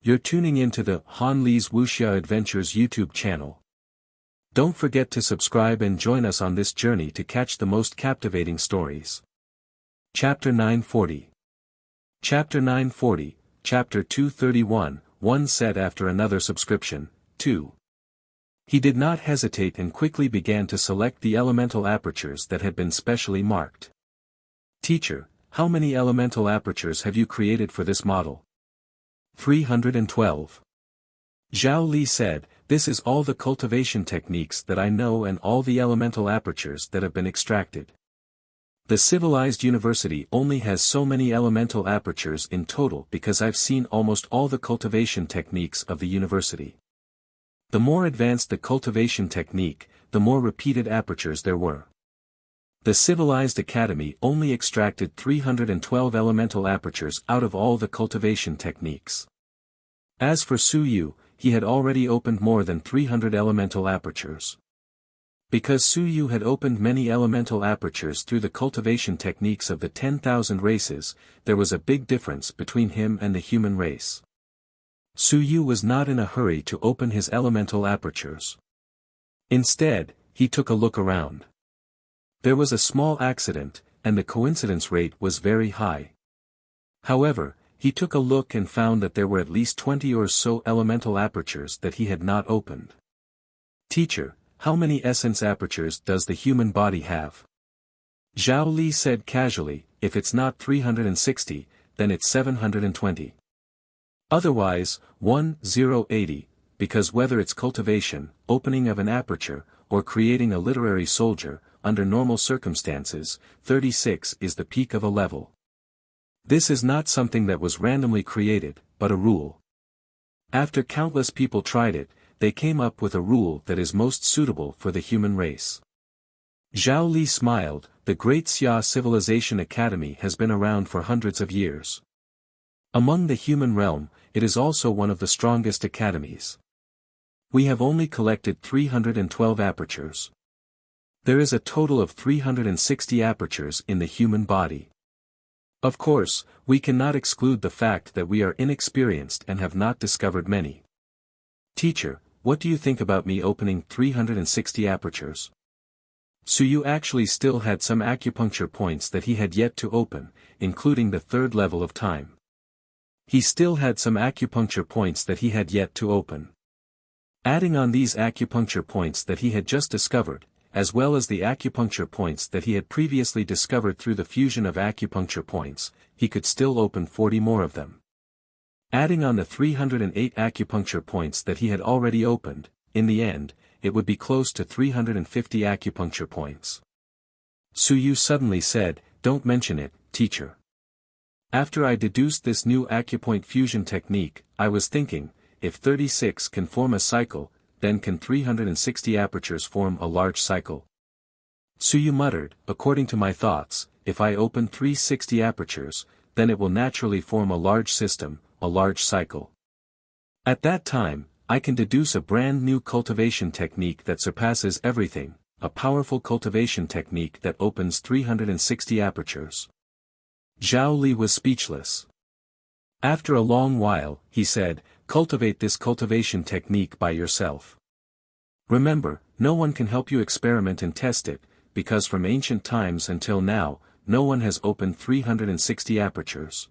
You're tuning into the Han Li's Wuxia Adventures YouTube channel. Don't forget to subscribe and join us on this journey to catch the most captivating stories. Chapter 940. Chapter 940, Chapter 231, one set after another subscription, 2. He did not hesitate and quickly began to select the elemental apertures that had been specially marked. Teacher, how many elemental apertures have you created for this model? 312. Zhao Li said, this is all the cultivation techniques that I know and all the elemental apertures that have been extracted. The civilized university only has so many elemental apertures in total because I've seen almost all the cultivation techniques of the university. The more advanced the cultivation technique, the more repeated apertures there were. The civilized academy only extracted 312 elemental apertures out of all the cultivation techniques. As for Su Yu, he had already opened more than 300 elemental apertures. Because Su Yu had opened many elemental apertures through the cultivation techniques of the 10,000 races, there was a big difference between him and the human race. Su Yu was not in a hurry to open his elemental apertures. Instead, he took a look around. There was a small accident, and the coincidence rate was very high. However, he took a look and found that there were at least 20 or so elemental apertures that he had not opened. Teacher, how many essence apertures does the human body have? Zhao Li said casually, if it's not 360, then it's 720. Otherwise, 1080, because whether it's cultivation, opening of an aperture, or creating a literary soldier, under normal circumstances, 36 is the peak of a level. This is not something that was randomly created, but a rule. After countless people tried it, they came up with a rule that is most suitable for the human race. Zhao Li smiled, the Great Xia Civilization Academy has been around for hundreds of years. Among the human realm, it is also one of the strongest academies. We have only collected 312 apertures. There is a total of 360 apertures in the human body. Of course, we cannot exclude the fact that we are inexperienced and have not discovered many. Teacher, what do you think about me opening 360 apertures? Su Yu actually still had some acupuncture points that he had yet to open, including the third level of time. He still had some acupuncture points that he had yet to open. Adding on these acupuncture points that he had just discovered, as well as the acupuncture points that he had previously discovered through the fusion of acupuncture points, he could still open 40 more of them. Adding on the 308 acupuncture points that he had already opened, in the end, it would be close to 350 acupuncture points. Su Yu suddenly said, don't mention it, teacher. After I deduced this new acupoint fusion technique, I was thinking, if 36 can form a cycle, then can 360 apertures form a large cycle? Su Yu muttered, according to my thoughts, if I open 360 apertures, then it will naturally form a large system, a large cycle. At that time, I can deduce a brand new cultivation technique that surpasses everything, a powerful cultivation technique that opens 360 apertures. Zhao Li was speechless. After a long while, he said, cultivate this cultivation technique by yourself. Remember, no one can help you experiment and test it, because from ancient times until now, no one has opened 360 apertures.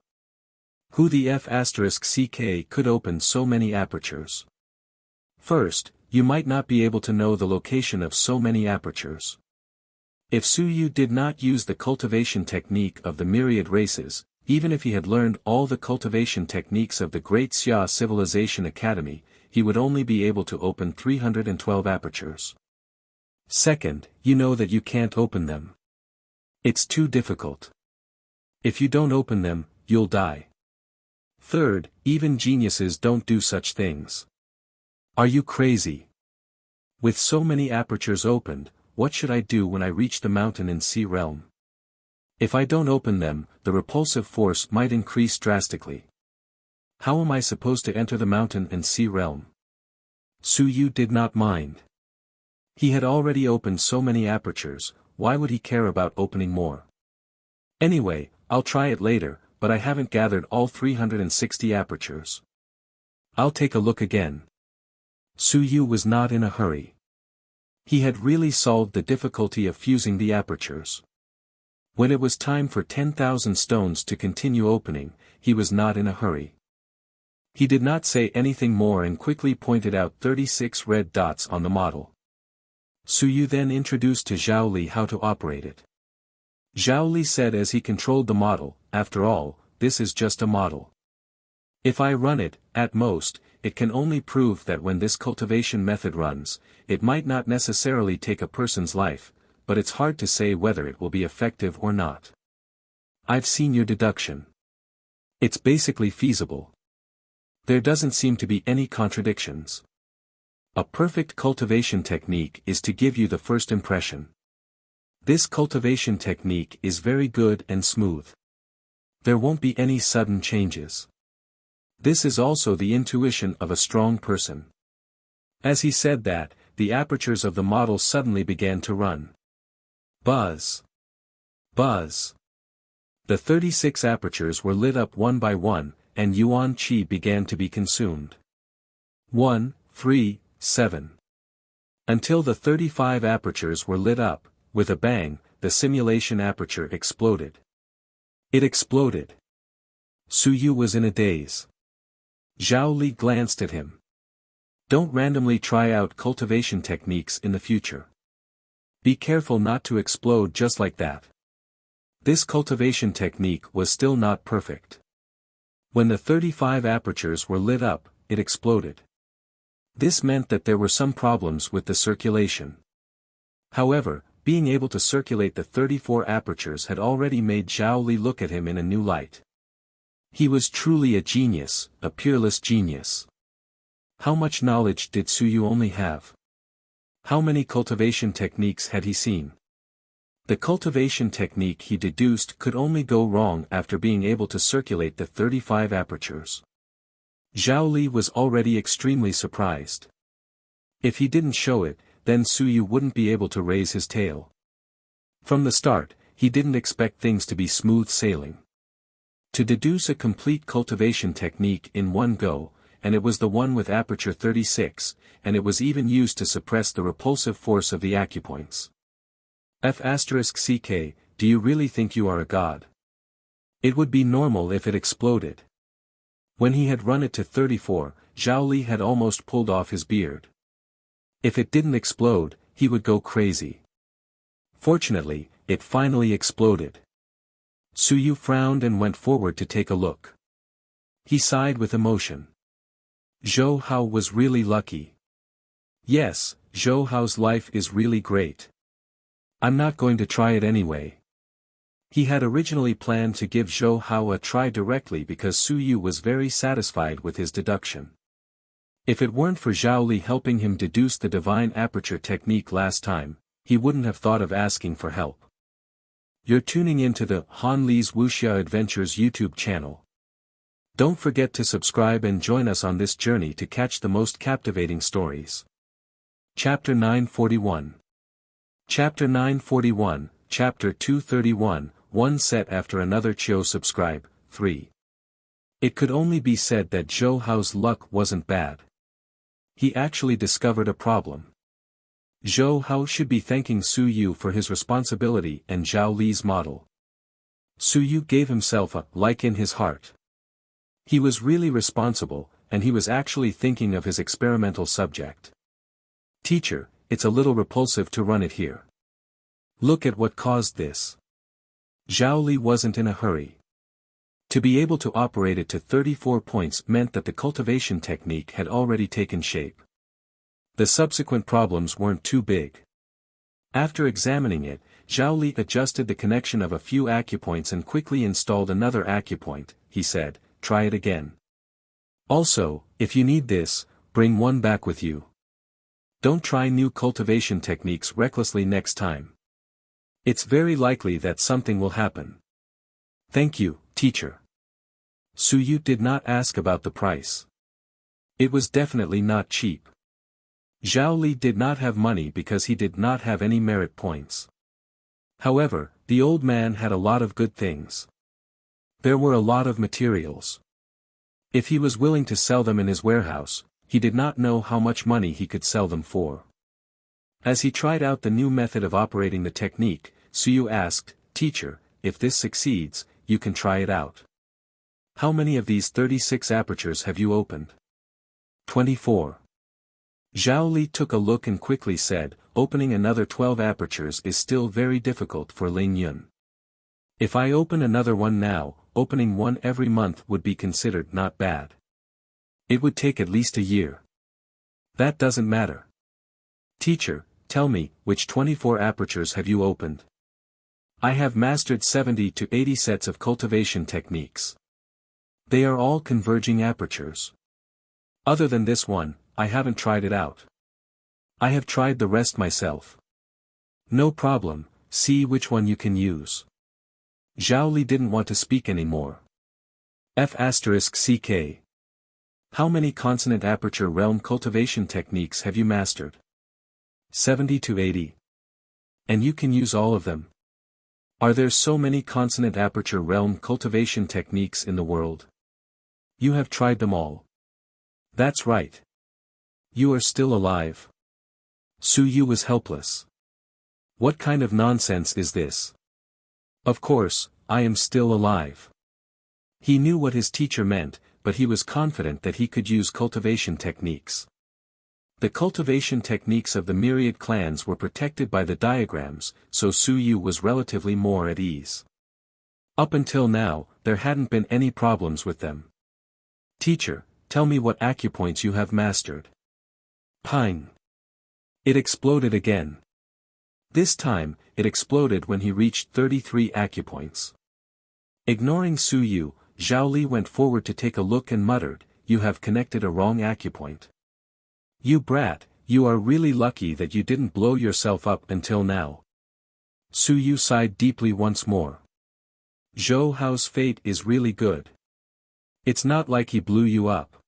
Who the F***ck could open so many apertures? First, you might not be able to know the location of so many apertures. If Su Yu did not use the cultivation technique of the myriad races, even if he had learned all the cultivation techniques of the Great Xia Civilization Academy, he would only be able to open 312 apertures. Second, you know that you can't open them. It's too difficult. If you don't open them, you'll die. Third, even geniuses don't do such things. Are you crazy? With so many apertures opened, what should I do when I reach the mountain and sea realm? If I don't open them, the repulsive force might increase drastically. How am I supposed to enter the mountain and sea realm? Su Yu did not mind. He had already opened so many apertures, why would he care about opening more? Anyway, I'll try it later, but I haven't gathered all 360 apertures. I'll take a look again. Su Yu was not in a hurry. He had really solved the difficulty of fusing the apertures. When it was time for 10,000 stones to continue opening, he was not in a hurry. He did not say anything more and quickly pointed out 36 red dots on the model. Su Yu then introduced to Zhao Li how to operate it. Zhao Li said as he controlled the model, "After all, this is just a model. If I run it, at most, it can only prove that when this cultivation method runs, it might not necessarily take a person's life, but it's hard to say whether it will be effective or not. I've seen your deduction. It's basically feasible. There doesn't seem to be any contradictions. A perfect cultivation technique is to give you the first impression. This cultivation technique is very good and smooth. There won't be any sudden changes. This is also the intuition of a strong person." As he said that, the apertures of the model suddenly began to run. Buzz. Buzz. The 36 apertures were lit up one by one, and Yuan Qi began to be consumed. 1, 3, 7. Until the 35 apertures were lit up, with a bang, the simulation aperture exploded. It exploded. Su Yu was in a daze. Zhao Li glanced at him. Don't randomly try out cultivation techniques in the future. Be careful not to explode just like that. This cultivation technique was still not perfect. When the 35 apertures were lit up, it exploded. This meant that there were some problems with the circulation. However, being able to circulate the 34 apertures had already made Zhao Li look at him in a new light. He was truly a genius, a peerless genius. How much knowledge did Su Yu only have? How many cultivation techniques had he seen? The cultivation technique he deduced could only go wrong after being able to circulate the 35 apertures. Zhao Li was already extremely surprised. If he didn't show it, then Su Yu wouldn't be able to raise his tail. From the start, he didn't expect things to be smooth sailing. To deduce a complete cultivation technique in one go, and it was the one with aperture 36, and it was even used to suppress the repulsive force of the acupoints. F***ck, do you really think you are a god? It would be normal if it exploded. When he had run it to 34, Zhao Li had almost pulled off his beard. If it didn't explode, he would go crazy. Fortunately, it finally exploded. Su Yu frowned and went forward to take a look. He sighed with emotion. Zhou Hao was really lucky. Yes, Zhou Hao's life is really great. I'm not going to try it anyway. He had originally planned to give Zhou Hao a try directly because Su Yu was very satisfied with his deduction. If it weren't for Zhao Li helping him deduce the divine aperture technique last time, he wouldn't have thought of asking for help. You're tuning into the Han Li's Wuxia Adventures YouTube channel. Don't forget to subscribe and join us on this journey to catch the most captivating stories. Chapter 941. Chapter 941, Chapter 231, one set after another. Chiu subscribe, 3. It could only be said that Zhou Hao's luck wasn't bad. He actually discovered a problem. Zhou Hao should be thanking Su Yu for his responsibility and Zhao Li's model. Su Yu gave himself a like in his heart. He was really responsible, and he was actually thinking of his experimental subject. Teacher, it's a little repulsive to run it here. Look at what caused this. Zhao Li wasn't in a hurry. To be able to operate it to 34 points meant that the cultivation technique had already taken shape. The subsequent problems weren't too big. After examining it, Zhao Li adjusted the connection of a few acupoints and quickly installed another acupoint. He said, try it again. Also, if you need this, bring one back with you. Don't try new cultivation techniques recklessly next time. It's very likely that something will happen. Thank you, teacher. Su Yu did not ask about the price. It was definitely not cheap. Zhao Li did not have money because he did not have any merit points. However, the old man had a lot of good things. There were a lot of materials. If he was willing to sell them in his warehouse, he did not know how much money he could sell them for. As he tried out the new method of operating the technique, Suyu asked, "Teacher, if this succeeds, you can try it out. How many of these 36 apertures have you opened?" 24. Zhao Li took a look and quickly said, "Opening another 12 apertures is still very difficult for Ling Yun. If I open another one now, opening one every month would be considered not bad. It would take at least a year. That doesn't matter. Teacher, tell me, which 24 apertures have you opened? I have mastered 70 to 80 sets of cultivation techniques. They are all converging apertures. Other than this one, I haven't tried it out. I have tried the rest myself." "No problem, see which one you can use." Zhao Li didn't want to speak anymore. F***CK. How many consonant aperture realm cultivation techniques have you mastered? 70 to 80. And you can use all of them? Are there so many consonant aperture realm cultivation techniques in the world? You have tried them all. That's right. You are still alive. Suyu was helpless. What kind of nonsense is this? Of course, I am still alive. He knew what his teacher meant, but he was confident that he could use cultivation techniques. The cultivation techniques of the myriad clans were protected by the diagrams, so Suyu was relatively more at ease. Up until now, there hadn't been any problems with them. "Teacher, tell me what acupoints you have mastered." Ping! It exploded again. This time, it exploded when he reached 33 acupoints. Ignoring Suyu, Zhao Li went forward to take a look and muttered, "You have connected a wrong acupoint. You brat, you are really lucky that you didn't blow yourself up until now." Suyu sighed deeply once more. Zhou Hao's fate is really good. It's not like he blew you up.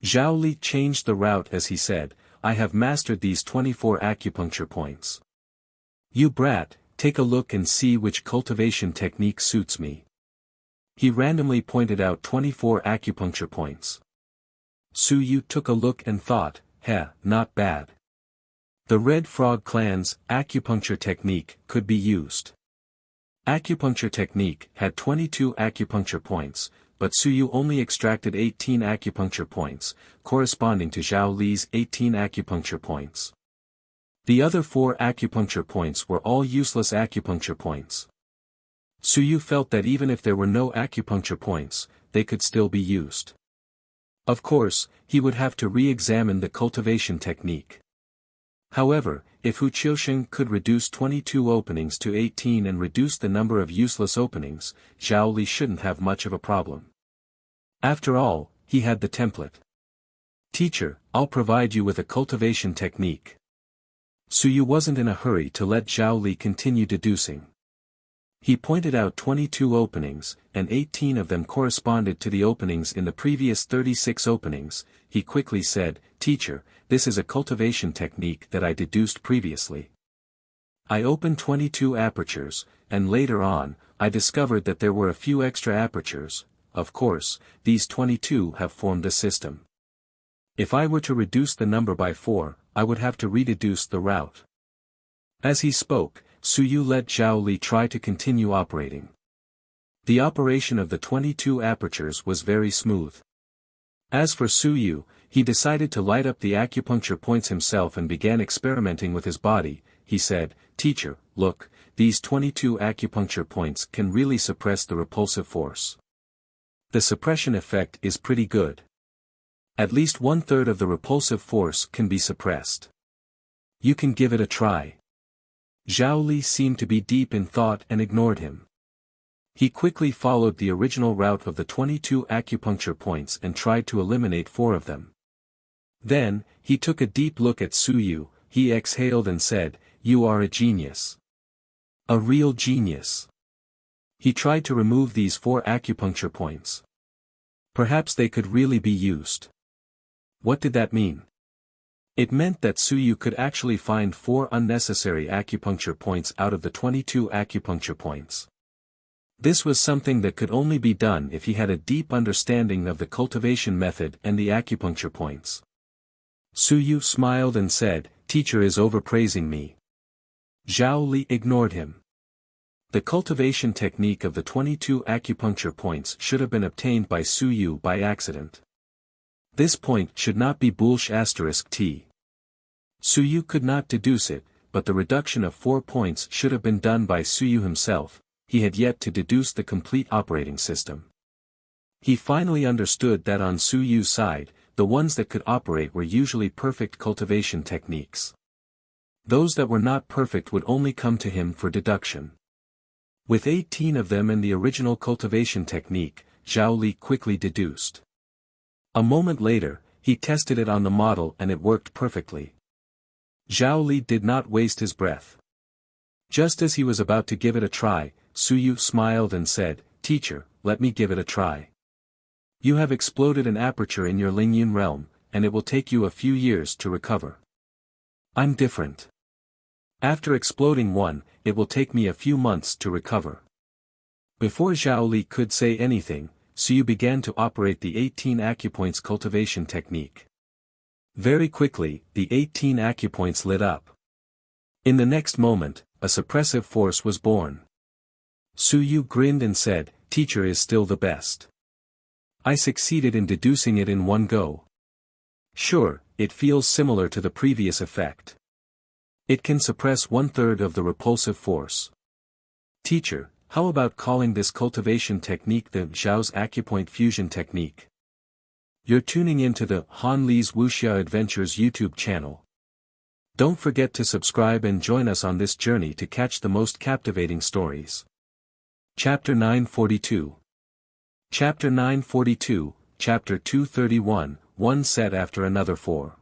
Zhao Li changed the route as he said, "I have mastered these 24 acupuncture points. You brat, take a look and see which cultivation technique suits me." He randomly pointed out 24 acupuncture points. Suyu took a look and thought, not bad. The Red Frog clan's acupuncture technique could be used. Acupuncture technique had 22 acupuncture points, but Suyu only extracted 18 acupuncture points, corresponding to Zhao Li's 18 acupuncture points. The other 4 acupuncture points were all useless acupuncture points. Suyu felt that even if there were no acupuncture points, they could still be used. Of course, he would have to re-examine the cultivation technique. However, if Hu Qiusheng could reduce 22 openings to 18 and reduce the number of useless openings, Zhao Li shouldn't have much of a problem. After all, he had the template. "Teacher, I'll provide you with a cultivation technique." Suyu wasn't in a hurry to let Zhao Li continue deducing. He pointed out 22 openings, and 18 of them corresponded to the openings in the previous 36 openings. He quickly said, "Teacher, this is a cultivation technique that I deduced previously. I opened 22 apertures, and later on, I discovered that there were a few extra apertures. Of course, these 22 have formed a system. If I were to reduce the number by 4, I would have to rededuce the route." As he spoke, Suyu let Zhao Li try to continue operating. The operation of the 22 apertures was very smooth. As for Suyu, he decided to light up the acupuncture points himself and began experimenting with his body. He said, "Teacher, look, these 22 acupuncture points can really suppress the repulsive force. The suppression effect is pretty good. At least 1/3 of the repulsive force can be suppressed. You can give it a try." Zhao Li seemed to be deep in thought and ignored him. He quickly followed the original route of the 22 acupuncture points and tried to eliminate 4 of them. Then, he took a deep look at Suyu, he exhaled and said, "You are a genius. A real genius." He tried to remove these 4 acupuncture points. Perhaps they could really be used. What did that mean? It meant that Suyu could actually find 4 unnecessary acupuncture points out of the 22 acupuncture points. This was something that could only be done if he had a deep understanding of the cultivation method and the acupuncture points. Suyu smiled and said, "Teacher is overpraising me." Zhao Li ignored him. The cultivation technique of the 22 acupuncture points should have been obtained by Suyu by accident. This point should not be **t. Suyu could not deduce it, but the reduction of 4 points should have been done by Suyu himself. He had yet to deduce the complete operating system. He finally understood that on Suyu's side, the ones that could operate were usually perfect cultivation techniques. Those that were not perfect would only come to him for deduction. With 18 of them and the original cultivation technique, Zhao Li quickly deduced. A moment later, he tested it on the model and it worked perfectly. Zhao Li did not waste his breath. Just as he was about to give it a try, Suyu smiled and said, "Teacher, let me give it a try. You have exploded an aperture in your Lingyun realm, and it will take you a few years to recover. I'm different. After exploding one, it will take me a few months to recover." Before Zhao Li could say anything, Suyu began to operate the 18 acupoints cultivation technique. Very quickly, the 18 acupoints lit up. In the next moment, a suppressive force was born. Suyu grinned and said, "Teacher is still the best. I succeeded in deducing it in one go. Sure, it feels similar to the previous effect. It can suppress 1/3 of the repulsive force. Teacher, how about calling this cultivation technique the Zhao's Acupoint Fusion Technique?" You're tuning into the Han Li's Wuxia Adventures YouTube channel. Don't forget to subscribe and join us on this journey to catch the most captivating stories. Chapter 942. Chapter 942, Chapter 231, one set after another 4.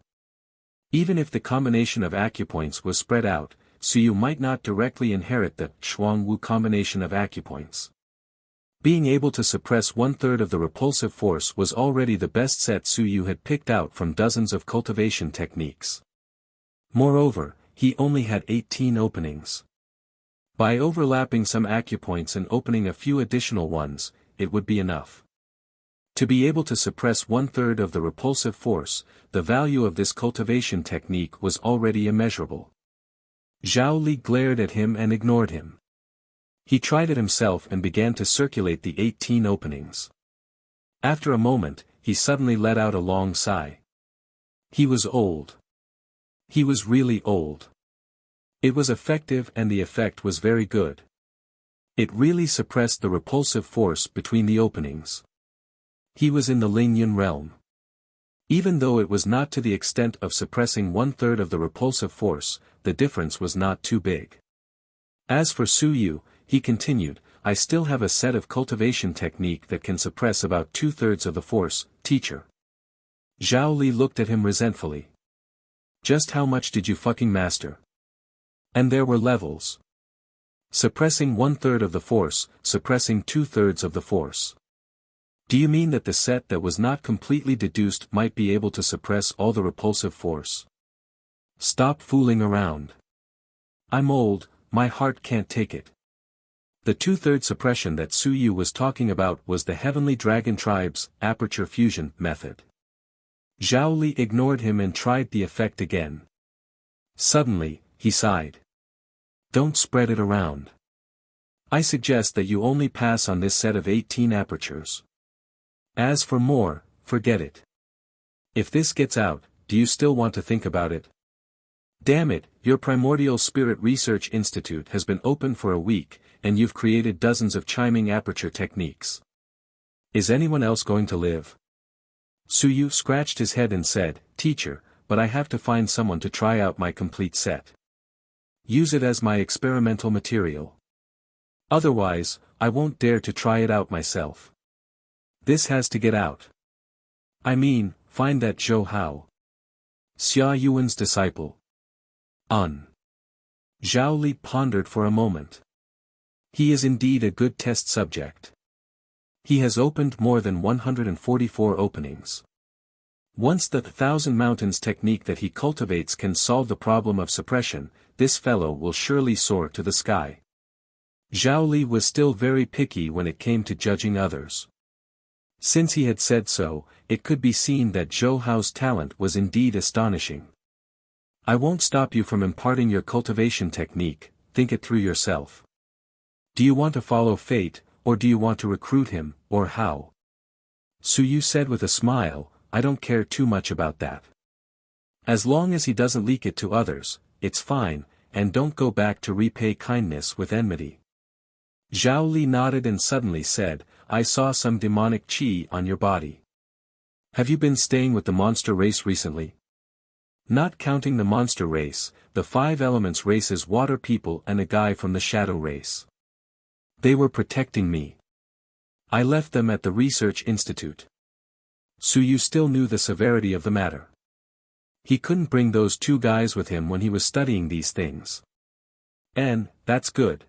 Even if the combination of acupoints was spread out, Suyu might not directly inherit the Shuangwu combination of acupoints. Being able to suppress 1/3 of the repulsive force was already the best set Suyu had picked out from dozens of cultivation techniques. Moreover, he only had 18 openings. By overlapping some acupoints and opening a few additional ones, it would be enough. To be able to suppress 1/3 of the repulsive force, the value of this cultivation technique was already immeasurable. Zhao Li glared at him and ignored him. He tried it himself and began to circulate the 18 openings. After a moment, he suddenly let out a long sigh. He was old. He was really old. It was effective and the effect was very good. It really suppressed the repulsive force between the openings. He was in the Lingyun realm. Even though it was not to the extent of suppressing 1/3 of the repulsive force, the difference was not too big. As for Suyu, he continued, "I still have a set of cultivation technique that can suppress about 2/3 of the force, teacher." Zhao Li looked at him resentfully. "Just how much did you fucking master?" And there were levels. Suppressing 1/3 of the force, suppressing 2/3 of the force. Do you mean that the set that was not completely deduced might be able to suppress all the repulsive force? Stop fooling around. I'm old, my heart can't take it. The 2/3 suppression that Suyu was talking about was the Heavenly Dragon Tribe's aperture fusion method. Zhao Li ignored him and tried the effect again. Suddenly, he sighed. Don't spread it around. I suggest that you only pass on this set of 18 apertures. As for more, forget it. If this gets out, do you still want to think about it? Damn it, your Primordial Spirit Research Institute has been open for a week, and you've created dozens of chiming aperture techniques. Is anyone else going to live? Suyu scratched his head and said, "Teacher, but I have to find someone to try out my complete set. Use it as my experimental material. Otherwise, I won't dare to try it out myself. This has to get out. I mean, find that Zhou Hao. Xia Yuan's disciple. Zhao Li pondered for a moment. He is indeed a good test subject. He has opened more than 144 openings. Once the 1,000 Mountains technique that he cultivates can solve the problem of suppression, this fellow will surely soar to the sky. Zhao Li was still very picky when it came to judging others. Since he had said so, it could be seen that Zhou Hao's talent was indeed astonishing. I won't stop you from imparting your cultivation technique, think it through yourself. Do you want to follow fate, or do you want to recruit him, or how? Su Yu said with a smile, I don't care too much about that. As long as he doesn't leak it to others, it's fine, and don't go back to repay kindness with enmity. Zhao Li nodded and suddenly said, I saw some demonic qi on your body. Have you been staying with the monster race recently? Not counting the monster race, the 5 elements races water people and a guy from the shadow race. They were protecting me. I left them at the research institute. Su Yu still knew the severity of the matter. He couldn't bring those 2 guys with him when he was studying these things. And, that's good.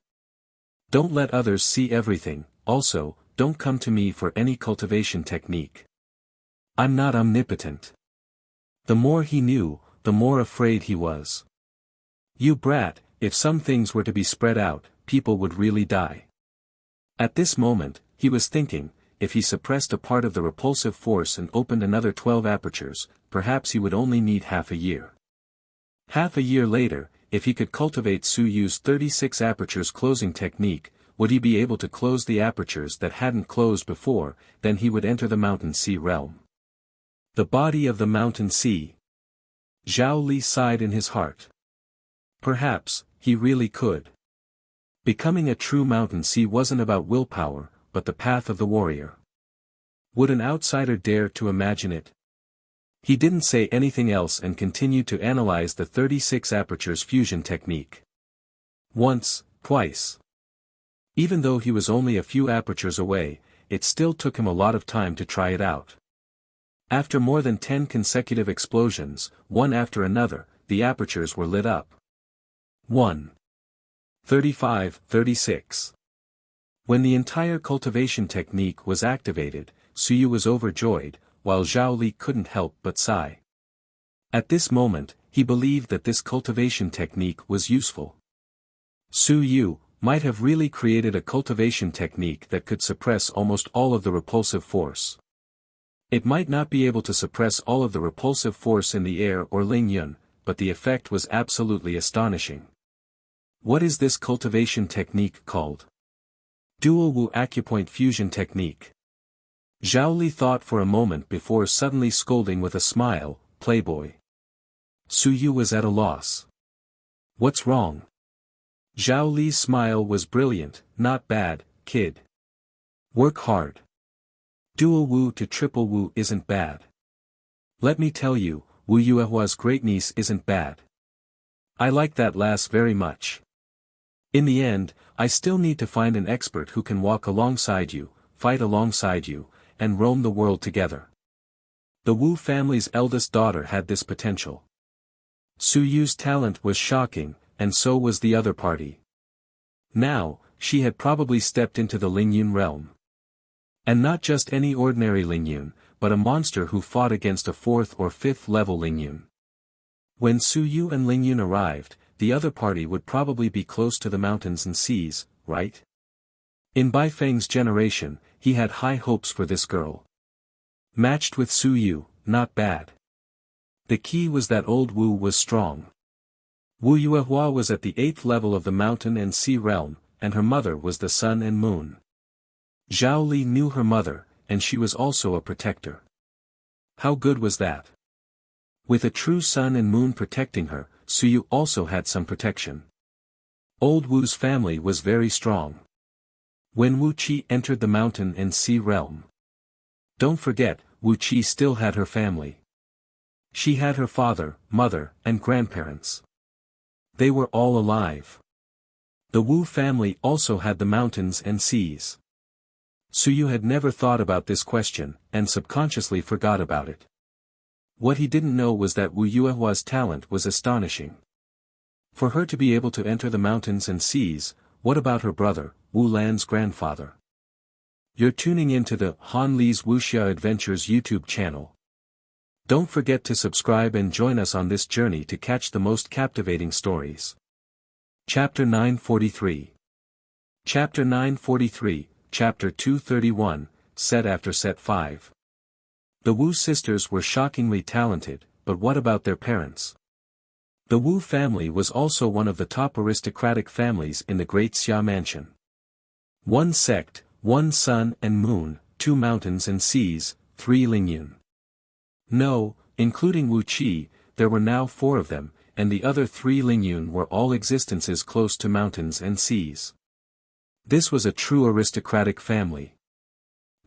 Don't let others see everything, also, don't come to me for any cultivation technique. I'm not omnipotent. The more he knew, the more afraid he was. You brat, if some things were to be spread out, people would really die. At this moment, he was thinking, if he suppressed a part of the repulsive force and opened another 12 apertures, perhaps he would only need half a year. Half a year later, if he could cultivate Su Yu's 36 apertures closing technique, would he be able to close the apertures that hadn't closed before, then he would enter the Mountain Sea realm. The body of the Mountain Sea. Zhao Li sighed in his heart. Perhaps, he really could. Becoming a true Mountain Sea wasn't about willpower, but the path of the warrior. Would an outsider dare to imagine it? He didn't say anything else and continued to analyze the 36 apertures fusion technique. Once, twice. Even though he was only a few apertures away, it still took him a lot of time to try it out. After more than 10 consecutive explosions, one after another, the apertures were lit up. 1. 35, 36. When the entire cultivation technique was activated, Su Yu was overjoyed, while Zhao Li couldn't help but sigh. At this moment, he believed that this cultivation technique was useful. Su Yu might have really created a cultivation technique that could suppress almost all of the repulsive force. It might not be able to suppress all of the repulsive force in the air or Ling Yun, but the effect was absolutely astonishing. What is this cultivation technique called? Dual Wu Acupoint Fusion Technique. Zhao Li thought for a moment before suddenly scolding with a smile, Playboy. Su Yu was at a loss. What's wrong? Zhao Li's smile was brilliant, not bad, kid. Work hard. Dual Wu to Triple Wu isn't bad. Let me tell you, Wu Yuehua's great-niece isn't bad. I like that last very much. In the end, I still need to find an expert who can walk alongside you, fight alongside you, and roam the world together. The Wu family's eldest daughter had this potential. Su Yu's talent was shocking, and so was the other party. Now, she had probably stepped into the Lingyun realm. And not just any ordinary Lingyun, but a monster who fought against a 4th or 5th level Lingyun. When Su Yu and Lingyun arrived, the other party would probably be close to the mountains and seas, right? In Bai Feng's generation, he had high hopes for this girl. Matched with Su Yu, not bad. The key was that old Wu was strong. Wu Yuehua was at the 8th level of the mountain and sea realm, and her mother was the sun and moon. Zhao Li knew her mother, and she was also a protector. How good was that? With a true sun and moon protecting her, Su Yu also had some protection. Old Wu's family was very strong. When Wu Qi entered the mountain and sea realm. Don't forget, Wu Qi still had her family. She had her father, mother, and grandparents. They were all alive. The Wu family also had the mountains and seas. Su Yu had never thought about this question, and subconsciously forgot about it. What he didn't know was that Wu Yuehua's talent was astonishing. For her to be able to enter the mountains and seas, what about her brother, Wu Lan's grandfather? You're tuning into the Han Li's Wuxia Adventures YouTube channel. Don't forget to subscribe and join us on this journey to catch the most captivating stories. Chapter 943. Chapter 943, Chapter 231, Set after Set 5. The Wu sisters were shockingly talented, but what about their parents? The Wu family was also one of the top aristocratic families in the Great Xia Mansion. One sect, one sun and moon, 2 mountains and seas, 3 Lingyun. No, including Wuxia, there were now 4 of them, and the other 3 Lingyun were all existences close to mountains and seas. This was a true aristocratic family.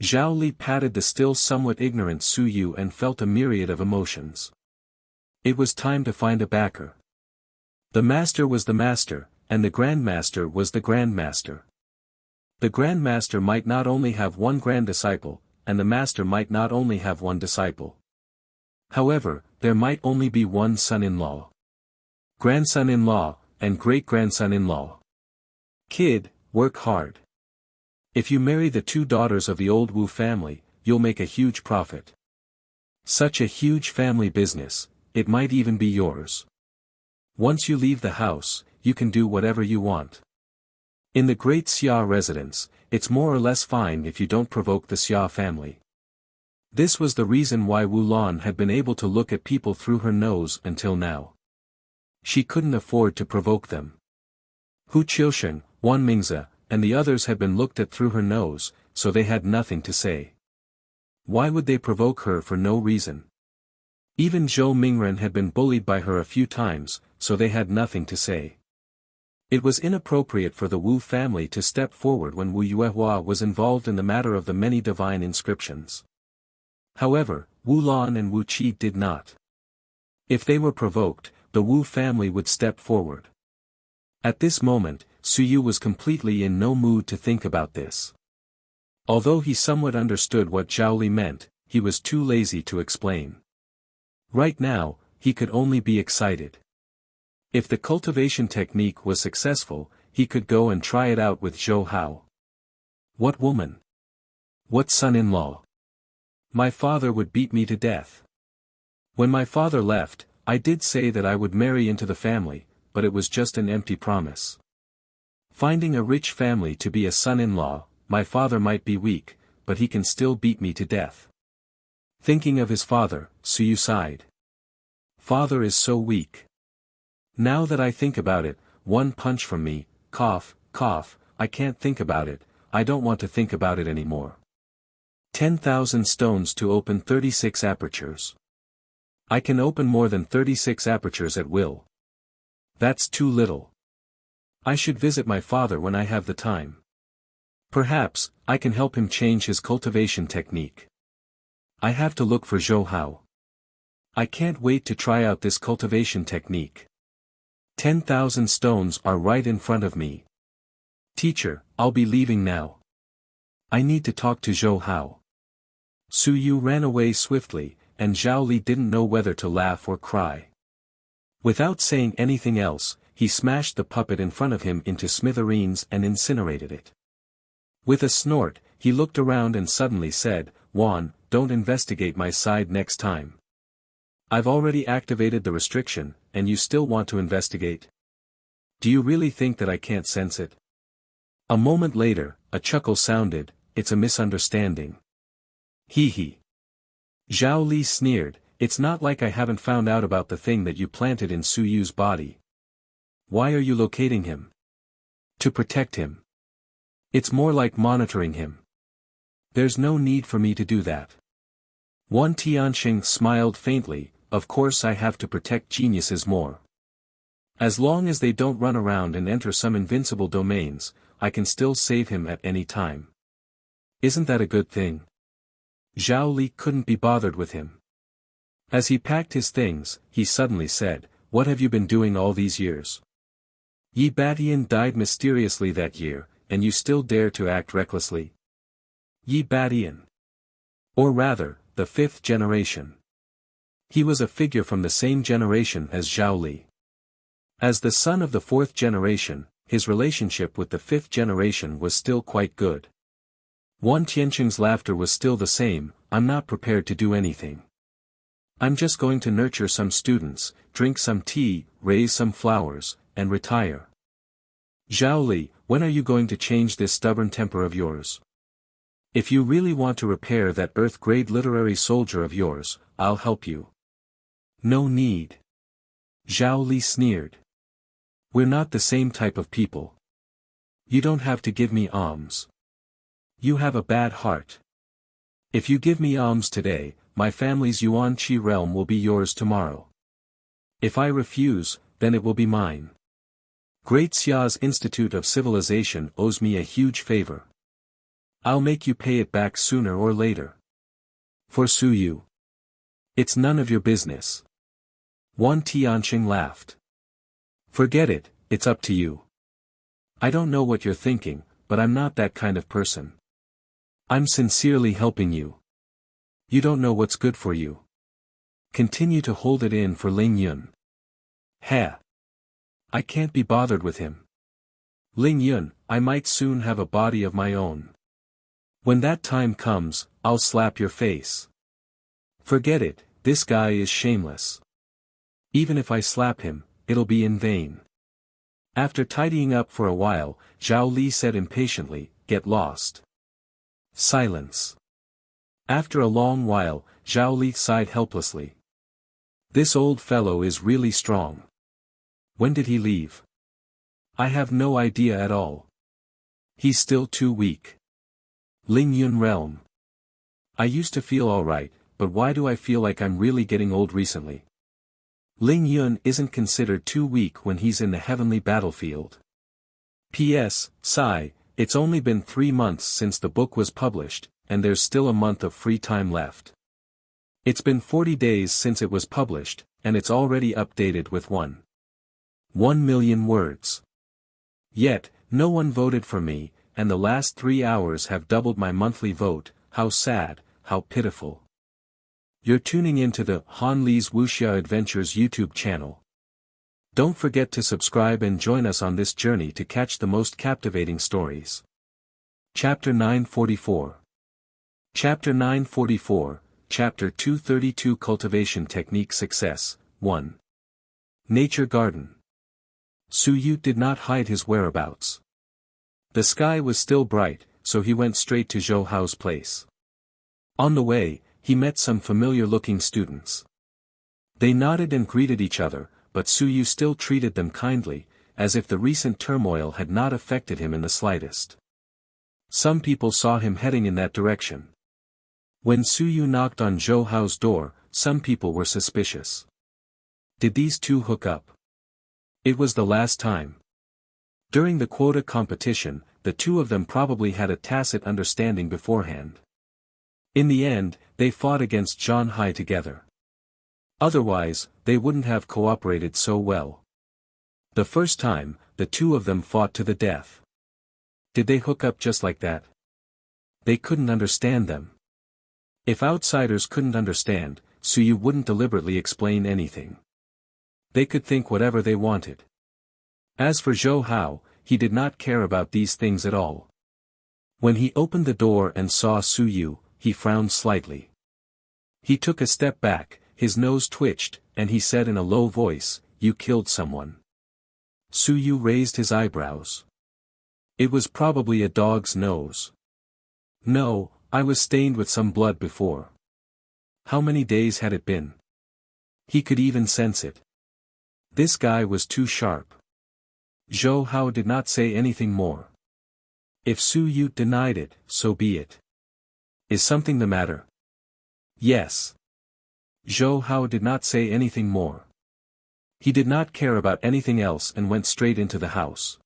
Zhao Li patted the still somewhat ignorant Su Yu and felt a myriad of emotions. It was time to find a backer. The master was the master, and the grandmaster was the grandmaster. The grandmaster might not only have one grand disciple, and the master might not only have one disciple. However, there might only be one son-in-law. Grandson-in-law, and great-grandson-in-law. Kid, work hard. If you marry the 2 daughters of the old Wu family, you'll make a huge profit. Such a huge family business, it might even be yours. Once you leave the house, you can do whatever you want. In the Great Xia residence, it's more or less fine if you don't provoke the Xia family. This was the reason why Wu Lan had been able to look at people through her nose until now. She couldn't afford to provoke them. Hu Qiusheng, Wan Mingze, and the others had been looked at through her nose, so they had nothing to say. Why would they provoke her for no reason? Even Zhou Mingren had been bullied by her a few times, so they had nothing to say. It was inappropriate for the Wu family to step forward when Wu Yuehua was involved in the matter of the many divine inscriptions. However, Wu Lan and Wu Qi did not. If they were provoked, the Wu family would step forward. At this moment, Su Yu was completely in no mood to think about this. Although he somewhat understood what Zhao Li meant, he was too lazy to explain. Right now, he could only be excited. If the cultivation technique was successful, he could go and try it out with Zhou Hao. What woman? What son-in-law? My father would beat me to death. When my father left, I did say that I would marry into the family, but it was just an empty promise. Finding a rich family to be a son-in-law, my father might be weak, but he can still beat me to death. Thinking of his father, Su Yu sighed. Father is so weak. Now that I think about it, 1 punch from me, cough, cough, I can't think about it, I don't want to think about it anymore. 10,000 stones to open 36 apertures. I can open more than 36 apertures at will. That's too little. I should visit my father when I have the time. Perhaps, I can help him change his cultivation technique. I have to look for Zhou Hao. I can't wait to try out this cultivation technique. 10,000 stones are right in front of me. Teacher, I'll be leaving now. I need to talk to Zhou Hao. Su Yu ran away swiftly, and Zhao Li didn't know whether to laugh or cry. Without saying anything else, he smashed the puppet in front of him into smithereens and incinerated it. With a snort, he looked around and suddenly said, Wan, don't investigate my side next time. I've already activated the restriction, and you still want to investigate? Do you really think that I can't sense it? A moment later, a chuckle sounded, it's a misunderstanding. Hee hee. Zhao Li sneered, it's not like I haven't found out about the thing that you planted in Su Yu's body. Why are you locating him? To protect him. It's more like monitoring him. There's no need for me to do that. Wan Tianxing smiled faintly, of course I have to protect geniuses more. As long as they don't run around and enter some invincible domains, I can still save him at any time. Isn't that a good thing? Zhao Li couldn't be bothered with him. As he packed his things, he suddenly said, what have you been doing all these years? Yi Batian died mysteriously that year, and you still dare to act recklessly? Yi Batian. Or rather, the 5th generation. He was a figure from the same generation as Zhao Li. As the son of the 4th generation, his relationship with the 5th generation was still quite good. Wan Tianqing's laughter was still the same, I'm not prepared to do anything. I'm just going to nurture some students, drink some tea, raise some flowers, and retire. Zhao Li, When are you going to change this stubborn temper of yours? If you really want to repair that Earth-grade literary soldier of yours, I'll help you. No need. Zhao Li sneered. We're not the same type of people. You don't have to give me alms. You have a bad heart. If you give me alms today, my family's Yuan Qi realm will be yours tomorrow. If I refuse, then it will be mine. Great Xia's Institute of Civilization owes me a huge favor. I'll make you pay it back sooner or later. For Su Yu. It's none of your business. Wan Tianqing laughed. Forget it, it's up to you. I don't know what you're thinking, but I'm not that kind of person. I'm sincerely helping you. You don't know what's good for you. Continue to hold it in for Ling Yun. Heh. I can't be bothered with him. Ling Yun, I might soon have a body of my own. When that time comes, I'll slap your face. Forget it, this guy is shameless. Even if I slap him, it'll be in vain. After tidying up for a while, Zhao Li said impatiently, Get lost. Silence. After a long while, Zhao Li sighed helplessly. This old fellow is really strong. When did he leave? I have no idea at all. He's still too weak. Ling Yun realm. I used to feel alright, but why do I feel like I'm really getting old recently? Ling Yun isn't considered too weak when he's in the heavenly battlefield. P.S. Sigh, it's only been 3 months since the book was published, and there's still a month of free time left. It's been 40 days since it was published, and it's already updated with 1,000,000 words. Yet, no one voted for me, and the last 3 hours have doubled my monthly vote. How sad, how pitiful. You're tuning into the Han Li's Wuxia Adventures YouTube channel. Don't forget to subscribe and join us on this journey to catch the most captivating stories. Chapter 944. Chapter 944, Chapter 232 Cultivation Technique Success, 1. Nature Garden. Su Yu did not hide his whereabouts. The sky was still bright, so he went straight to Zhou Hao's place. On the way, he met some familiar-looking students. They nodded and greeted each other, but Su Yu still treated them kindly, as if the recent turmoil had not affected him in the slightest. Some people saw him heading in that direction. When Su Yu knocked on Zhou Hao's door, some people were suspicious. Did these two hook up? It was the last time. During the quota competition, the two of them probably had a tacit understanding beforehand. In the end, they fought against Zhang Hai together. Otherwise, they wouldn't have cooperated so well. The first time, the two of them fought to the death. Did they hook up just like that? They couldn't understand them. If outsiders couldn't understand, Su Yu wouldn't deliberately explain anything. They could think whatever they wanted. As for Zhou Hao, he did not care about these things at all. When he opened the door and saw Su Yu, he frowned slightly. He took a step back, his nose twitched, and he said in a low voice, You killed someone. Su Yu raised his eyebrows. It was probably a dog's nose. No, I was stained with some blood before. How many days had it been? He could even sense it. This guy was too sharp. Zhou Hao did not say anything more. If Su Yu denied it, so be it. Is something the matter? Yes. Zhou Hao did not say anything more. He did not care about anything else and went straight into the house.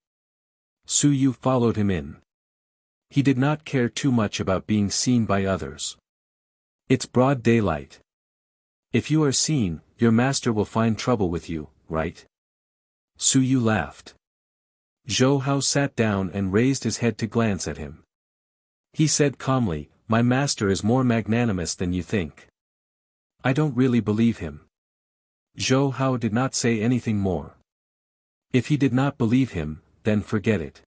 Su Yu followed him in. He did not care too much about being seen by others. It's broad daylight. If you are seen, your master will find trouble with you, right? Su Yu laughed. Zhou Hao sat down and raised his head to glance at him. He said calmly, My master is more magnanimous than you think. I don't really believe him. Zhou Hao did not say anything more. If he did not believe him, then forget it.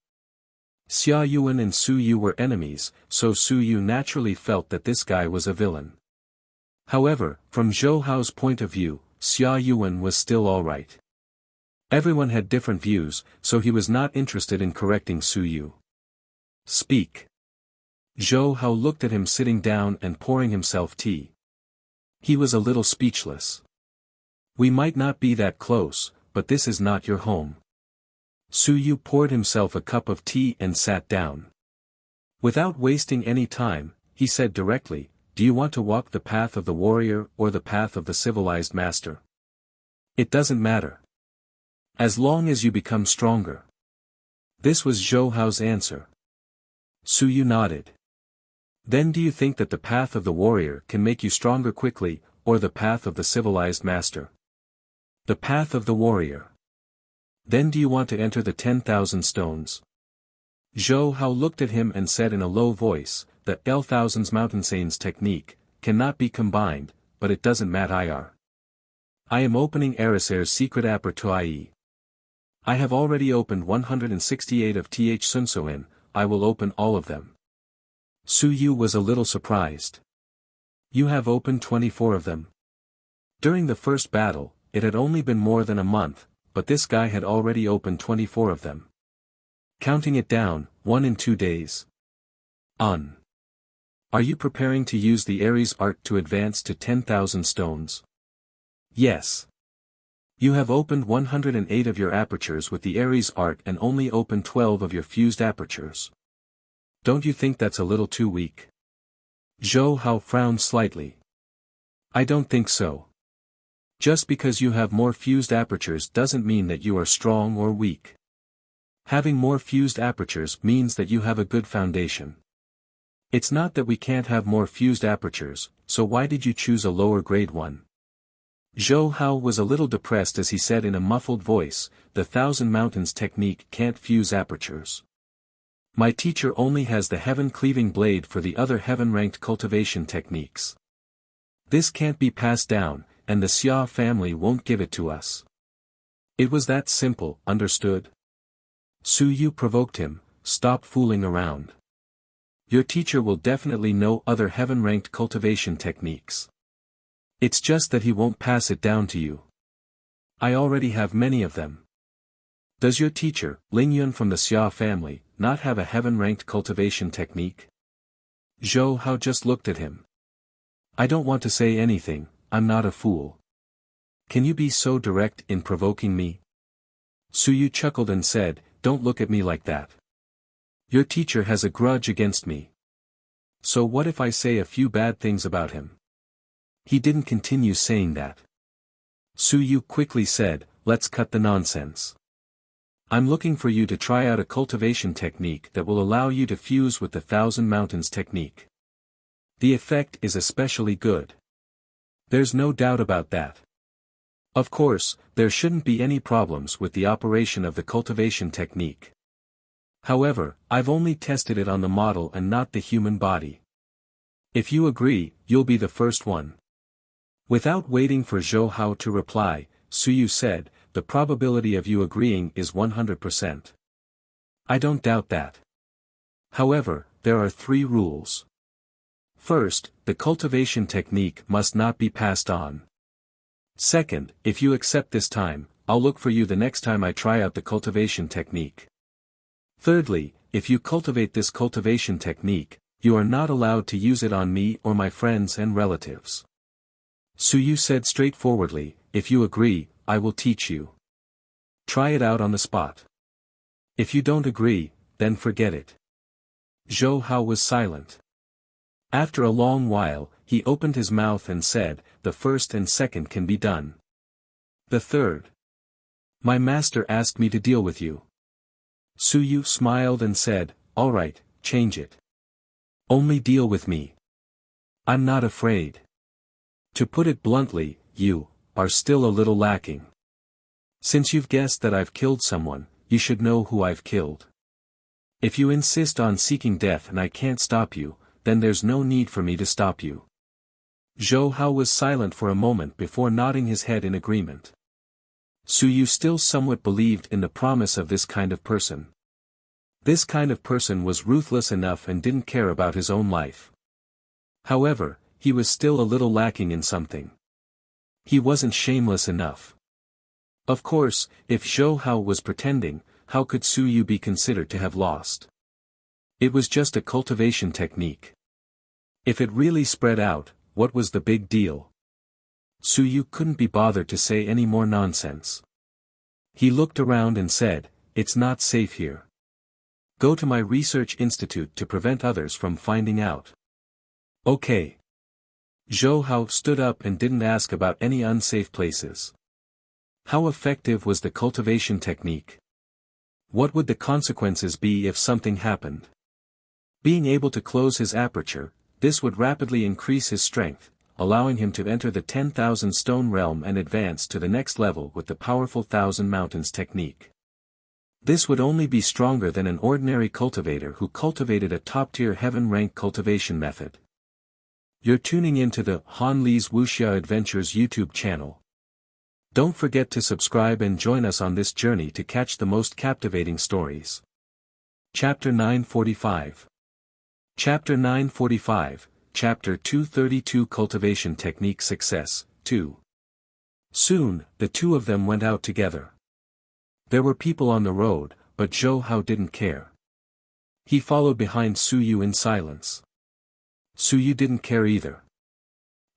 Xia Yuan and Su Yu were enemies, so Su Yu naturally felt that this guy was a villain. However, from Zhou Hao's point of view, Xia Yuan was still alright. Everyone had different views, so he was not interested in correcting Su Yu. Speak. Zhou Hao looked at him sitting down and pouring himself tea. He was a little speechless. We might not be that close, but this is not your home. Su Yu poured himself a cup of tea and sat down. Without wasting any time, he said directly, do you want to walk the path of the warrior or the path of the civilized master? It doesn't matter. As long as you become stronger. This was Zhou Hao's answer. Su Yu nodded. Then do you think that the path of the warrior can make you stronger quickly, or the path of the civilized master? The path of the warrior. Then do you want to enter the 10,000 stones? Zhou Hao looked at him and said in a low voice, the L-thousands mountainsains technique, cannot be combined, but it doesn't matter. I am opening Eriser's secret apertoire. I have already opened 168 of Th Sunsoin, I will open all of them. Su Yu was a little surprised. You have opened 24 of them? During the first battle, it had only been more than a month, but this guy had already opened 24 of them. Counting it down, 1 in 2 days. Are you preparing to use the Ares art to advance to 10,000 stones? Yes. You have opened 108 of your apertures with the Ares art and only opened 12 of your fused apertures. Don't you think that's a little too weak? Zhou Hao frowned slightly. I don't think so. Just because you have more fused apertures doesn't mean that you are strong or weak. Having more fused apertures means that you have a good foundation. It's not that we can't have more fused apertures, so why did you choose a lower grade one? Zhou Hao was a little depressed as he said in a muffled voice, the Thousand Mountains technique can't fuse apertures. My teacher only has the heaven-cleaving blade for the other heaven-ranked cultivation techniques. This can't be passed down, and the Xia family won't give it to us. It was that simple, understood? Su Yu provoked him, stop fooling around. Your teacher will definitely know other heaven-ranked cultivation techniques. It's just that he won't pass it down to you. I already have many of them. Does your teacher, Lingyun from the Xia family, not have a heaven-ranked cultivation technique? Zhou Hao just looked at him. I don't want to say anything, I'm not a fool. Can you be so direct in provoking me? Su Yu chuckled and said, don't look at me like that. Your teacher has a grudge against me. So what if I say a few bad things about him? He didn't continue saying that. Su Yu quickly said, let's cut the nonsense. I'm looking for you to try out a cultivation technique that will allow you to fuse with the Thousand Mountains technique. The effect is especially good. There's no doubt about that. Of course, there shouldn't be any problems with the operation of the cultivation technique. However, I've only tested it on the model and not the human body. If you agree, you'll be the first one. Without waiting for Zhou Hao to reply, Su Yu said, the probability of you agreeing is 100%. I don't doubt that. However, there are 3 rules. First, the cultivation technique must not be passed on. Second, if you accept this time, I'll look for you the next time I try out the cultivation technique. Thirdly, if you cultivate this cultivation technique, you are not allowed to use it on me or my friends and relatives. Su Yu said straightforwardly, if you agree, I will teach you. Try it out on the spot. If you don't agree, then forget it. Zhou Hao was silent. After a long while, he opened his mouth and said, the first and second can be done. The third. My master asked me to deal with you. Su Yu smiled and said, all right, change it. Only deal with me. I'm not afraid. To put it bluntly, you are still a little lacking. Since you've guessed that I've killed someone, you should know who I've killed. If you insist on seeking death and I can't stop you, then there's no need for me to stop you. Zhou Hao was silent for a moment before nodding his head in agreement. Su Yu still somewhat believed in the promise of this kind of person. This kind of person was ruthless enough and didn't care about his own life. However, he was still a little lacking in something. He wasn't shameless enough. Of course, if Zhou Hao was pretending, how could Su Yu be considered to have lost? It was just a cultivation technique. If it really spread out, what was the big deal? Su Yu couldn't be bothered to say any more nonsense. He looked around and said, "It's not safe here. Go to my research institute to prevent others from finding out." Okay. Zhou Hao stood up and didn't ask about any unsafe places. How effective was the cultivation technique? What would the consequences be if something happened? Being able to close his aperture, this would rapidly increase his strength, allowing him to enter the 10,000 stone realm and advance to the next level with the powerful Thousand Mountains technique. This would only be stronger than an ordinary cultivator who cultivated a top-tier heaven-rank cultivation method. You're tuning into the Han Li's Wuxia Adventures YouTube channel. Don't forget to subscribe and join us on this journey to catch the most captivating stories. Chapter 945. Chapter 945, Chapter 232 Cultivation Technique Success, 2. Soon, the two of them went out together. There were people on the road, but Zhou Hao didn't care. He followed behind Su Yu in silence. Su Yu didn't care either.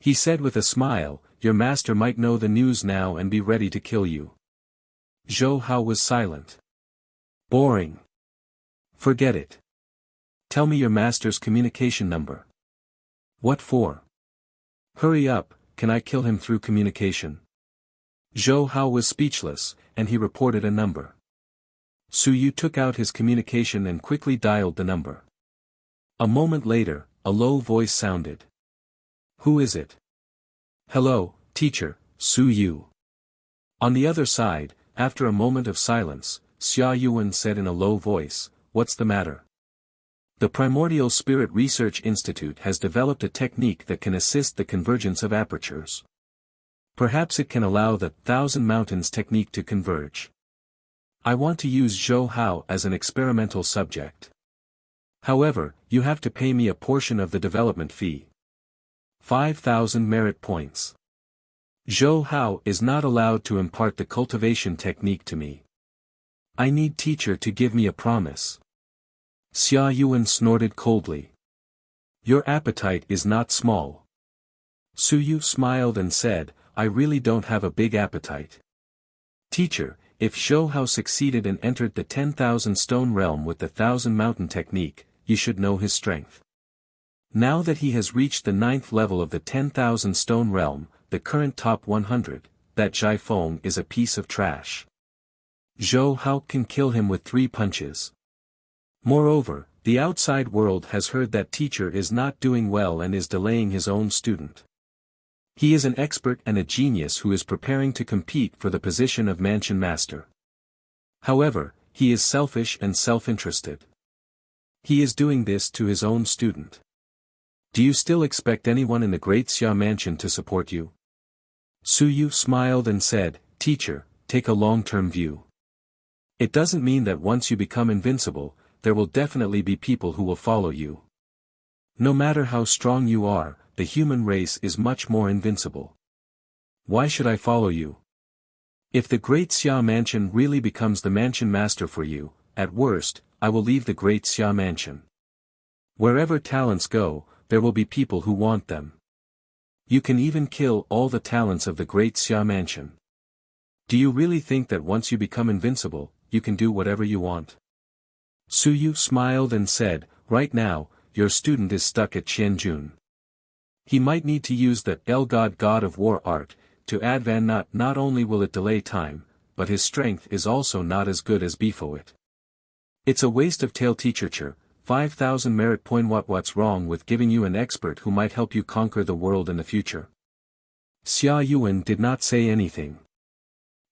He said with a smile, "Your master might know the news now and be ready to kill you." Zhou Hao was silent. Boring. Forget it. Tell me your master's communication number. What for? Hurry up, can I kill him through communication? Zhou Hao was speechless, and he reported a number. Su Yu took out his communication and quickly dialed the number. A moment later, a low voice sounded. Who is it? Hello, teacher, Su Yu. On the other side, after a moment of silence, Xia Yuan said in a low voice, "What's the matter?" The Primordial Spirit Research Institute has developed a technique that can assist the convergence of apertures. Perhaps it can allow the Thousand Mountains technique to converge. I want to use Zhou Hao as an experimental subject. However, you have to pay me a portion of the development fee. 5,000 merit points. Zhou Hao is not allowed to impart the cultivation technique to me. I need teacher to give me a promise. Xia Yuan snorted coldly. Your appetite is not small. Su Yu smiled and said, I really don't have a big appetite. Teacher, if Zhou Hao succeeded and entered the 10,000 stone realm with the Thousand Mountain technique, you should know his strength. Now that he has reached the 9th level of the 10,000 stone realm, the current top 100, that Zhai Feng is a piece of trash. Zhou Hao can kill him with 3 punches. Moreover, the outside world has heard that teacher is not doing well and is delaying his own student. He is an expert and a genius who is preparing to compete for the position of Mansion Master. However, he is selfish and self-interested. He is doing this to his own student. Do you still expect anyone in the Great Xia Mansion to support you? Su Yu smiled and said, Teacher, take a long-term view. It doesn't mean that once you become invincible, there will definitely be people who will follow you. No matter how strong you are, the human race is much more invincible. Why should I follow you? If the Great Xia Mansion really becomes the Mansion Master for you, at worst, I will leave the Great Xia Mansion. Wherever talents go, there will be people who want them. You can even kill all the talents of the Great Xia Mansion. Do you really think that once you become invincible, you can do whatever you want? Su Yu smiled and said, right now, your student is stuck at Qianjun. He might need to use the God of War art to advance. Not only will it delay time, but his strength is also not as good as Befoit. It's a waste of tail teacher. 5,000 merit point. What's wrong with giving you an expert who might help you conquer the world in the future? Xia Yuan did not say anything.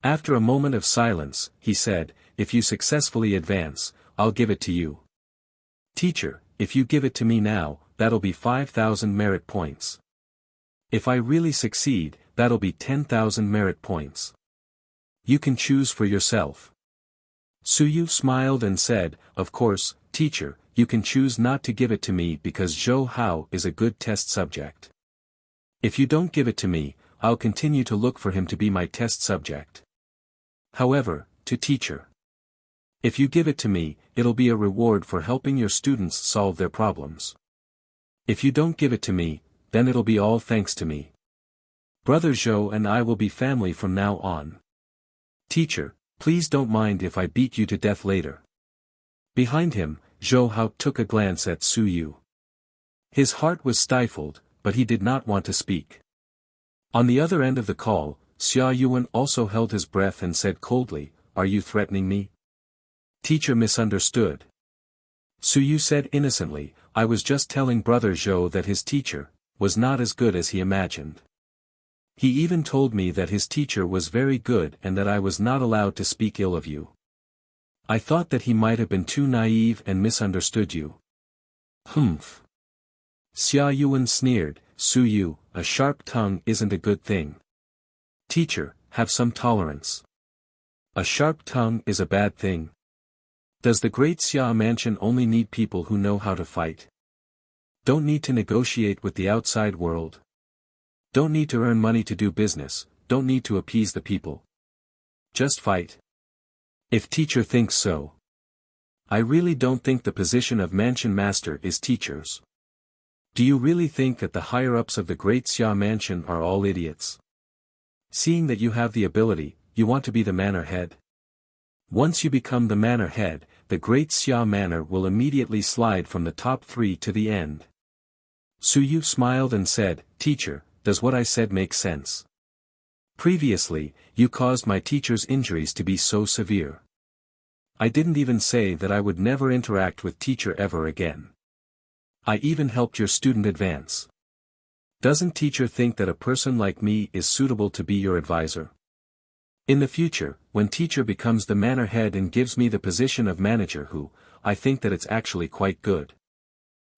After a moment of silence, he said, if you successfully advance, I'll give it to you. Teacher, if you give it to me now, that'll be 5,000 merit points. If I really succeed, that'll be 10,000 merit points. You can choose for yourself. Su Yu smiled and said, of course, teacher, you can choose not to give it to me because Zhou Hao is a good test subject. If you don't give it to me, I'll continue to look for him to be my test subject. However, to teacher. If you give it to me, it'll be a reward for helping your students solve their problems. If you don't give it to me, then it'll be all thanks to me. Brother Zhou and I will be family from now on. Teacher, please don't mind if I beat you to death later. Behind him, Zhou Hao took a glance at Su Yu. His heart was stifled, but he did not want to speak. On the other end of the call, Xia Yuan also held his breath and said coldly, "Are you threatening me?" Teacher misunderstood. Su Yu said innocently, "I was just telling Brother Zhou that his teacher was not as good as he imagined. He even told me that his teacher was very good and that I was not allowed to speak ill of you. I thought that he might have been too naive and misunderstood you." Humph. Xia Yuan sneered, "Su Yu, a sharp tongue isn't a good thing. Teacher, have some tolerance. A sharp tongue is a bad thing. Does the great Xia mansion only need people who know how to fight? Don't need to negotiate with the outside world. Don't need to earn money to do business, don't need to appease the people. Just fight. If teacher thinks so. I really don't think the position of mansion master is teachers. Do you really think that the higher-ups of the great Xia mansion are all idiots? Seeing that you have the ability, you want to be the manor head? Once you become the manor head, the great Xia manor will immediately slide from the top 3 to the end." Su Yu smiled and said, "Teacher, does what I said make sense? Previously, you caused my teacher's injuries to be so severe. I didn't even say that I would never interact with teacher ever again. I even helped your student advance. Doesn't teacher think that a person like me is suitable to be your advisor? In the future, when teacher becomes the manor head and gives me the position of manager I think that it's actually quite good.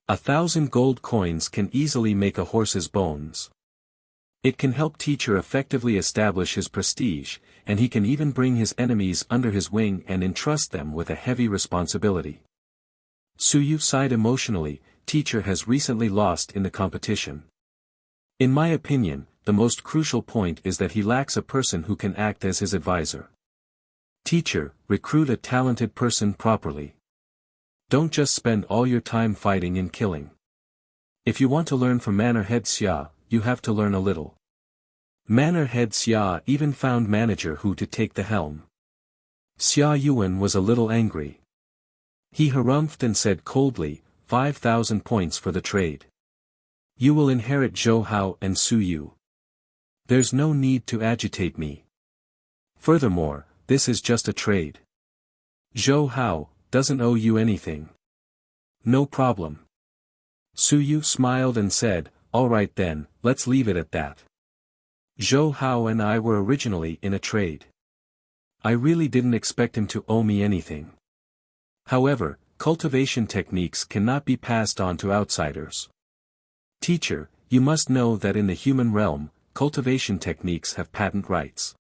1,000 gold coins can easily make a horse's bones. It can help teacher effectively establish his prestige, and he can even bring his enemies under his wing and entrust them with a heavy responsibility." Su Yu sighed emotionally. Teacher has recently lost in the competition. In my opinion, the most crucial point is that he lacks a person who can act as his advisor. Teacher, recruit a talented person properly. Don't just spend all your time fighting and killing. If you want to learn from Manor Head Xia, you have to learn a little. Manor Head Xia even found manager to take the helm. Xia Yuan was a little angry. He harumphed and said coldly, 5,000 points for the trade. You will inherit Zhou Hao and Su Yu. There's no need to agitate me. Furthermore, this is just a trade. Zhou Hao doesn't owe you anything. No problem. Su Yu smiled and said, all right then, let's leave it at that. Zhou Hao and I were originally in a trade. I really didn't expect him to owe me anything. However, cultivation techniques cannot be passed on to outsiders. Teacher, you must know that in the human realm, cultivation techniques have patent rights.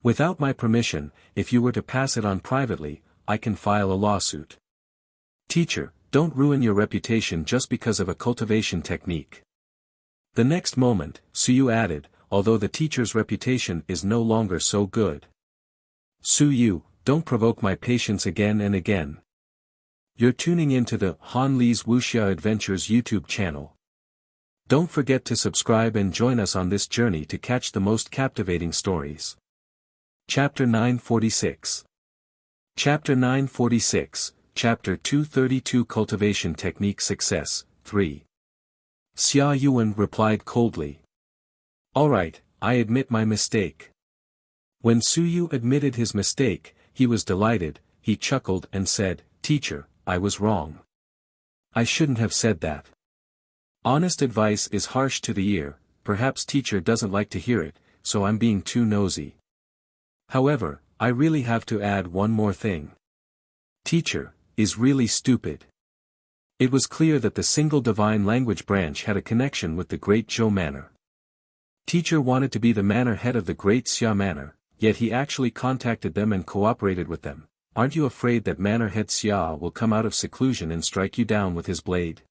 Without my permission, if you were to pass it on privately, I can file a lawsuit. Teacher, don't ruin your reputation just because of a cultivation technique. The next moment, Su Yu added, although the teacher's reputation is no longer so good. Su Yu, don't provoke my patience again and again. You're tuning into the Han Li's Wuxia Adventures YouTube channel. Don't forget to subscribe and join us on this journey to catch the most captivating stories. Chapter 946. Chapter 946, Chapter 232 Cultivation Technique Success, 3. Xia Yuan replied coldly. Alright, I admit my mistake. When Su Yu admitted his mistake, he was delighted. He chuckled and said, Teacher, I was wrong. I shouldn't have said that. Honest advice is harsh to the ear, perhaps teacher doesn't like to hear it, so I'm being too nosy. However, I really have to add one more thing. Teacher is really stupid. It was clear that the single divine language branch had a connection with the great Zhou Manor. Teacher wanted to be the manor head of the great Xia Manor, yet he actually contacted them and cooperated with them. Aren't you afraid that Manor Head Xia will come out of seclusion and strike you down with his blade?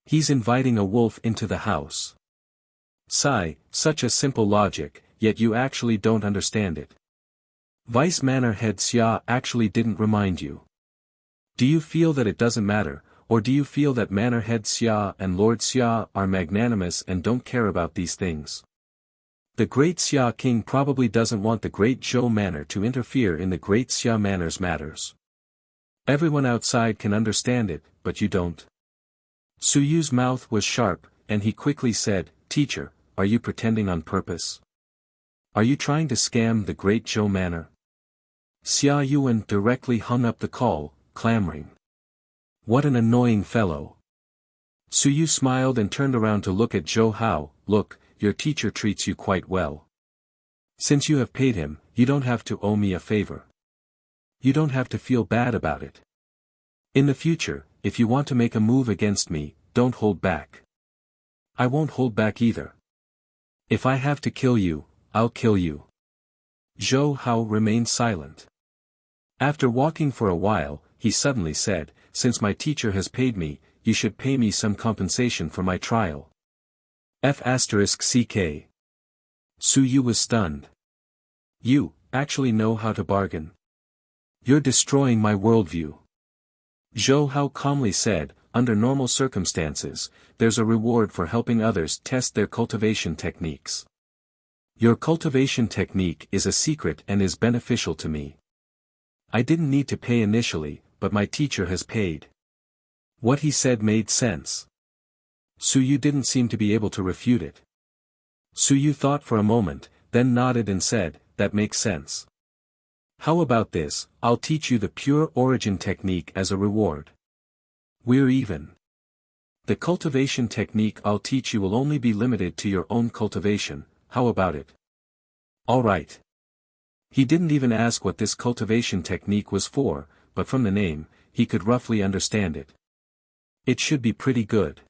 He's inviting a wolf into the house. Sigh, such a simple logic, yet you actually don't understand it. Vice Manor Head Xia actually didn't remind you. Do you feel that it doesn't matter, or do you feel that Manor Head Xia and Lord Xia are magnanimous and don't care about these things? The Great Xia King probably doesn't want the Great Zhou Manor to interfere in the Great Xia Manor's matters. Everyone outside can understand it, but you don't. Su Yu's mouth was sharp, and he quickly said, "Teacher, are you pretending on purpose? Are you trying to scam the Great Zhou Manor?" Xia Yuan directly hung up the call, clamoring. What an annoying fellow. Su Yu smiled and turned around to look at Zhou Hao. Look, your teacher treats you quite well. Since you have paid him, you don't have to owe me a favor. You don't have to feel bad about it. In the future, if you want to make a move against me, don't hold back. I won't hold back either. If I have to kill you, I'll kill you. Zhou Hao remained silent. After walking for a while, he suddenly said, "Since my teacher has paid me, you should pay me some compensation for my trial." F***ck. Su Yu was stunned. You actually know how to bargain? You're destroying my worldview. Zhou Hao calmly said, under normal circumstances, there's a reward for helping others test their cultivation techniques. Your cultivation technique is a secret and is beneficial to me. I didn't need to pay initially, but my teacher has paid. What he said made sense. Su Yu didn't seem to be able to refute it. Su Yu thought for a moment, then nodded and said, "That makes sense. How about this, I'll teach you the pure origin technique as a reward. We're even. The cultivation technique I'll teach you will only be limited to your own cultivation, how about it?" All right. He didn't even ask what this cultivation technique was for, but from the name, he could roughly understand it. It should be pretty good.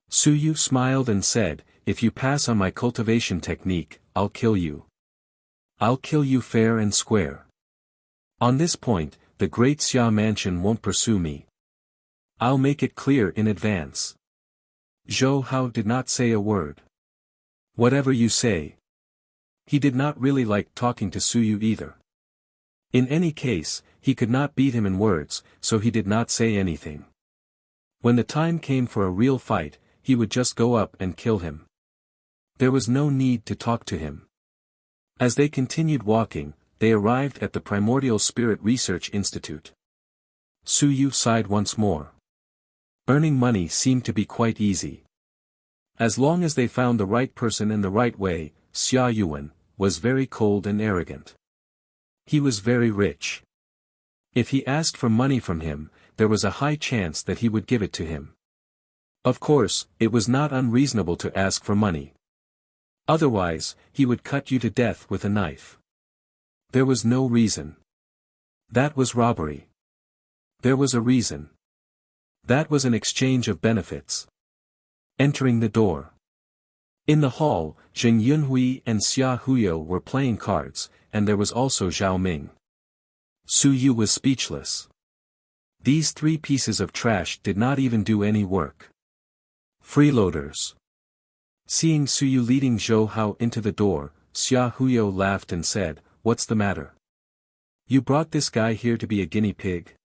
Su Yu smiled and said, "If you pass on my cultivation technique, I'll kill you. I'll kill you fair and square. On this point, the Great Xia Mansion won't pursue me. I'll make it clear in advance." Zhou Hao did not say a word. Whatever you say. He did not really like talking to Su Yu either. In any case, he could not beat him in words, so he did not say anything. When the time came for a real fight, he would just go up and kill him. There was no need to talk to him. As they continued walking, they arrived at the Primordial Spirit Research Institute. Su Yu sighed once more. Earning money seemed to be quite easy. As long as they found the right person in the right way, Xia Yuan was very cold and arrogant. He was very rich. If he asked for money from him, there was a high chance that he would give it to him. Of course, it was not unreasonable to ask for money. Otherwise, he would cut you to death with a knife. There was no reason. That was robbery. There was a reason. That was an exchange of benefits. Entering the door. In the hall, Zheng Yunhui and Xia Huyo were playing cards, and there was also Zhao Ming. Su Yu was speechless. These three pieces of trash did not even do any work. Freeloaders. Seeing Su Yu leading Zhou Hao into the door, Xia Huyo laughed and said, "What's the matter? You brought this guy here to be a guinea pig?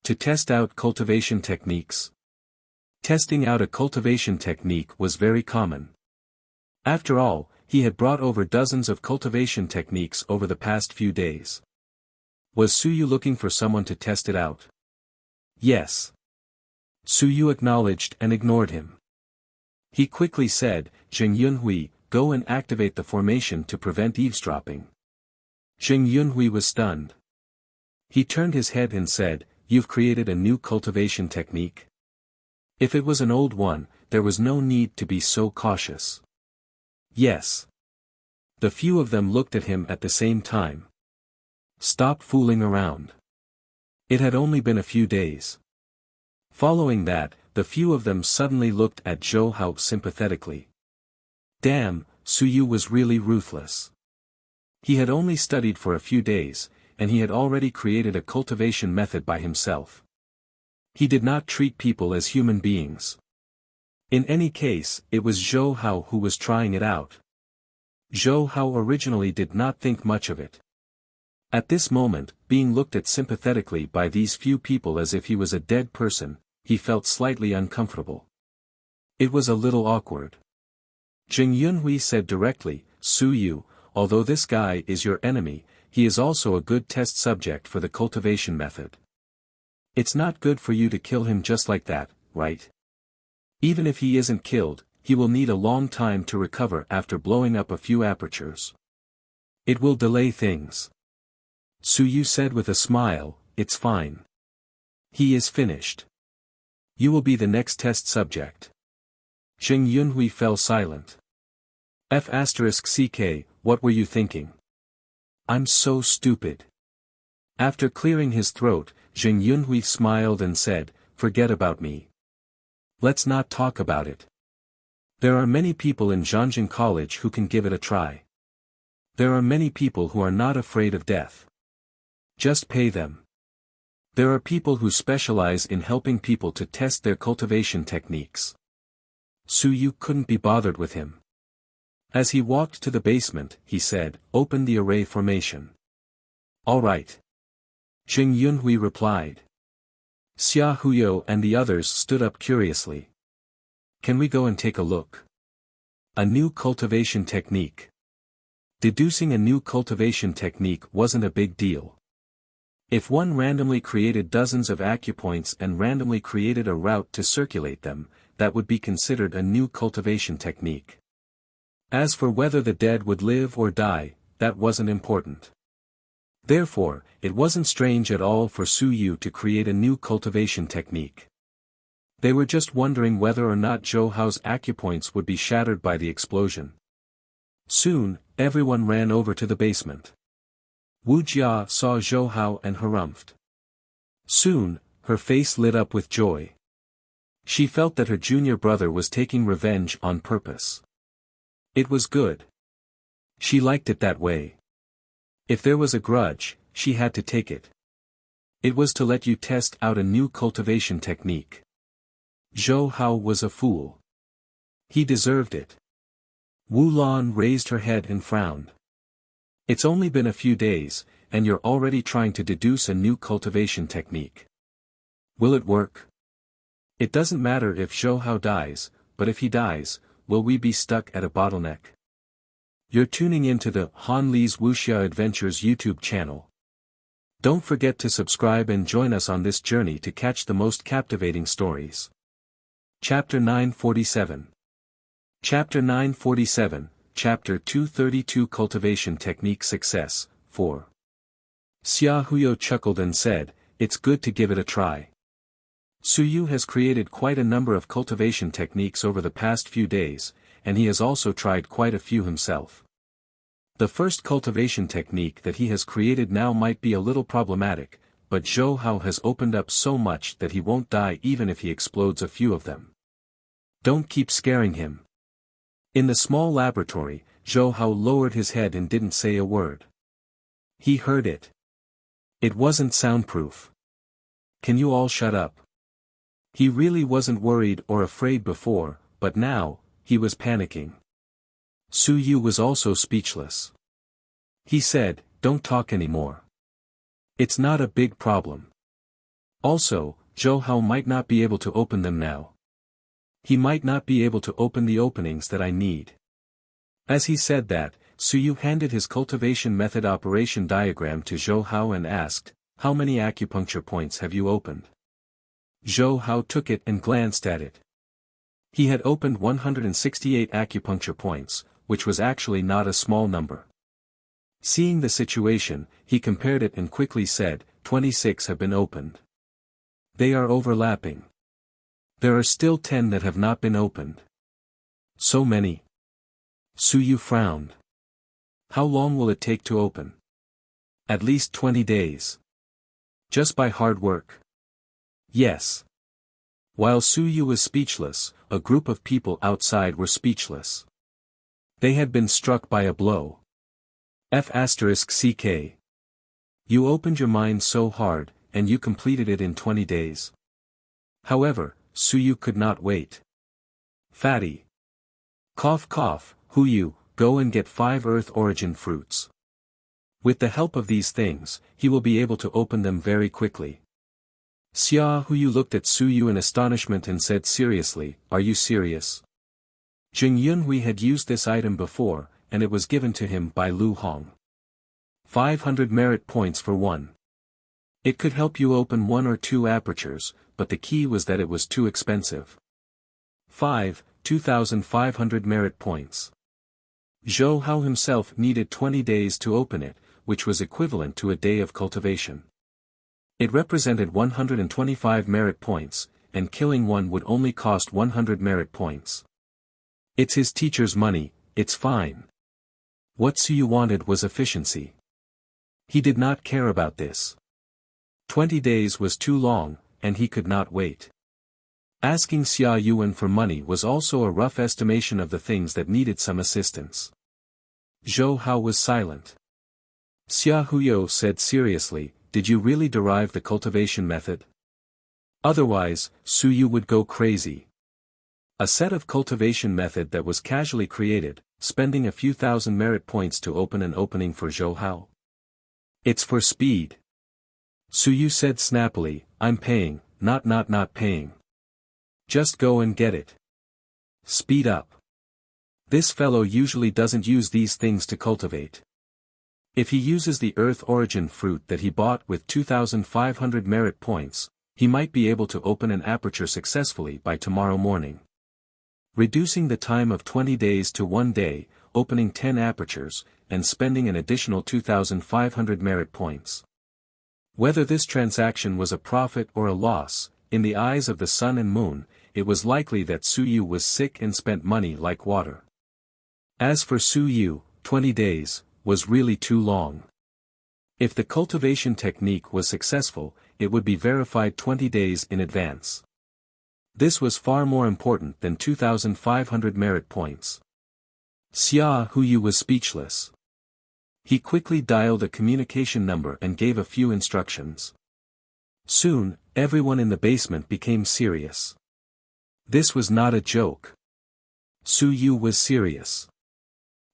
To test out cultivation techniques?" Testing out a cultivation technique was very common. After all, he had brought over dozens of cultivation techniques over the past few days. Was Su Yu looking for someone to test it out? Yes. Su Yu acknowledged and ignored him. He quickly said, "Zheng Yunhui, go and activate the formation to prevent eavesdropping." Zheng Yunhui was stunned. He turned his head and said, "You've created a new cultivation technique?" If it was an old one, there was no need to be so cautious. Yes. The few of them looked at him at the same time. Stop fooling around. It had only been a few days. Following that, the few of them suddenly looked at Zhou Hao sympathetically. Damn, Su Yu was really ruthless. He had only studied for a few days, and he had already created a cultivation method by himself. He did not treat people as human beings. In any case, it was Zhou Hao who was trying it out. Zhou Hao originally did not think much of it. At this moment, being looked at sympathetically by these few people as if he was a dead person, he felt slightly uncomfortable. It was a little awkward. Jing Yunhui said directly, Su Yu, although this guy is your enemy, he is also a good test subject for the cultivation method. It's not good for you to kill him just like that, right? Even if he isn't killed, he will need a long time to recover after blowing up a few apertures. It will delay things. Su Yu said with a smile, it's fine. He is finished. You will be the next test subject. Jing Yunhui fell silent. F***ck, what were you thinking? I'm so stupid. After clearing his throat, Jing Yunhui smiled and said, forget about me. Let's not talk about it. There are many people in Zhanjiang College who can give it a try. There are many people who are not afraid of death. Just pay them. There are people who specialize in helping people to test their cultivation techniques. Su Yu couldn't be bothered with him. As he walked to the basement, he said, open the array formation. All right. Jing Yunhui replied. Xia Huyo and the others stood up curiously. Can we go and take a look? A new cultivation technique. Deducing a new cultivation technique wasn't a big deal. If one randomly created dozens of acupoints and randomly created a route to circulate them, that would be considered a new cultivation technique. As for whether the dead would live or die, that wasn't important. Therefore, it wasn't strange at all for Su Yu to create a new cultivation technique. They were just wondering whether or not Zhou Hao's acupoints would be shattered by the explosion. Soon, everyone ran over to the basement. Wuxia saw Zhou Hao and harumphed. Soon, her face lit up with joy. She felt that her junior brother was taking revenge on purpose. It was good. She liked it that way. If there was a grudge, she had to take it. It was to let you test out a new cultivation technique. Zhou Hao was a fool. He deserved it. Wu Lan raised her head and frowned. It's only been a few days, and you're already trying to deduce a new cultivation technique. Will it work? It doesn't matter if Zhou Hao dies, but if he dies, will we be stuck at a bottleneck? You're tuning into the Han Li's Wuxia Adventures YouTube channel. Don't forget to subscribe and join us on this journey to catch the most captivating stories. Chapter 947. Chapter 947, Chapter 232 Cultivation Technique Success, 4. Xia Huyo chuckled and said, it's good to give it a try. Su Yu has created quite a number of cultivation techniques over the past few days, and he has also tried quite a few himself. The first cultivation technique that he has created now might be a little problematic, but Zhou Hao has opened up so much that he won't die even if he explodes a few of them. Don't keep scaring him. In the small laboratory, Zhou Hao lowered his head and didn't say a word. He heard it. It wasn't soundproof. Can you all shut up? He really wasn't worried or afraid before, but now, he was panicking. Su Yu was also speechless. He said, don't talk anymore. It's not a big problem. Also, Zhou Hao might not be able to open them now. He might not be able to open the openings that I need. As he said that, Su Yu handed his cultivation method operation diagram to Zhou Hao and asked, how many acupuncture points have you opened? Zhou Hao took it and glanced at it. He had opened 168 acupuncture points, which was actually not a small number. Seeing the situation, he compared it and quickly said, 26 have been opened. They are overlapping. There are still 10 that have not been opened. So many. Su Yu frowned. How long will it take to open? At least 20 days. Just by hard work. Yes. While Su Yu was speechless, a group of people outside were speechless. They had been struck by a blow. F***ck. You opened your mind so hard, and you completed it in 20 days. However, Su Yu could not wait. Fatty. Cough cough, Huyu, go and get 5 Earth origin fruits. With the help of these things, he will be able to open them very quickly. Xia Huyu looked at Su Yu in astonishment and said seriously, "Are you serious?" Jing Yunhui had used this item before, and it was given to him by Lu Hong. 500 merit points for one. It could help you open 1 or 2 apertures, but the key was that it was too expensive. 2,500 merit points. Zhou Hao himself needed 20 days to open it, which was equivalent to a day of cultivation. It represented 125 merit points, and killing one would only cost 100 merit points. It's his teacher's money, it's fine. What Su Yu wanted was efficiency. He did not care about this. 20 days was too long, and he could not wait. Asking Xia Yuan for money was also a rough estimation of the things that needed some assistance. Zhou Hao was silent. Xia Huyo said seriously, "Did you really derive the cultivation method? Otherwise, Su Yu would go crazy." A set of cultivation method that was casually created, spending a few thousand merit points to open an opening for Zhou Hao. "It's for speed." Su Yu said snappily, "I'm paying, not paying. Just go and get it. Speed up." This fellow usually doesn't use these things to cultivate. If he uses the Earth Origin fruit that he bought with 2,500 merit points, he might be able to open an aperture successfully by tomorrow morning. Reducing the time of 20 days to 1 day, opening 10 apertures, and spending an additional 2,500 merit points. Whether this transaction was a profit or a loss, in the eyes of the sun and moon, it was likely that Su Yu was sick and spent money like water. As for Su Yu, 20 days, was really too long. If the cultivation technique was successful, it would be verified 20 days in advance. This was far more important than 2,500 merit points. Xia Huyu was speechless. He quickly dialed a communication number and gave a few instructions. Soon, everyone in the basement became serious. This was not a joke. Su Yu was serious.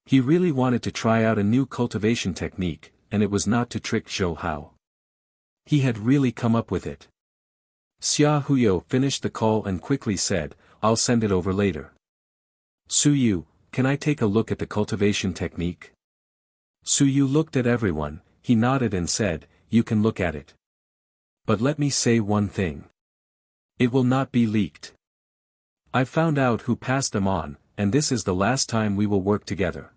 He really wanted to try out a new cultivation technique, and it was not to trick Zhou Hao. He had really come up with it. Xia Huyo finished the call and quickly said, "I'll send it over later." "Su Yu, can I take a look at the cultivation technique?" Su Yu looked at everyone, he nodded and said, "You can look at it. But let me say one thing. It will not be leaked. I've found out who passed them on, and this is the last time we will work together.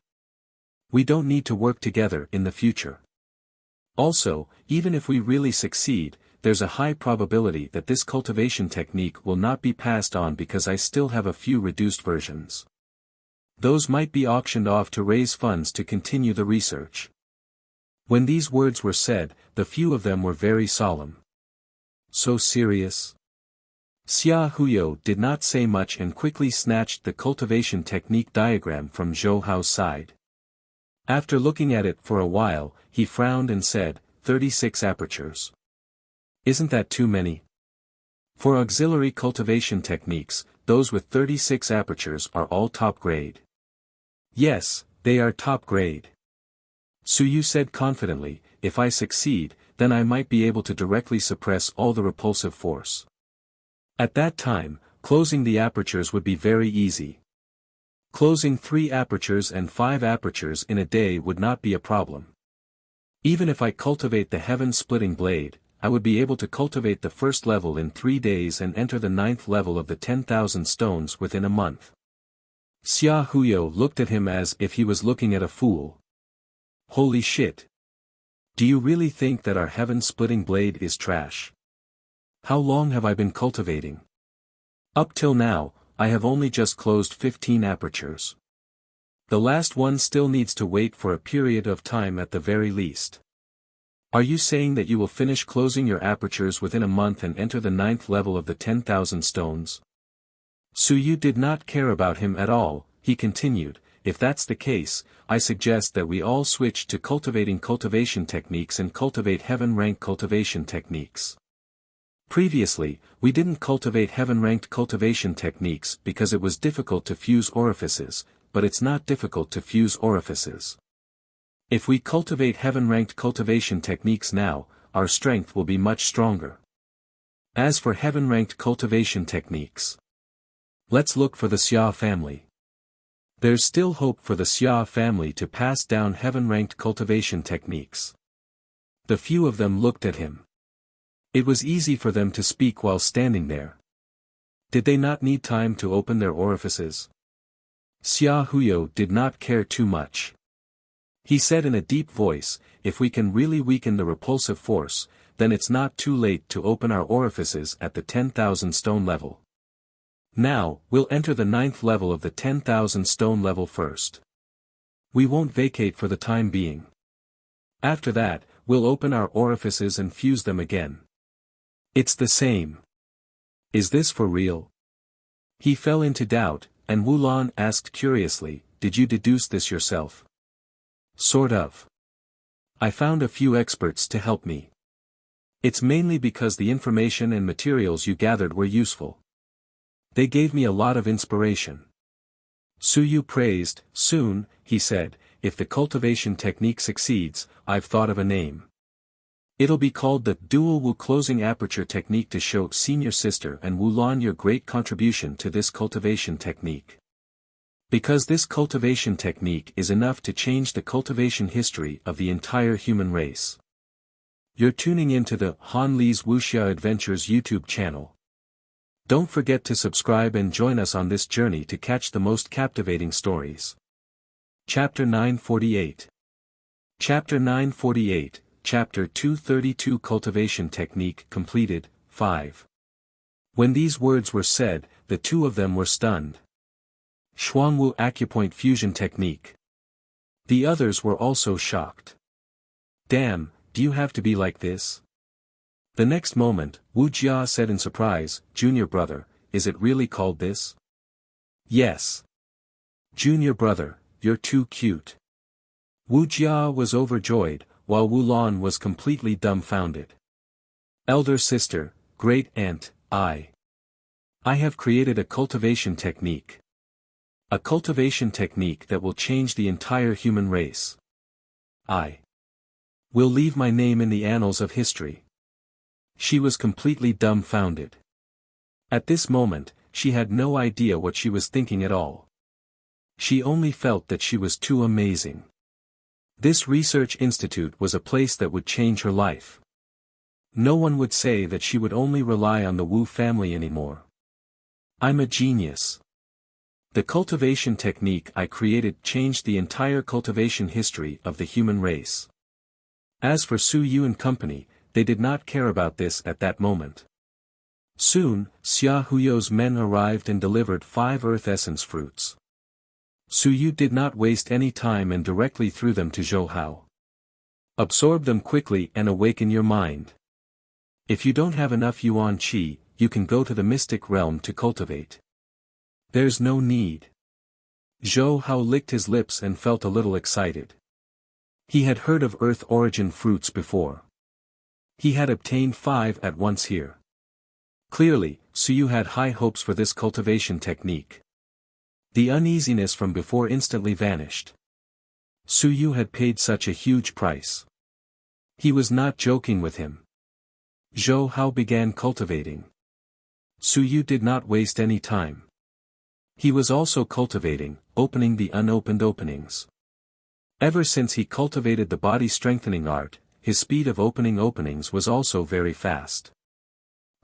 We don't need to work together in the future. Also, even if we really succeed, there's a high probability that this cultivation technique will not be passed on because I still have a few reduced versions. Those might be auctioned off to raise funds to continue the research." When these words were said, the few of them were very solemn. So serious? Xia Huyo did not say much and quickly snatched the cultivation technique diagram from Zhou Hao's side. After looking at it for a while, he frowned and said, 36 apertures. Isn't that too many? For auxiliary cultivation techniques, those with 36 apertures are all top grade. Yes, they are top grade. Su Yu said confidently, "If I succeed, then I might be able to directly suppress all the repulsive force. At that time, closing the apertures would be very easy. Closing 3 apertures and 5 apertures in a day would not be a problem. Even if I cultivate the heaven-splitting blade, I would be able to cultivate the first level in 3 days and enter the 9th level of the 10,000 stones within a month." Xia Huyo looked at him as if he was looking at a fool. Holy shit! Do you really think that our heaven-splitting blade is trash? How long have I been cultivating? Up till now, I have only just closed 15 apertures. The last one still needs to wait for a period of time at the very least. Are you saying that you will finish closing your apertures within a month and enter the 9th level of the 10,000 stones? Su Yu did not care about him at all, he continued, "If that's the case, I suggest that we all switch to cultivating cultivation techniques and cultivate heaven-ranked cultivation techniques. Previously, we didn't cultivate heaven-ranked cultivation techniques because it was difficult to fuse orifices, but it's not difficult to fuse orifices. If we cultivate heaven-ranked cultivation techniques now, our strength will be much stronger. As for heaven-ranked cultivation techniques, let's look for the Xia family. There's still hope for the Xia family to pass down heaven-ranked cultivation techniques. The few of them looked at him. It was easy for them to speak while standing there. Did they not need time to open their orifices? Xia Huyo did not care too much. He said in a deep voice, if we can really weaken the repulsive force, then it's not too late to open our orifices at the 10,000 stone level. Now, we'll enter the 9th level of the 10,000 stone level first. We won't vacate for the time being. After that, we'll open our orifices and fuse them again. It's the same. Is this for real? He fell into doubt, and Wulan asked curiously, did you deduce this yourself? Sort of. I found a few experts to help me. It's mainly because the information and materials you gathered were useful. They gave me a lot of inspiration. Suyu praised, soon, he said, if the cultivation technique succeeds, I've thought of a name. It'll be called the Dual Wu Closing Aperture Technique to show senior sister and Wulan your great contribution to this cultivation technique. Because this cultivation technique is enough to change the cultivation history of the entire human race. You're tuning into the Han Li's Wuxia Adventures YouTube channel. Don't forget to subscribe and join us on this journey to catch the most captivating stories. Chapter 948. Chapter 948, Chapter 232 Cultivation Technique completed, 5. When these words were said, the two of them were stunned. Shuangwu Acupoint Fusion Technique. The others were also shocked. Damn, do you have to be like this? The next moment, Wuxia said in surprise, Junior brother, is it really called this? Yes. Junior brother, you're too cute. Wuxia was overjoyed, while Wulan was completely dumbfounded. Elder sister, great aunt, I have created a cultivation technique. A cultivation technique that will change the entire human race. I will leave my name in the annals of history. She was completely dumbfounded. At this moment, she had no idea what she was thinking at all. She only felt that she was too amazing. This research institute was a place that would change her life. No one would say that she would only rely on the Wu family anymore. I'm a genius. The cultivation technique I created changed the entire cultivation history of the human race. As for Su Yu and company, they did not care about this at that moment. Soon, Xia Huyo's men arrived and delivered 5 earth essence fruits. Su Yu did not waste any time and directly threw them to Zhou Hao. Absorb them quickly and awaken your mind. If you don't have enough Yuan Qi, you can go to the mystic realm to cultivate. There's no need. Zhou Hao licked his lips and felt a little excited. He had heard of earth origin fruits before. He had obtained 5 at once here. Clearly, Suyu had high hopes for this cultivation technique. The uneasiness from before instantly vanished. Suyu had paid such a huge price. He was not joking with him. Zhou Hao began cultivating. Suyu did not waste any time. He was also cultivating, opening the unopened openings. Ever since he cultivated the body strengthening art, his speed of opening openings was also very fast.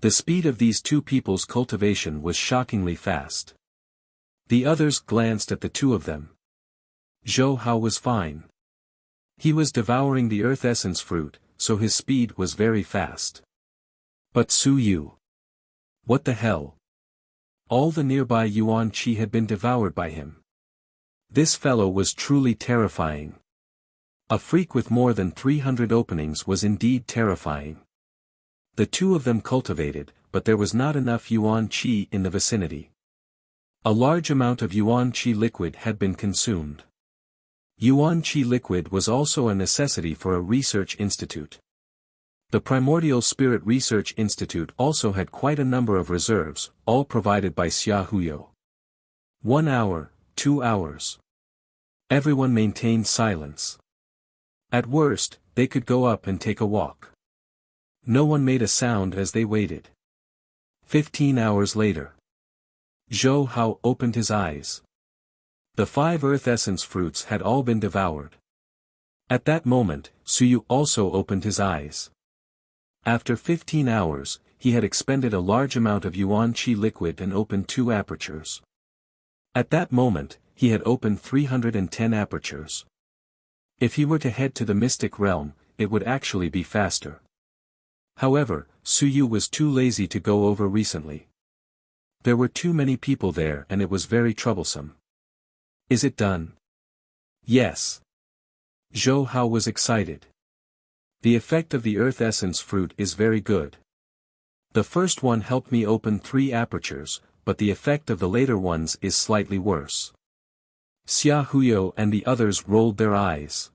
The speed of these two people's cultivation was shockingly fast. The others glanced at the two of them. Zhou Hao was fine. He was devouring the earth essence fruit, so his speed was very fast. But Su Yu. What the hell? All the nearby Yuan Qi had been devoured by him. This fellow was truly terrifying. A freak with more than 300 openings was indeed terrifying. The two of them cultivated, but there was not enough Yuan Qi in the vicinity. A large amount of Yuan Qi liquid had been consumed. Yuan Qi liquid was also a necessity for a research institute. The Primordial Spirit Research Institute also had quite a number of reserves, all provided by Xia Huyo. 1 hour, 2 hours. Everyone maintained silence. At worst, they could go up and take a walk. No one made a sound as they waited. 15 hours later. Zhou Hao opened his eyes. The 5 earth essence fruits had all been devoured. At that moment, Suyu also opened his eyes. After 15 hours, he had expended a large amount of yuan qi liquid and opened 2 apertures. At that moment, he had opened 310 apertures. If he were to head to the mystic realm, it would actually be faster. However, Suyu was too lazy to go over recently. There were too many people there and it was very troublesome. Is it done? Yes. Zhou Hao was excited. The effect of the earth essence fruit is very good. The first one helped me open 3 apertures, but the effect of the later ones is slightly worse. Xia Huyo and the others rolled their eyes.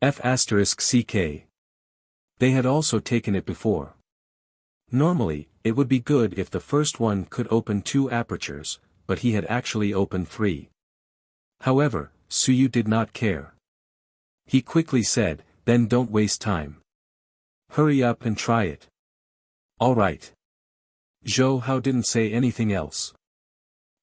F***ck. They had also taken it before. Normally, it would be good if the first one could open 2 apertures, but he had actually opened 3. However, Suyu did not care. He quickly said, then don't waste time. Hurry up and try it. Alright. Zhou Hao didn't say anything else.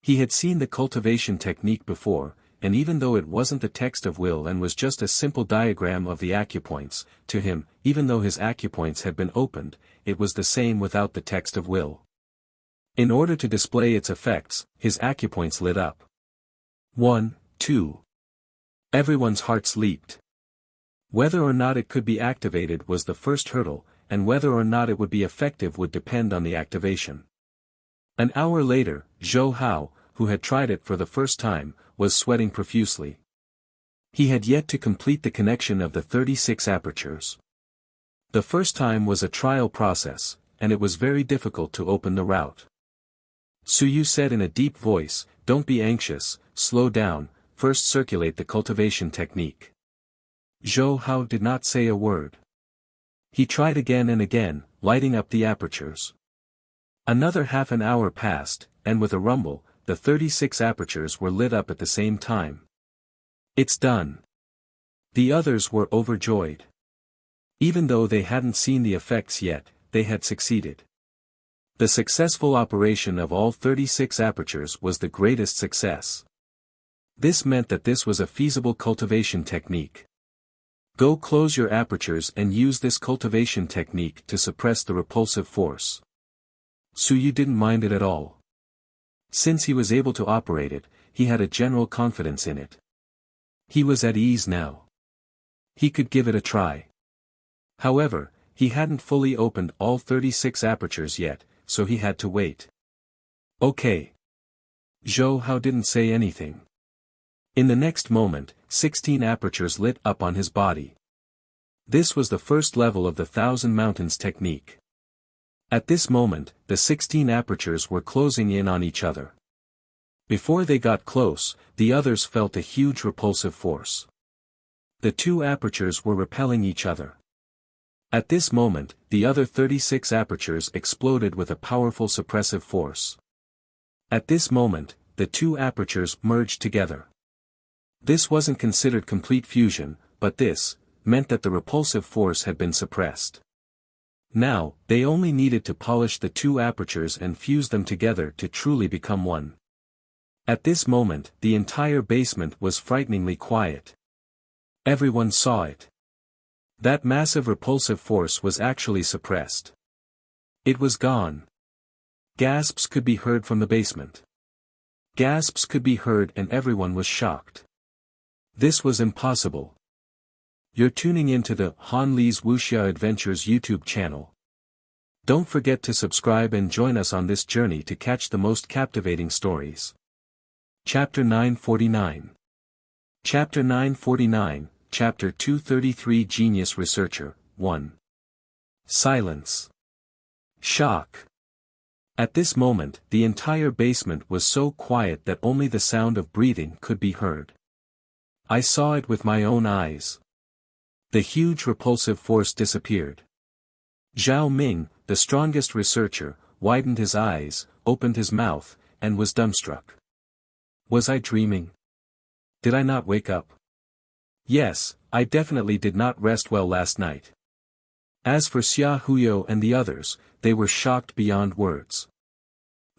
He had seen the cultivation technique before, and even though it wasn't the text of will and was just a simple diagram of the acupoints, to him, even though his acupoints had been opened, it was the same without the text of will. In order to display its effects, his acupoints lit up. 1, 2. Everyone's hearts leaped. Whether or not it could be activated was the first hurdle, and whether or not it would be effective would depend on the activation. An hour later, Zhou Hao, who had tried it for the first time, was sweating profusely. He had yet to complete the connection of the 36 apertures. The first time was a trial process, and it was very difficult to open the route. Suyu said in a deep voice, "Don't be anxious, slow down, first circulate the cultivation technique." Zhou Hao did not say a word. He tried again and again, lighting up the apertures. Another half an hour passed, and with a rumble, the 36 apertures were lit up at the same time. It's done. The others were overjoyed. Even though they hadn't seen the effects yet, they had succeeded. The successful operation of all 36 apertures was the greatest success. This meant that this was a feasible cultivation technique. Go close your apertures and use this cultivation technique to suppress the repulsive force. Suyu didn't mind it at all. Since he was able to operate it, he had a general confidence in it. He was at ease now. He could give it a try. However, he hadn't fully opened all 36 apertures yet, so he had to wait. Okay. Zhou Hao didn't say anything. In the next moment, 16 apertures lit up on his body. This was the first level of the Thousand Mountains technique. At this moment, the 16 apertures were closing in on each other. Before they got close, the others felt a huge repulsive force. The 2 apertures were repelling each other. At this moment, the other 36 apertures exploded with a powerful suppressive force. At this moment, the 2 apertures merged together. This wasn't considered complete fusion, but this meant that the repulsive force had been suppressed. Now, they only needed to polish the 2 apertures and fuse them together to truly become one. At this moment, the entire basement was frighteningly quiet. Everyone saw it. That massive repulsive force was actually suppressed. It was gone. Gasps could be heard from the basement. Gasps could be heard and everyone was shocked. This was impossible. You're tuning into the Han Li's Wuxia Adventures YouTube channel. Don't forget to subscribe and join us on this journey to catch the most captivating stories. Chapter 949. Chapter 949, Chapter 233 Genius Researcher, 1. Silence. Shock. At this moment, the entire basement was so quiet that only the sound of breathing could be heard. I saw it with my own eyes. The huge repulsive force disappeared. Zhao Ming, the strongest researcher, widened his eyes, opened his mouth, and was dumbstruck. Was I dreaming? Did I not wake up? Yes, I definitely did not rest well last night. As for Xia Huyo and the others, they were shocked beyond words.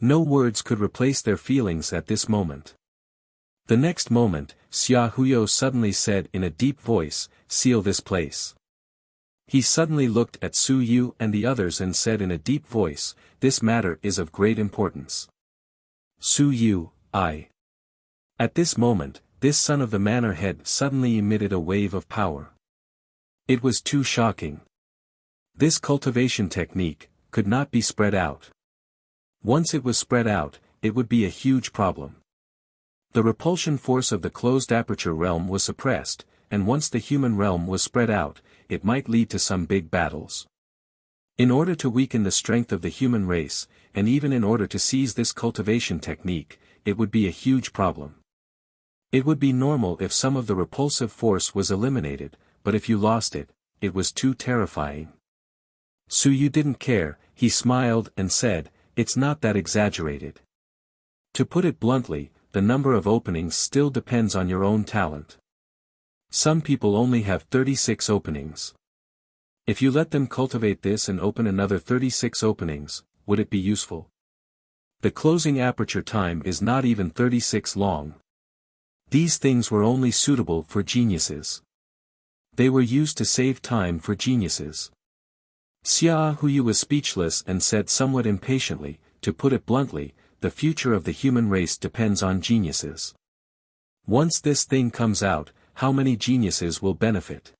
No words could replace their feelings at this moment. The next moment, Xia Huyo suddenly said in a deep voice, "Seal this place." He suddenly looked at Su Yu and the others and said in a deep voice, "This matter is of great importance." Su Yu, I. At this moment, this son of the manor head suddenly emitted a wave of power. It was too shocking. This cultivation technique could not be spread out. Once it was spread out, it would be a huge problem. The repulsion force of the closed aperture realm was suppressed, and once the human realm was spread out, it might lead to some big battles. In order to weaken the strength of the human race, and even in order to seize this cultivation technique, it would be a huge problem. It would be normal if some of the repulsive force was eliminated, but if you lost it, it was too terrifying. Su Yu didn't care, he smiled and said, "It's not that exaggerated. To put it bluntly, the number of openings still depends on your own talent. Some people only have 36 openings. If you let them cultivate this and open another 36 openings, would it be useful? The closing aperture time is not even 36 long. These things were only suitable for geniuses. They were used to save time for geniuses." Xia Huyu was speechless and said somewhat impatiently, "To put it bluntly, the future of the human race depends on geniuses. Once this thing comes out, how many geniuses will benefit?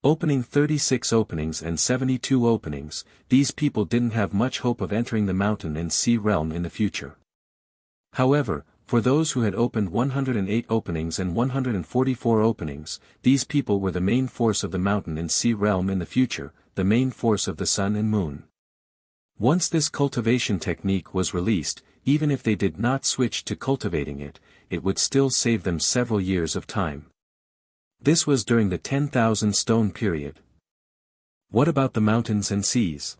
Opening 36 openings and 72 openings, these people didn't have much hope of entering the mountain and sea realm in the future. However, for those who had opened 108 openings and 144 openings, these people were the main force of the mountain and sea realm in the future, the main force of the sun and moon. Once this cultivation technique was released, even if they did not switch to cultivating it, it would still save them several years of time. This was during the 10,000 stone period. What about the mountains and seas?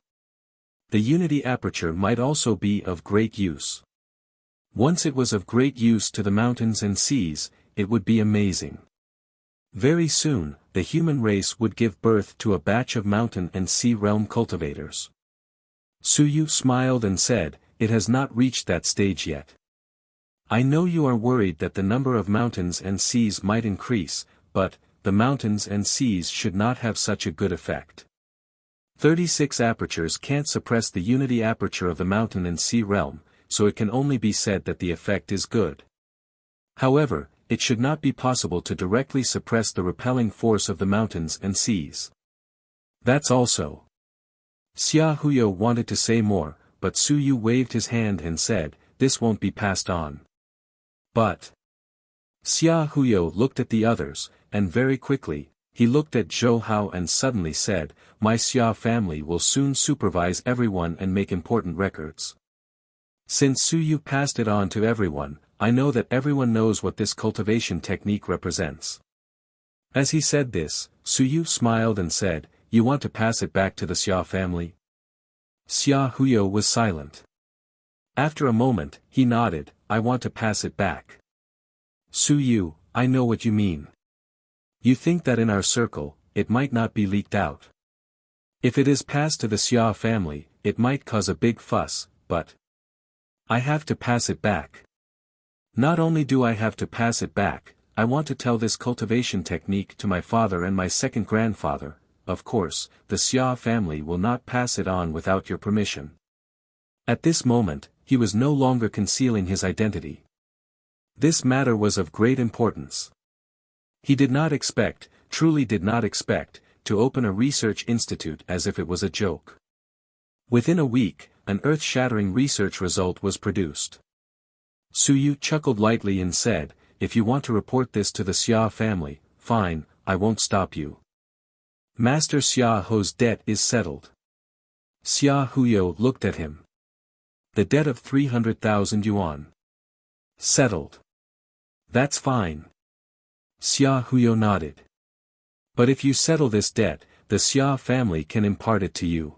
The unity aperture might also be of great use. Once it was of great use to the mountains and seas, it would be amazing. Very soon, the human race would give birth to a batch of mountain and sea realm cultivators. Su Yu smiled and said, "It has not reached that stage yet. I know you are worried that the number of mountains and seas might increase, but, the mountains and seas should not have such a good effect. 36 apertures can't suppress the unity aperture of the mountain and sea realm, so it can only be said that the effect is good. However, it should not be possible to directly suppress the repelling force of the mountains and seas. That's also." Xia Huyo wanted to say more, but Su Yu waved his hand and said, "This won't be passed on." But Xia Huyo looked at the others, and very quickly, he looked at Zhou Hao and suddenly said, "My Xia family will soon supervise everyone and make important records. Since Su Yu passed it on to everyone, I know that everyone knows what this cultivation technique represents." As he said this, Su Yu smiled and said, "You want to pass it back to the Xia family?" Xia Huyo was silent. After a moment, he nodded, "I want to pass it back." Su Yu, I know what you mean. You think that in our circle, it might not be leaked out. If it is passed to the Xia family, it might cause a big fuss, but I have to pass it back. Not only do I have to pass it back, I want to tell this cultivation technique to my father and my second grandfather. Of course, the Xia family will not pass it on without your permission. At this moment, he was no longer concealing his identity. This matter was of great importance. He did not expect, truly did not expect, to open a research institute as if it was a joke. Within a week, an earth-shattering research result was produced. Su Yu chuckled lightly and said, "If you want to report this to the Xia family, fine, I won't stop you. Master Xia Ho's debt is settled." Xia Huyo looked at him. "The debt of 300,000 yuan. Settled. That's fine." Xia Huyo nodded. "But if you settle this debt, the Xia family can impart it to you."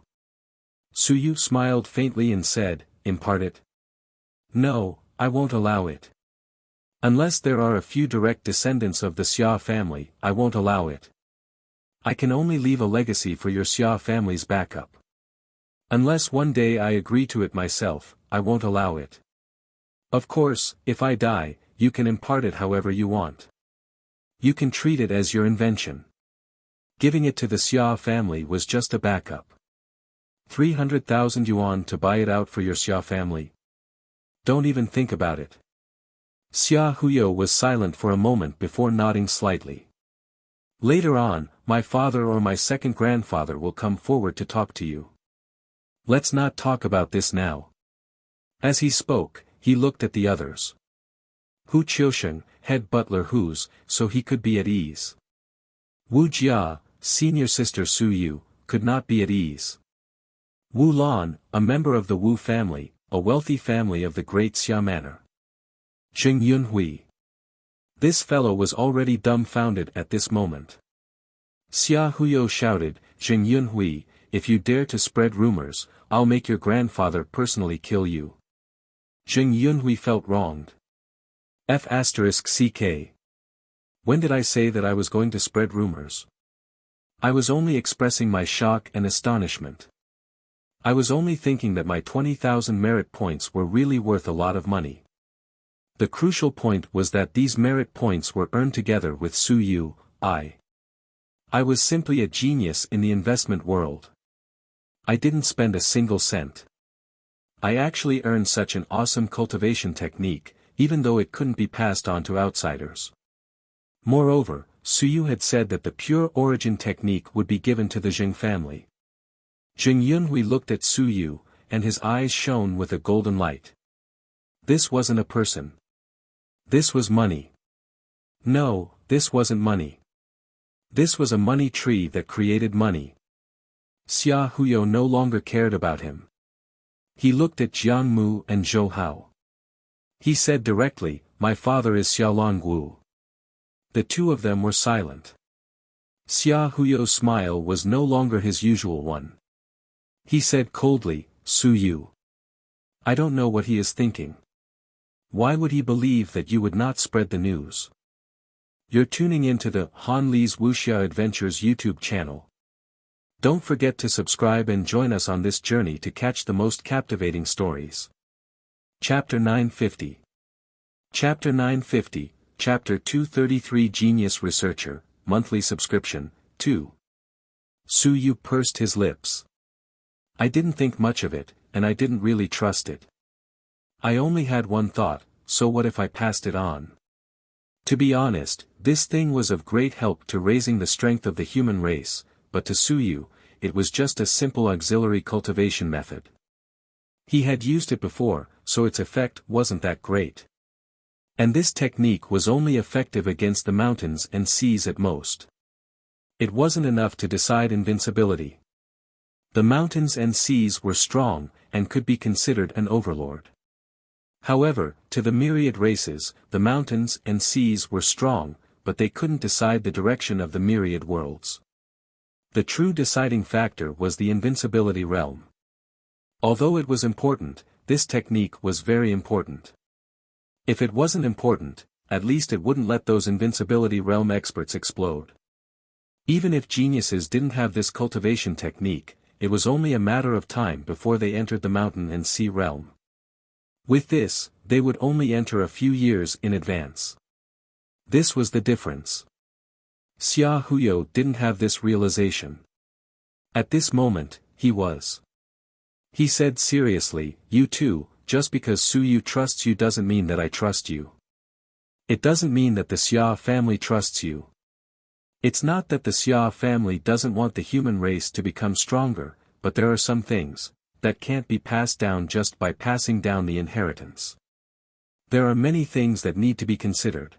Su Yu smiled faintly and said, "Impart it? No, I won't allow it. Unless there are a few direct descendants of the Xia family, I won't allow it. I can only leave a legacy for your Xia family's backup. Unless one day I agree to it myself, I won't allow it. Of course, if I die, you can impart it however you want. You can treat it as your invention. Giving it to the Xia family was just a backup. 300,000 yuan to buy it out for your Xia family? Don't even think about it. Xia Huyo was silent for a moment before nodding slightly. Later on, my father or my second grandfather will come forward to talk to you. Let's not talk about this now. As he spoke, he looked at the others. Hu Qiusheng, head butler whose, so he could be at ease. Wu Jia, senior sister Su Yu, could not be at ease. Wu Lan, a member of the Wu family, a wealthy family of the great Xia manor. Jing Yunhui. This fellow was already dumbfounded at this moment. Xia Huyo shouted, Jing Yunhui, if you dare to spread rumors, I'll make your grandfather personally kill you. Jing Yunhui felt wronged. F***ck. When did I say that I was going to spread rumors? I was only expressing my shock and astonishment. I was only thinking that my 20,000 merit points were really worth a lot of money. The crucial point was that these merit points were earned together with Su Yu. I was simply a genius in the investment world. I didn't spend a single cent. I actually earned such an awesome cultivation technique, even though it couldn't be passed on to outsiders. Moreover, Su Yu had said that the pure origin technique would be given to the Jing family. Jing Yunhui looked at Su Yu, and his eyes shone with a golden light. This wasn't a person. This was money. No, this wasn't money. This was a money tree that created money. Xia Huyo no longer cared about him. He looked at Jiang Mu and Zhou Hao. He said directly, my father is Xiaolong Wu. The two of them were silent. Xia Huyo's smile was no longer his usual one. He said coldly, Su Yu. I don't know what he is thinking. Why would he believe that you would not spread the news? You're tuning into the Han Li's Wuxia Adventures YouTube channel. Don't forget to subscribe and join us on this journey to catch the most captivating stories. Chapter 950. Chapter 950, Chapter 233 Genius Researcher, Monthly Subscription, 2. Su Yu pursed his lips. I didn't think much of it, and I didn't really trust it. I only had one thought, so what if I passed it on? To be honest, this thing was of great help to raising the strength of the human race, but to Su Yu, it was just a simple auxiliary cultivation method. He had used it before, so its effect wasn't that great. And this technique was only effective against the mountains and seas at most. It wasn't enough to decide invincibility. The mountains and seas were strong, and could be considered an overlord. However, to the myriad races, the mountains and seas were strong, but they couldn't decide the direction of the myriad worlds. The true deciding factor was the invincibility realm. Although it was important, this technique was very important. If it wasn't important, at least it wouldn't let those invincibility realm experts explode. Even if geniuses didn't have this cultivation technique, it was only a matter of time before they entered the mountain and sea realm. With this, they would only enter a few years in advance. This was the difference. Xia Huyo didn't have this realization. At this moment, he was. He said seriously, you too, just because Su Yu trusts you doesn't mean that I trust you. It doesn't mean that the Xia family trusts you. It's not that the Xia family doesn't want the human race to become stronger, but there are some things that can't be passed down just by passing down the inheritance. There are many things that need to be considered.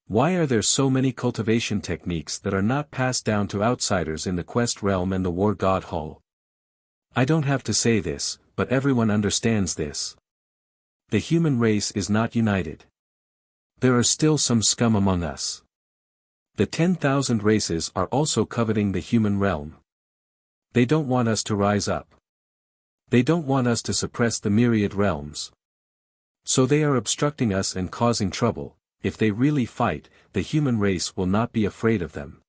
Why are there so many cultivation techniques that are not passed down to outsiders in the quest realm and the war god hall? I don't have to say this, but everyone understands this. The human race is not united. There are still some scum among us. The 10,000 races are also coveting the human realm. They don't want us to rise up. They don't want us to suppress the myriad realms. So they are obstructing us and causing trouble. If they really fight, the human race will not be afraid of them.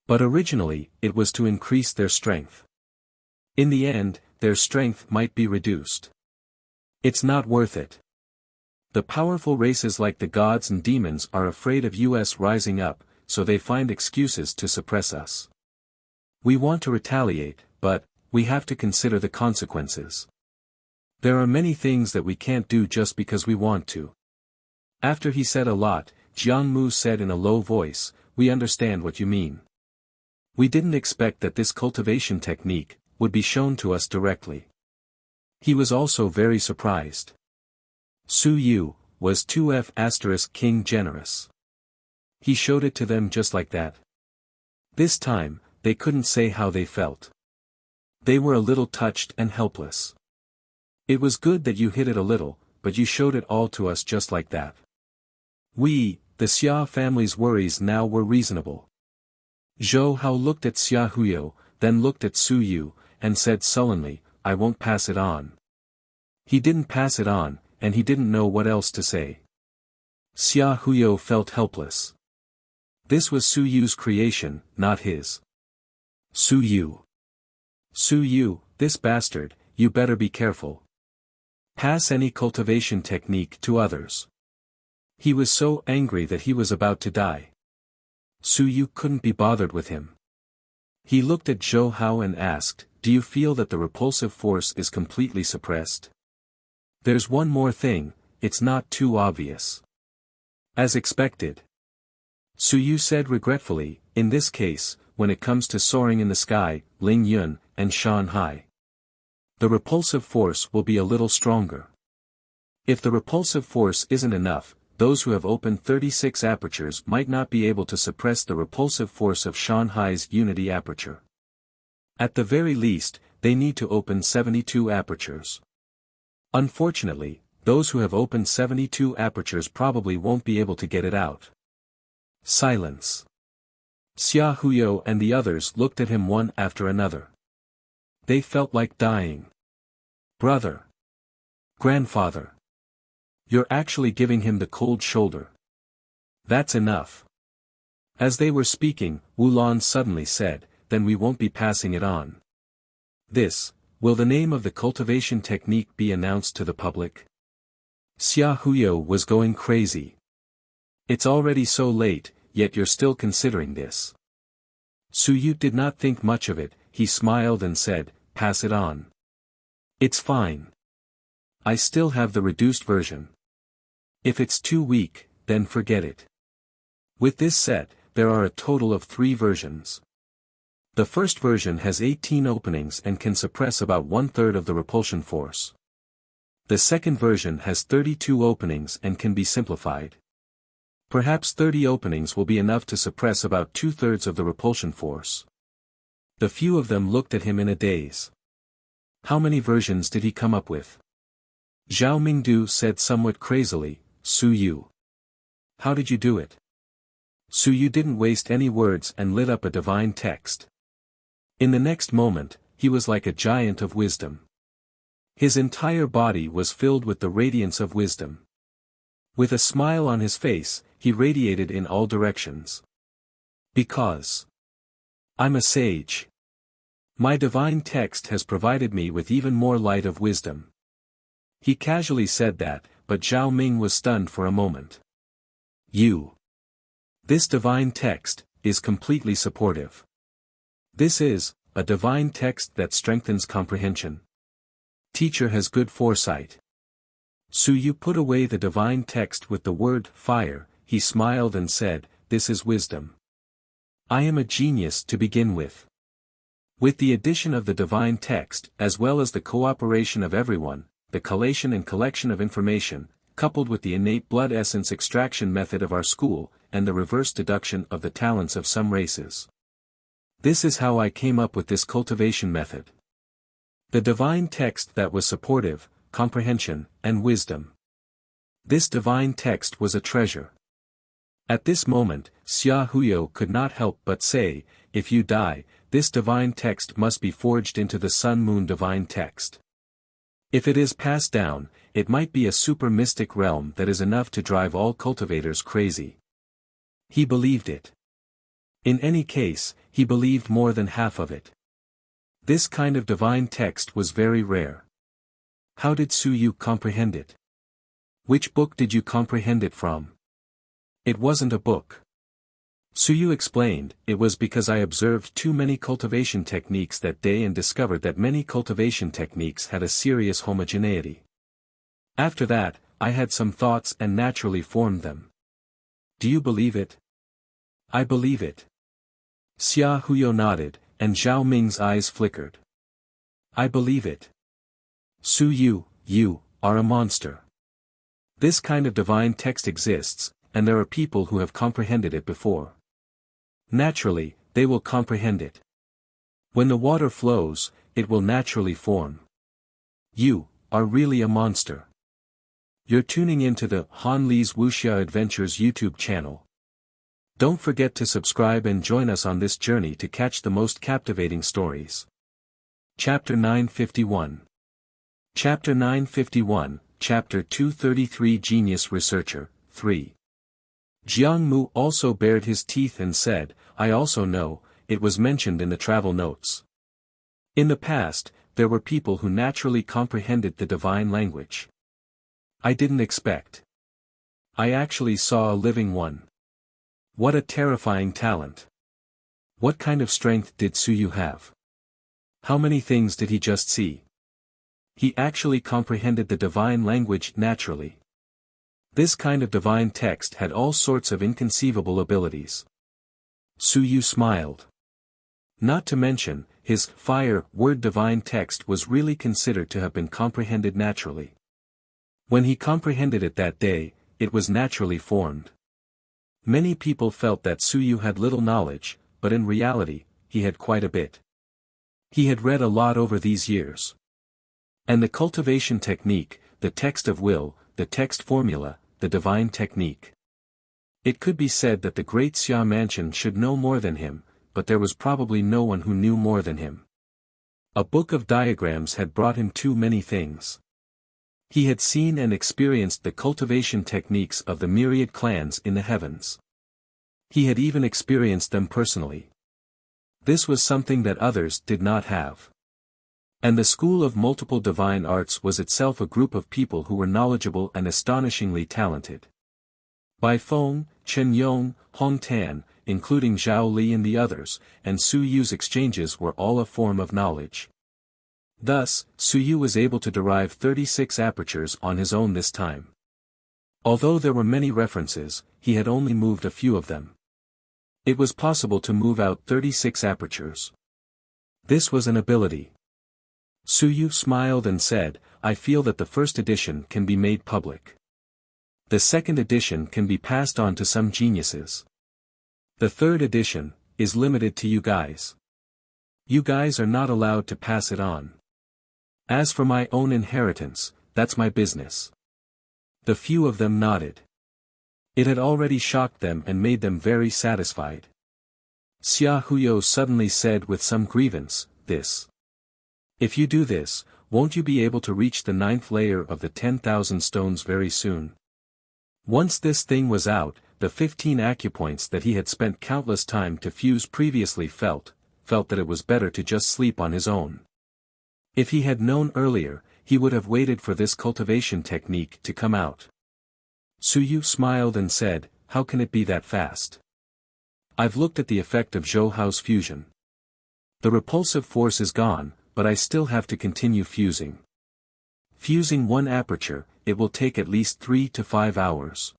But originally, it was to increase their strength. In the end, their strength might be reduced. It's not worth it. The powerful races like the gods and demons are afraid of us rising up, so they find excuses to suppress us. We want to retaliate, but we have to consider the consequences. There are many things that we can't do just because we want to. After he said a lot, Jiang Mu said in a low voice, "We understand what you mean. We didn't expect that this cultivation technique would be shown to us directly." He was also very surprised. Su Yu was 2F** King generous. He showed it to them just like that. This time, they couldn't say how they felt. They were a little touched and helpless. "It was good that you hid it a little, but you showed it all to us just like that." The Xia family's worries now were reasonable. Zhou Hao looked at Xia Huyo, then looked at Su Yu, and said sullenly, "I won't pass it on." He didn't pass it on, and he didn't know what else to say. Xia Huyo felt helpless. This was Su Yu's creation, not his. Su Yu, this bastard, you better be careful. Pass any cultivation technique to others. He was so angry that he was about to die. Su Yu couldn't be bothered with him. He looked at Zhou Hao and asked, "Do you feel that the repulsive force is completely suppressed?" "There's one more thing, it's not too obvious." As expected. Su Yu said regretfully, "In this case, when it comes to soaring in the sky, Ling Yun, and Shanghai, the repulsive force will be a little stronger. If the repulsive force isn't enough, those who have opened 36 apertures might not be able to suppress the repulsive force of Shanghai's unity aperture. At the very least, they need to open 72 apertures. Unfortunately, those who have opened 72 apertures probably won't be able to get it out." Silence. Xia Huyo and the others looked at him one after another. They felt like dying. "Brother. Grandfather. You're actually giving him the cold shoulder. That's enough." As they were speaking, Wulan suddenly said, "Then we won't be passing it on. Will the name of the cultivation technique be announced to the public?" Xia Huyo was going crazy. "It's already so late, yet you're still considering this." Su Yu did not think much of it, he smiled and said, "Pass it on. It's fine. I still have the reduced version. If it's too weak, then forget it." With this set, there are a total of 3 versions. The first version has 18 openings and can suppress about 1/3 of the repulsion force. The second version has 32 openings and can be simplified. Perhaps 30 openings will be enough to suppress about 2/3 of the repulsion force. The few of them looked at him in a daze. How many versions did he come up with? Zhao Mingdu said somewhat crazily, "Su Yu. How did you do it?" Su Yu didn't waste any words and lit up a divine text. In the next moment, he was like a giant of wisdom. His entire body was filled with the radiance of wisdom. With a smile on his face, he radiated in all directions. "Because I'm a sage. My divine text has provided me with even more light of wisdom." He casually said that, but Zhao Ming was stunned for a moment. This divine text is completely supportive. This is a divine text that strengthens comprehension. Teacher has good foresight. Su Yu put away the divine text with the word fire. He smiled and said, "This is wisdom. I am a genius to begin with." With the addition of the divine text, as well as the cooperation of everyone, the collation and collection of information, coupled with the innate blood essence extraction method of our school, and the reverse deduction of the talents of some races. This is how I came up with this cultivation method. The divine text that was supportive, comprehension, and wisdom. This divine text was a treasure. At this moment, Xia Huyo could not help but say, "If you die, this divine text must be forged into the Sun Moon divine text." If it is passed down, it might be a super mystic realm that is enough to drive all cultivators crazy. He believed it. In any case, he believed more than half of it. This kind of divine text was very rare. How did Su Yu comprehend it? Which book did you comprehend it from? It wasn't a book. Su Yu explained, it was because I observed too many cultivation techniques that day and discovered that many cultivation techniques had a serious homogeneity. After that, I had some thoughts and naturally formed them. Do you believe it? I believe it. Xia Huyo nodded, and Zhao Ming's eyes flickered. I believe it. Su Yu, you are a monster. This kind of divine text exists, and there are people who have comprehended it before. Naturally, they will comprehend it. When the water flows, it will naturally form. You are really a monster. You're tuning into the Han Li's Wuxia Adventures YouTube channel. Don't forget to subscribe and join us on this journey to catch the most captivating stories. Chapter 951. Chapter 951, Chapter 233 Genius Researcher, 3. Jiang Mu also bared his teeth and said, I also know, it was mentioned in the travel notes. In the past, there were people who naturally comprehended the divine language. I didn't expect. I actually saw a living one. What a terrifying talent. What kind of strength did Su Yu have? How many things did he just see? He actually comprehended the divine language naturally. This kind of divine text had all sorts of inconceivable abilities. Su Yu smiled. Not to mention, his fire word divine text was really considered to have been comprehended naturally. When he comprehended it that day, it was naturally formed. Many people felt that Su Yu had little knowledge, but in reality, he had quite a bit. He had read a lot over these years. And the cultivation technique, the text of will, the text formula, the divine technique. It could be said that the great Xia mansion should know more than him, but there was probably no one who knew more than him. A book of diagrams had brought him too many things. He had seen and experienced the cultivation techniques of the myriad clans in the heavens. He had even experienced them personally. This was something that others did not have. And the School of Multiple Divine Arts was itself a group of people who were knowledgeable and astonishingly talented. Bai Feng, Chen Yong, Hong Tan, including Zhao Li and the others, and Su Yu's exchanges were all a form of knowledge. Thus, Su Yu was able to derive 36 apertures on his own this time. Although there were many references, he had only moved a few of them. It was possible to move out 36 apertures. This was an ability. Su Yu smiled and said, I feel that the first edition can be made public. The second edition can be passed on to some geniuses. The third edition is limited to you guys. You guys are not allowed to pass it on. As for my own inheritance, that's my business. The few of them nodded. It had already shocked them and made them very satisfied. Xia Huyo suddenly said with some grievance, this. If you do this, won't you be able to reach the 9th layer of the 10,000 stones very soon? Once this thing was out, the 15 acupoints that he had spent countless time to fuse previously felt that it was better to just sleep on his own. If he had known earlier, he would have waited for this cultivation technique to come out. Su Yu smiled and said, how can it be that fast? I've looked at the effect of Zhou Hao's fusion. The repulsive force is gone, but I still have to continue fusing. Fusing one aperture, it will take at least 3 to 5 hours.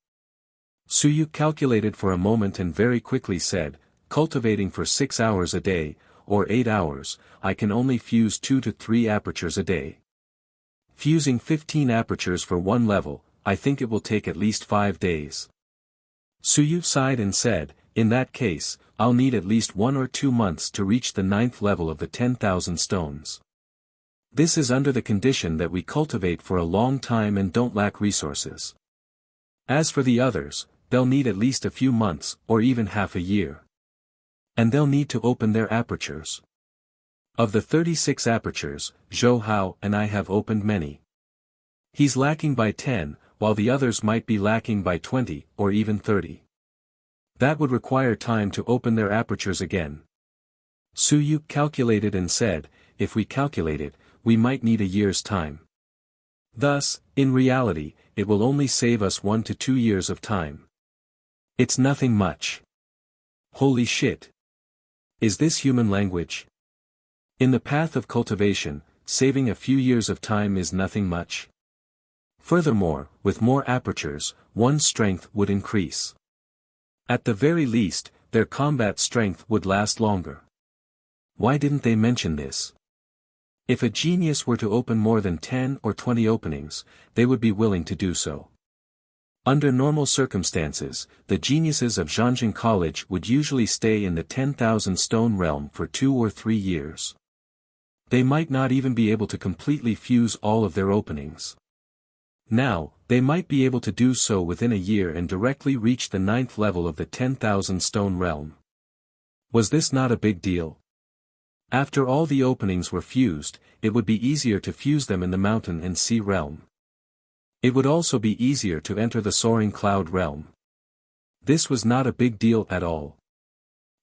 Su Yu calculated for a moment and very quickly said, cultivating for 6 hours a day, or 8 hours, I can only fuse 2 to 3 apertures a day. Fusing 15 apertures for one level, I think it will take at least 5 days. Su Yu sighed and said, in that case, I'll need at least 1 or 2 months to reach the 9th level of the 10,000 stones. This is under the condition that we cultivate for a long time and don't lack resources. As for the others, they'll need at least a few months, or even half a year. And they'll need to open their apertures. Of the 36 apertures, Zhou Hao and I have opened many. He's lacking by 10, while the others might be lacking by 20, or even 30. That would require time to open their apertures again. Suyu calculated and said, if we calculate it, we might need a year's time. Thus, in reality, it will only save us 1 to 2 years of time. It's nothing much. Holy shit. Is this human language? In the path of cultivation, saving a few years of time is nothing much. Furthermore, with more apertures, one's strength would increase. At the very least, their combat strength would last longer. Why didn't they mention this? If a genius were to open more than 10 or 20 openings, they would be willing to do so. Under normal circumstances, the geniuses of Zhanjiang College would usually stay in the 10,000 stone realm for 2 or 3 years. They might not even be able to completely fuse all of their openings. Now, they might be able to do so within a year and directly reach the 9th level of the 10,000 stone realm. Was this not a big deal? After all the openings were fused, it would be easier to fuse them in the mountain and sea realm. It would also be easier to enter the soaring cloud realm. This was not a big deal at all.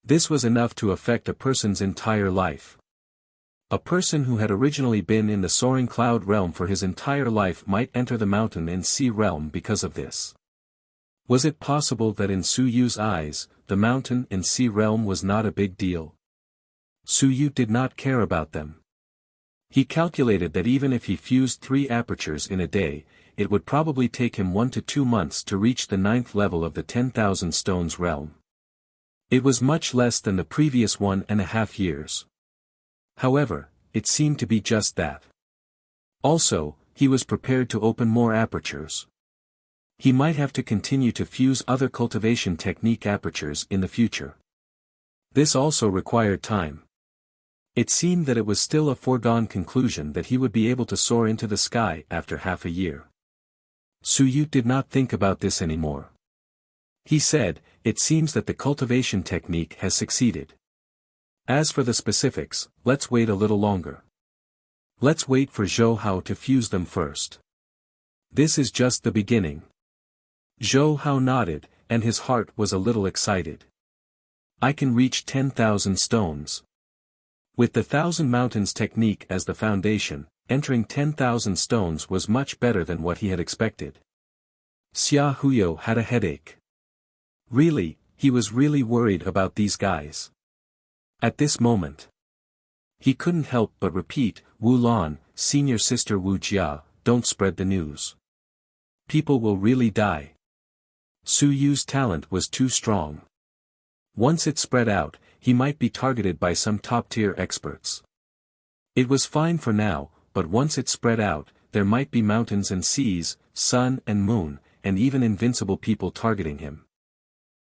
This was enough to affect a person's entire life. A person who had originally been in the soaring cloud realm for his entire life might enter the mountain and sea realm because of this. Was it possible that in Suyu's eyes, the mountain and sea realm was not a big deal? Suyu did not care about them. He calculated that even if he fused 3 apertures in a day, it would probably take him 1 to 2 months to reach the 9th level of the 10,000 stones realm. It was much less than the previous 1.5 years. However, it seemed to be just that. Also, he was prepared to open more apertures. He might have to continue to fuse other cultivation technique apertures in the future. This also required time. It seemed that it was still a foregone conclusion that he would be able to soar into the sky after half a year. Suyu did not think about this anymore. He said, it seems that the cultivation technique has succeeded. As for the specifics, let's wait a little longer. Let's wait for Zhou Hao to fuse them first. This is just the beginning. Zhou Hao nodded, and his heart was a little excited. I can reach 10,000 stones. With the 1,000 mountains technique as the foundation, entering 10,000 stones was much better than what he had expected. Xia Huyo had a headache. Really, he was really worried about these guys. At this moment, he couldn't help but repeat, Wu Lan, senior sister Wuxia, don't spread the news. People will really die. Suyu's talent was too strong. Once it spread out, he might be targeted by some top-tier experts. It was fine for now, but once it spread out, there might be mountains and seas, sun and moon, and even invincible people targeting him.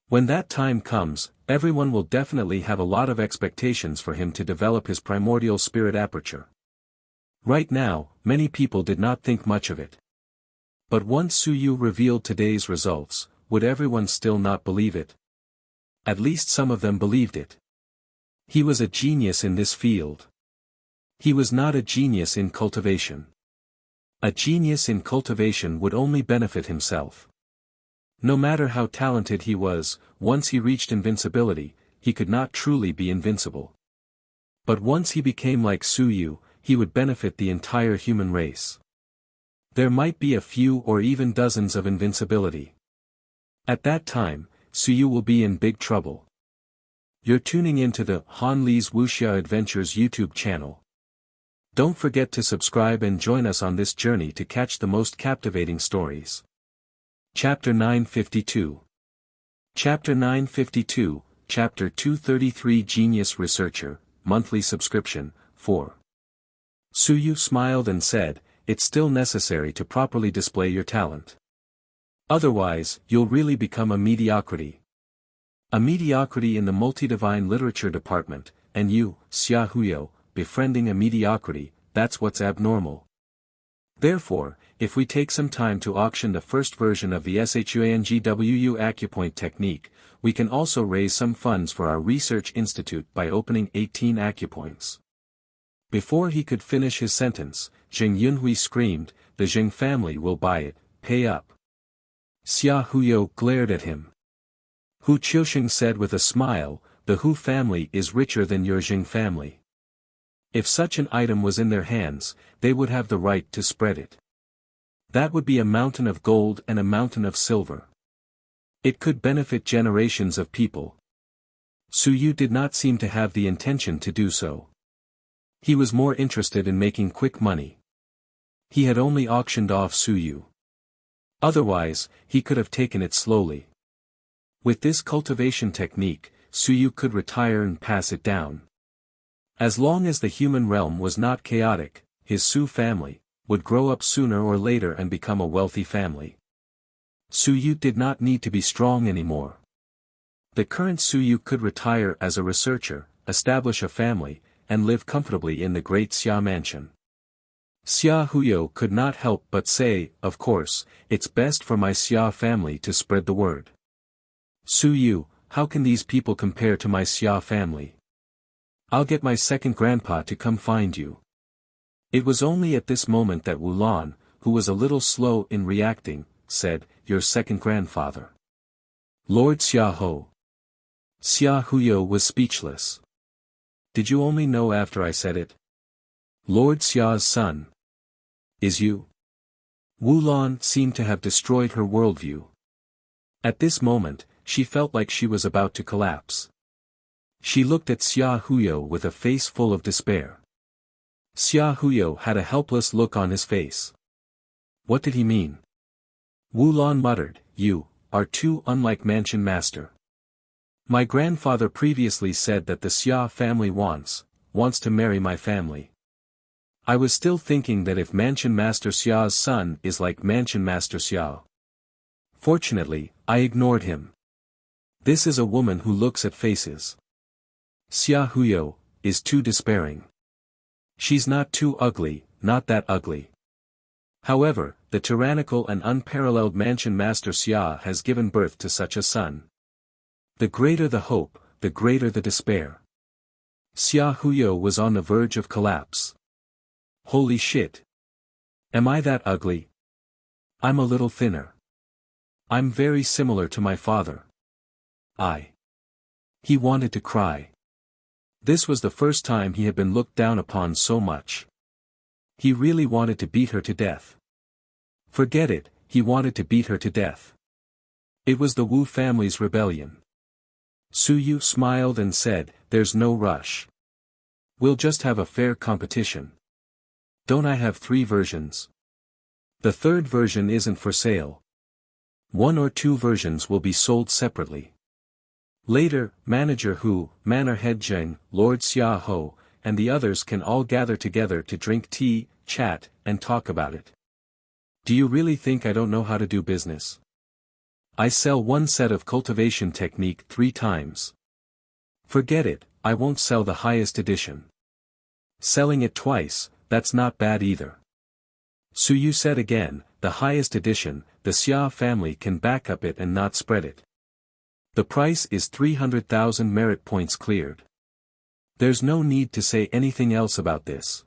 When that time comes, everyone will definitely have a lot of expectations for him to develop his primordial spirit aperture. Right now, many people did not think much of it. But once Suyu revealed today's results, would everyone still not believe it? At least some of them believed it. He was a genius in this field. He was not a genius in cultivation. A genius in cultivation would only benefit himself. No matter how talented he was, once he reached invincibility, he could not truly be invincible. But once he became like Suyu, he would benefit the entire human race. There might be a few or even dozens of invincibility. At that time, Suyu will be in big trouble. You're tuning into the Han Li's Wuxia Adventures YouTube channel. Don't forget to subscribe and join us on this journey to catch the most captivating stories. Chapter 952. Chapter 952, Chapter 233 Genius Researcher, Monthly Subscription, 4. Suyu smiled and said, it's still necessary to properly display your talent. Otherwise, you'll really become a mediocrity. A mediocrity in the multi-divine literature department, and you, Xia Huyo, befriending a mediocrity, that's what's abnormal. Therefore, if we take some time to auction the first version of the SHUANGWU acupoint technique, we can also raise some funds for our research institute by opening 18 acupoints. Before he could finish his sentence, Jing Yunhui screamed, the Zheng family will buy it, pay up. Xia Huyo glared at him. Hu Qiusheng said with a smile, the Hu family is richer than your Zheng family. If such an item was in their hands, they would have the right to spread it. That would be a mountain of gold and a mountain of silver. It could benefit generations of people. Su Yu did not seem to have the intention to do so. He was more interested in making quick money. He had only auctioned off Su Yu. Otherwise, he could have taken it slowly. With this cultivation technique, Su Yu could retire and pass it down. As long as the human realm was not chaotic, his Su family would grow up sooner or later and become a wealthy family. Su Yu did not need to be strong anymore. The current Su Yu could retire as a researcher, establish a family, and live comfortably in the great Xia mansion. Xia Huyo could not help but say, of course, it's best for my Xia family to spread the word. Su Yu, how can these people compare to my Xia family? I'll get my second grandpa to come find you. It was only at this moment that Wu Lan, who was a little slow in reacting, said, your second grandfather. Lord Xia Ho. Xia Huyo was speechless. Did you only know after I said it? Lord Xia's son. Is you? Wu Lan seemed to have destroyed her worldview. At this moment, she felt like she was about to collapse. She looked at Xia Huyo with a face full of despair. Xia Huyo had a helpless look on his face. What did he mean? Wu Lan muttered, you are too unlike Mansion Master. My grandfather previously said that the Xia family wants to marry my family. I was still thinking that if Mansion Master Xia's son is like Mansion Master Xia. Fortunately, I ignored him. This is a woman who looks at faces. Xia Huyo is too despairing. She's not too ugly, not that ugly. However, the tyrannical and unparalleled Mansion Master Xia has given birth to such a son. The greater the hope, the greater the despair. Xia Huyo was on the verge of collapse. Holy shit. Am I that ugly? I'm a little thinner. I'm very similar to my father. He wanted to cry. This was the first time he had been looked down upon so much. He really wanted to beat her to death. Forget it, he wanted to beat her to death. It was the Wu family's rebellion. Su Yu smiled and said, there's no rush. We'll just have a fair competition. Don't I have 3 versions? The third version isn't for sale. 1 or 2 versions will be sold separately. Later, Manager Hu, Manor Head Zheng, Lord Xia Ho, and the others can all gather together to drink tea, chat, and talk about it. Do you really think I don't know how to do business? I sell 1 set of cultivation technique 3 times. Forget it, I won't sell the highest edition. Selling it twice, that's not bad either. Su Yu said again, the highest edition, the Xia family can back up it and not spread it. The price is 300,000 merit points cleared. There's no need to say anything else about this.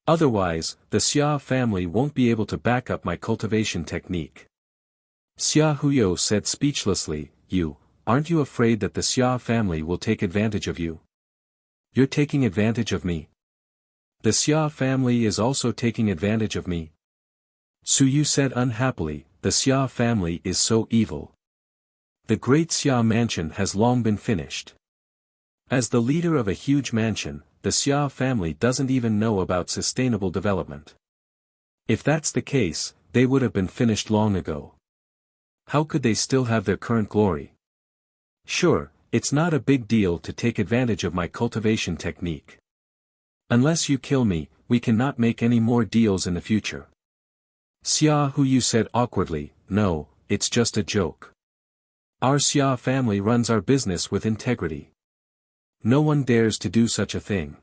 Otherwise, the Xia family won't be able to back up my cultivation technique. Xia Huyo said speechlessly, aren't you afraid that the Xia family will take advantage of you? You're taking advantage of me. The Xia family is also taking advantage of me. Su Yu said unhappily, the Xia family is so evil. The great Xia mansion has long been finished. As the leader of a huge mansion, the Xia family doesn't even know about sustainable development. If that's the case, they would have been finished long ago. How could they still have their current glory? Sure, it's not a big deal to take advantage of my cultivation technique. Unless you kill me, we cannot make any more deals in the future. Xia Huyu said awkwardly, no, it's just a joke. Our Xia family runs our business with integrity. No one dares to do such a thing.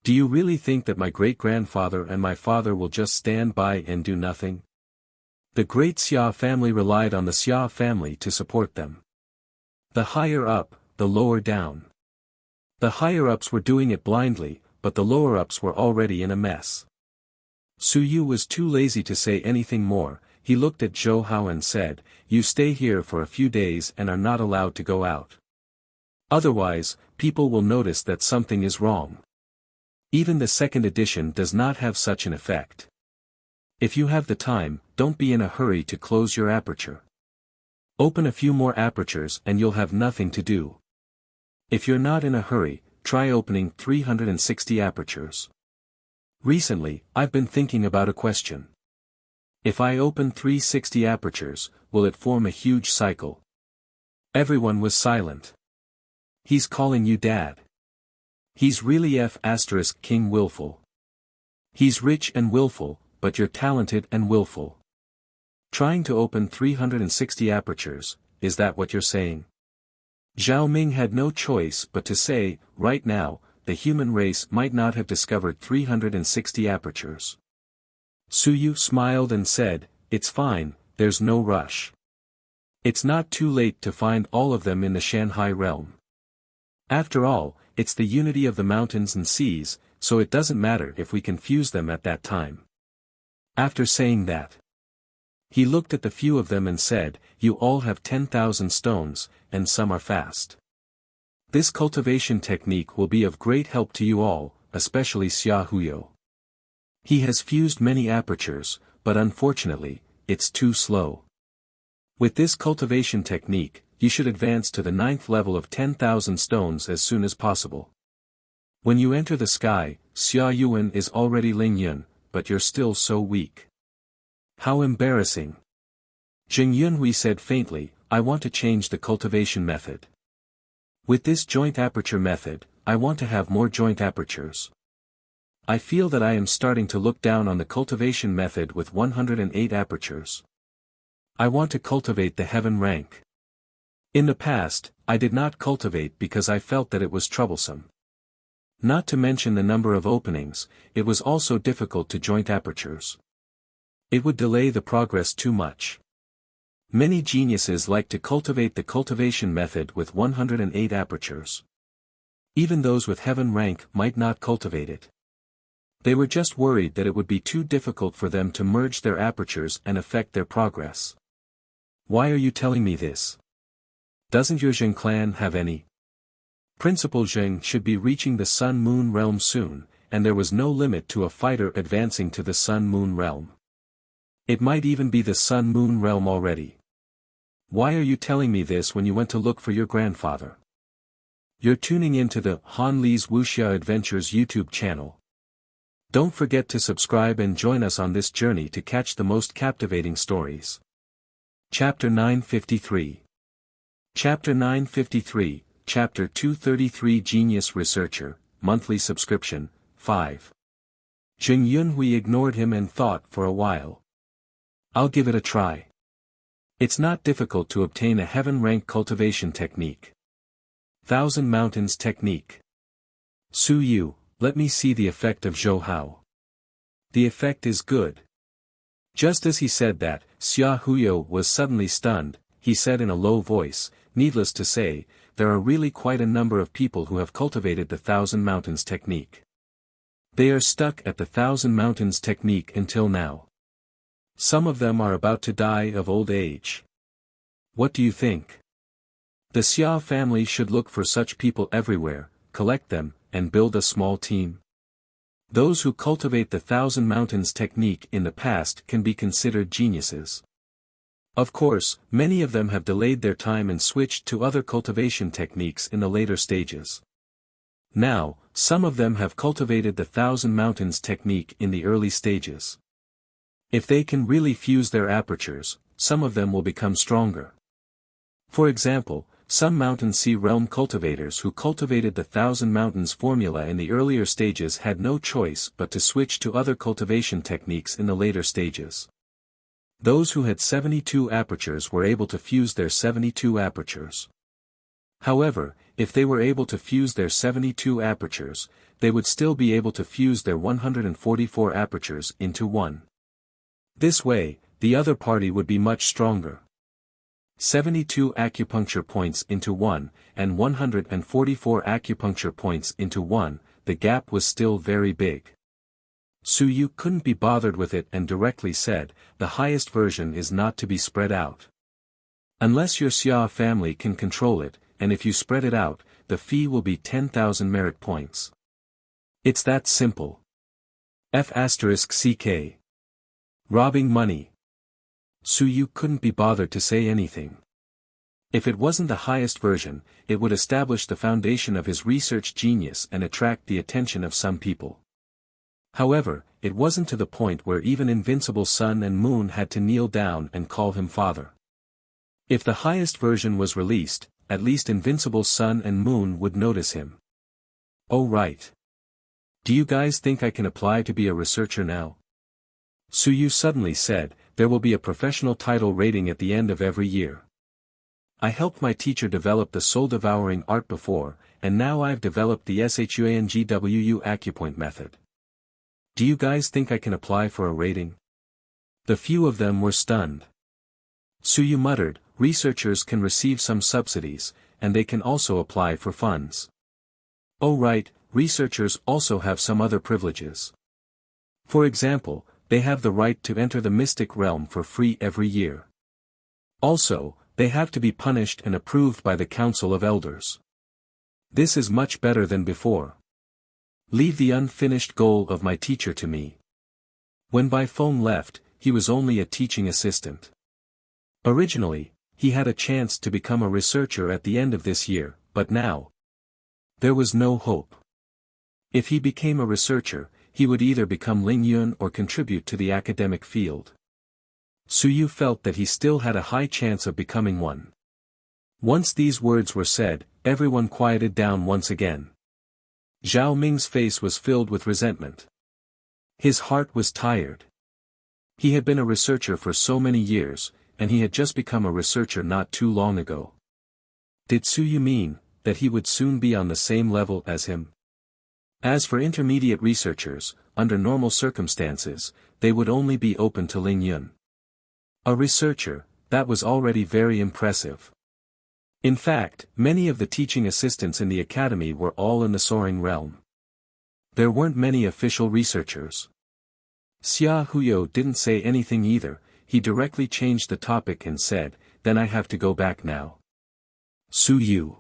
Do you really think that my great-grandfather and my father will just stand by and do nothing? The great Xia family relied on the Xia family to support them. The higher up, the lower down. The higher-ups were doing it blindly, but the lower-ups were already in a mess. Su Yu was too lazy to say anything more. He looked at Zhou Hao and said, "You stay here for a few days and are not allowed to go out. Otherwise, people will notice that something is wrong. Even the second edition does not have such an effect. If you have the time, don't be in a hurry to close your aperture. Open a few more apertures and you'll have nothing to do. If you're not in a hurry, try opening 360 apertures. Recently, I've been thinking about a question. If I open 360 apertures, will it form a huge cycle?" Everyone was silent. "He's calling you dad. He's really King willful. He's rich and willful, but you're talented and willful. Trying to open 360 apertures, is that what you're saying?" Zhao Ming had no choice but to say, right now, the human race might not have discovered 360 apertures. Su Yu smiled and said, "It's fine, there's no rush. It's not too late to find all of them in the Shanhai realm. After all, it's the unity of the mountains and seas, so it doesn't matter if we can fuse them at that time." After saying that, he looked at the few of them and said, "You all have 10,000 stones, and some are fast. This cultivation technique will be of great help to you all, especially Xia Huyo. He has fused many apertures, but unfortunately, it's too slow. With this cultivation technique, you should advance to the 9th level of 10,000 stones as soon as possible. When you enter the sky, Xia Yuan is already Ling Yun, but you're still so weak. How embarrassing." Jing Yunhui said faintly, "I want to change the cultivation method. With this joint aperture method, I want to have more joint apertures. I feel that I am starting to look down on the cultivation method with 108 apertures. I want to cultivate the heaven rank. In the past, I did not cultivate because I felt that it was troublesome. Not to mention the number of openings, it was also difficult to joint apertures. It would delay the progress too much. Many geniuses like to cultivate the cultivation method with 108 apertures. Even those with heaven rank might not cultivate it. They were just worried that it would be too difficult for them to merge their apertures and affect their progress. Why are you telling me this? Doesn't your Zheng clan have any? Principal Zheng should be reaching the Sun-Moon realm soon, and there was no limit to a fighter advancing to the Sun-Moon realm. It might even be the Sun-Moon realm already. Why are you telling me this when you went to look for your grandfather? You're tuning into the Han Li's Wuxia Adventures YouTube channel. Don't forget to subscribe and join us on this journey to catch the most captivating stories. Chapter 953. Chapter 953, Chapter 233 Genius Researcher, Monthly Subscription, 5. Jing Yunhui ignored him and thought for a while. I'll give it a try. It's not difficult to obtain a heaven rank cultivation technique. Thousand Mountains Technique. Su Yu, let me see the effect of Zhou Hao. The effect is good. Just as he said that, Xia Huyo was suddenly stunned. He said in a low voice, "Needless to say, there are really quite a number of people who have cultivated the Thousand Mountains technique. They are stuck at the Thousand Mountains technique until now. Some of them are about to die of old age. What do you think? The Xia family should look for such people everywhere, collect them, and build a small team. Those who cultivate the Thousand Mountains technique in the past can be considered geniuses. Of course, many of them have delayed their time and switched to other cultivation techniques in the later stages. Now, some of them have cultivated the Thousand Mountains technique in the early stages. If they can really fuse their apertures, some of them will become stronger. For example, some Mountain Sea Realm cultivators who cultivated the Thousand Mountains formula in the earlier stages had no choice but to switch to other cultivation techniques in the later stages. Those who had 72 apertures were able to fuse their 72 apertures. However, if they were able to fuse their 72 apertures, they would still be able to fuse their 144 apertures into one. This way, the other party would be much stronger. 72 acupuncture points into one, and 144 acupuncture points into one, the gap was still very big. Su Yu couldn't be bothered with it and directly said, the highest version is not to be spread out. Unless your Xia family can control it, and if you spread it out, the fee will be 10,000 merit points. It's that simple. F***ck. Robbing money. Su Yu couldn't be bothered to say anything. If it wasn't the highest version, it would establish the foundation of his research genius and attract the attention of some people. However, it wasn't to the point where even Invincible Sun and Moon had to kneel down and call him father. If the highest version was released, at least Invincible Sun and Moon would notice him. Oh right. Do you guys think I can apply to be a researcher now? Su Yu suddenly said, there will be a professional title rating at the end of every year. I helped my teacher develop the soul-devouring art before, and now I've developed the SHUANGWU acupoint method. Do you guys think I can apply for a rating? The few of them were stunned. Su Yu muttered, researchers can receive some subsidies, and they can also apply for funds. Oh right, researchers also have some other privileges. For example, they have the right to enter the mystic realm for free every year. Also, they have to be punished and approved by the Council of Elders. This is much better than before. Leave the unfinished goal of my teacher to me. When Bai Feng left, he was only a teaching assistant. Originally, he had a chance to become a researcher at the end of this year, but now, there was no hope. If he became a researcher, he would either become Ling Yun or contribute to the academic field. Su Yu felt that he still had a high chance of becoming one. Once these words were said, everyone quieted down once again. Zhao Ming's face was filled with resentment. His heart was tired. He had been a researcher for so many years, and he had just become a researcher not too long ago. Did Su Yu mean that he would soon be on the same level as him? As for intermediate researchers, under normal circumstances, they would only be open to Ling Yun. A researcher, that was already very impressive. In fact, many of the teaching assistants in the academy were all in the soaring realm. There weren't many official researchers. Xia Huyo didn't say anything either. He directly changed the topic and said, then I have to go back now. Su Yu.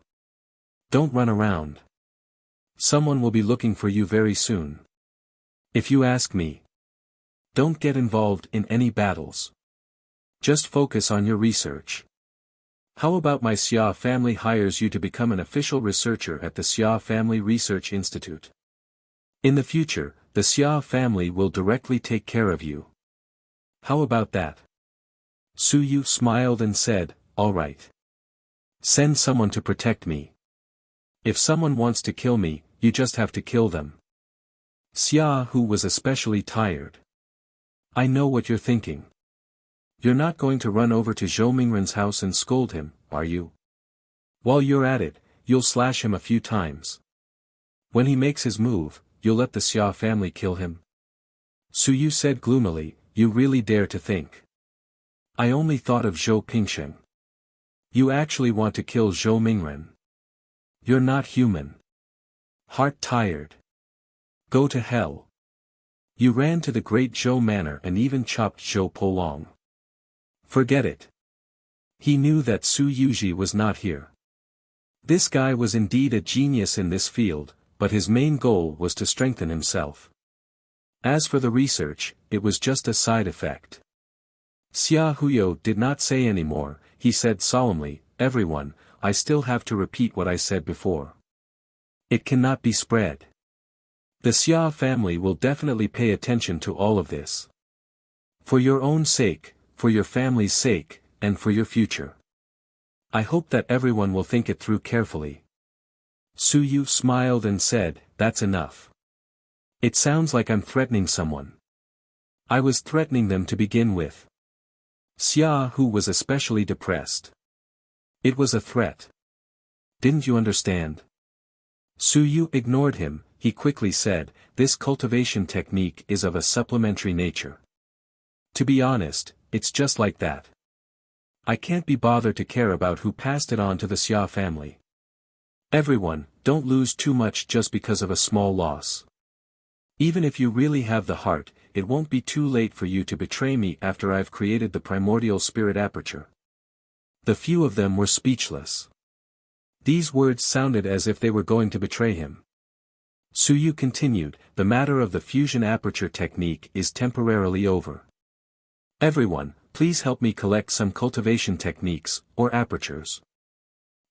Don't run around. Someone will be looking for you very soon. If you ask me, don't get involved in any battles. Just focus on your research. How about my Xia family hires you to become an official researcher at the Xia Family Research Institute? In the future, the Xia family will directly take care of you. How about that? Su Yu smiled and said, all right. Send someone to protect me. If someone wants to kill me, you just have to kill them. Xia Hu was especially tired. I know what you're thinking. You're not going to run over to Zhou Mingren's house and scold him, are you? While you're at it, you'll slash him a few times. When he makes his move, you'll let the Xia family kill him? Su Yu said gloomily, you really dare to think. I only thought of Zhou Pingsheng. You actually want to kill Zhou Mingren. You're not human. Heart tired. Go to hell. You ran to the great Zhou manor and even chopped Zhou Polong. Forget it. He knew that Su Yuji was not here. This guy was indeed a genius in this field, but his main goal was to strengthen himself. As for the research, it was just a side effect. Xia Huyo did not say any more. He said solemnly, everyone, I still have to repeat what I said before. It cannot be spread. The Xia family will definitely pay attention to all of this. For your own sake, for your family's sake, and for your future. I hope that everyone will think it through carefully. Su Yu smiled and said, that's enough. It sounds like I'm threatening someone. I was threatening them to begin with. Xia Hu was especially depressed. It was a threat. Didn't you understand? Su Yu ignored him. He quickly said, this cultivation technique is of a supplementary nature. To be honest, it's just like that. I can't be bothered to care about who passed it on to the Xia family. Everyone, don't lose too much just because of a small loss. Even if you really have the heart, it won't be too late for you to betray me after I've created the primordial spirit aperture. The few of them were speechless. These words sounded as if they were going to betray him. Suyu continued, the matter of the fusion aperture technique is temporarily over. Everyone, please help me collect some cultivation techniques, or apertures.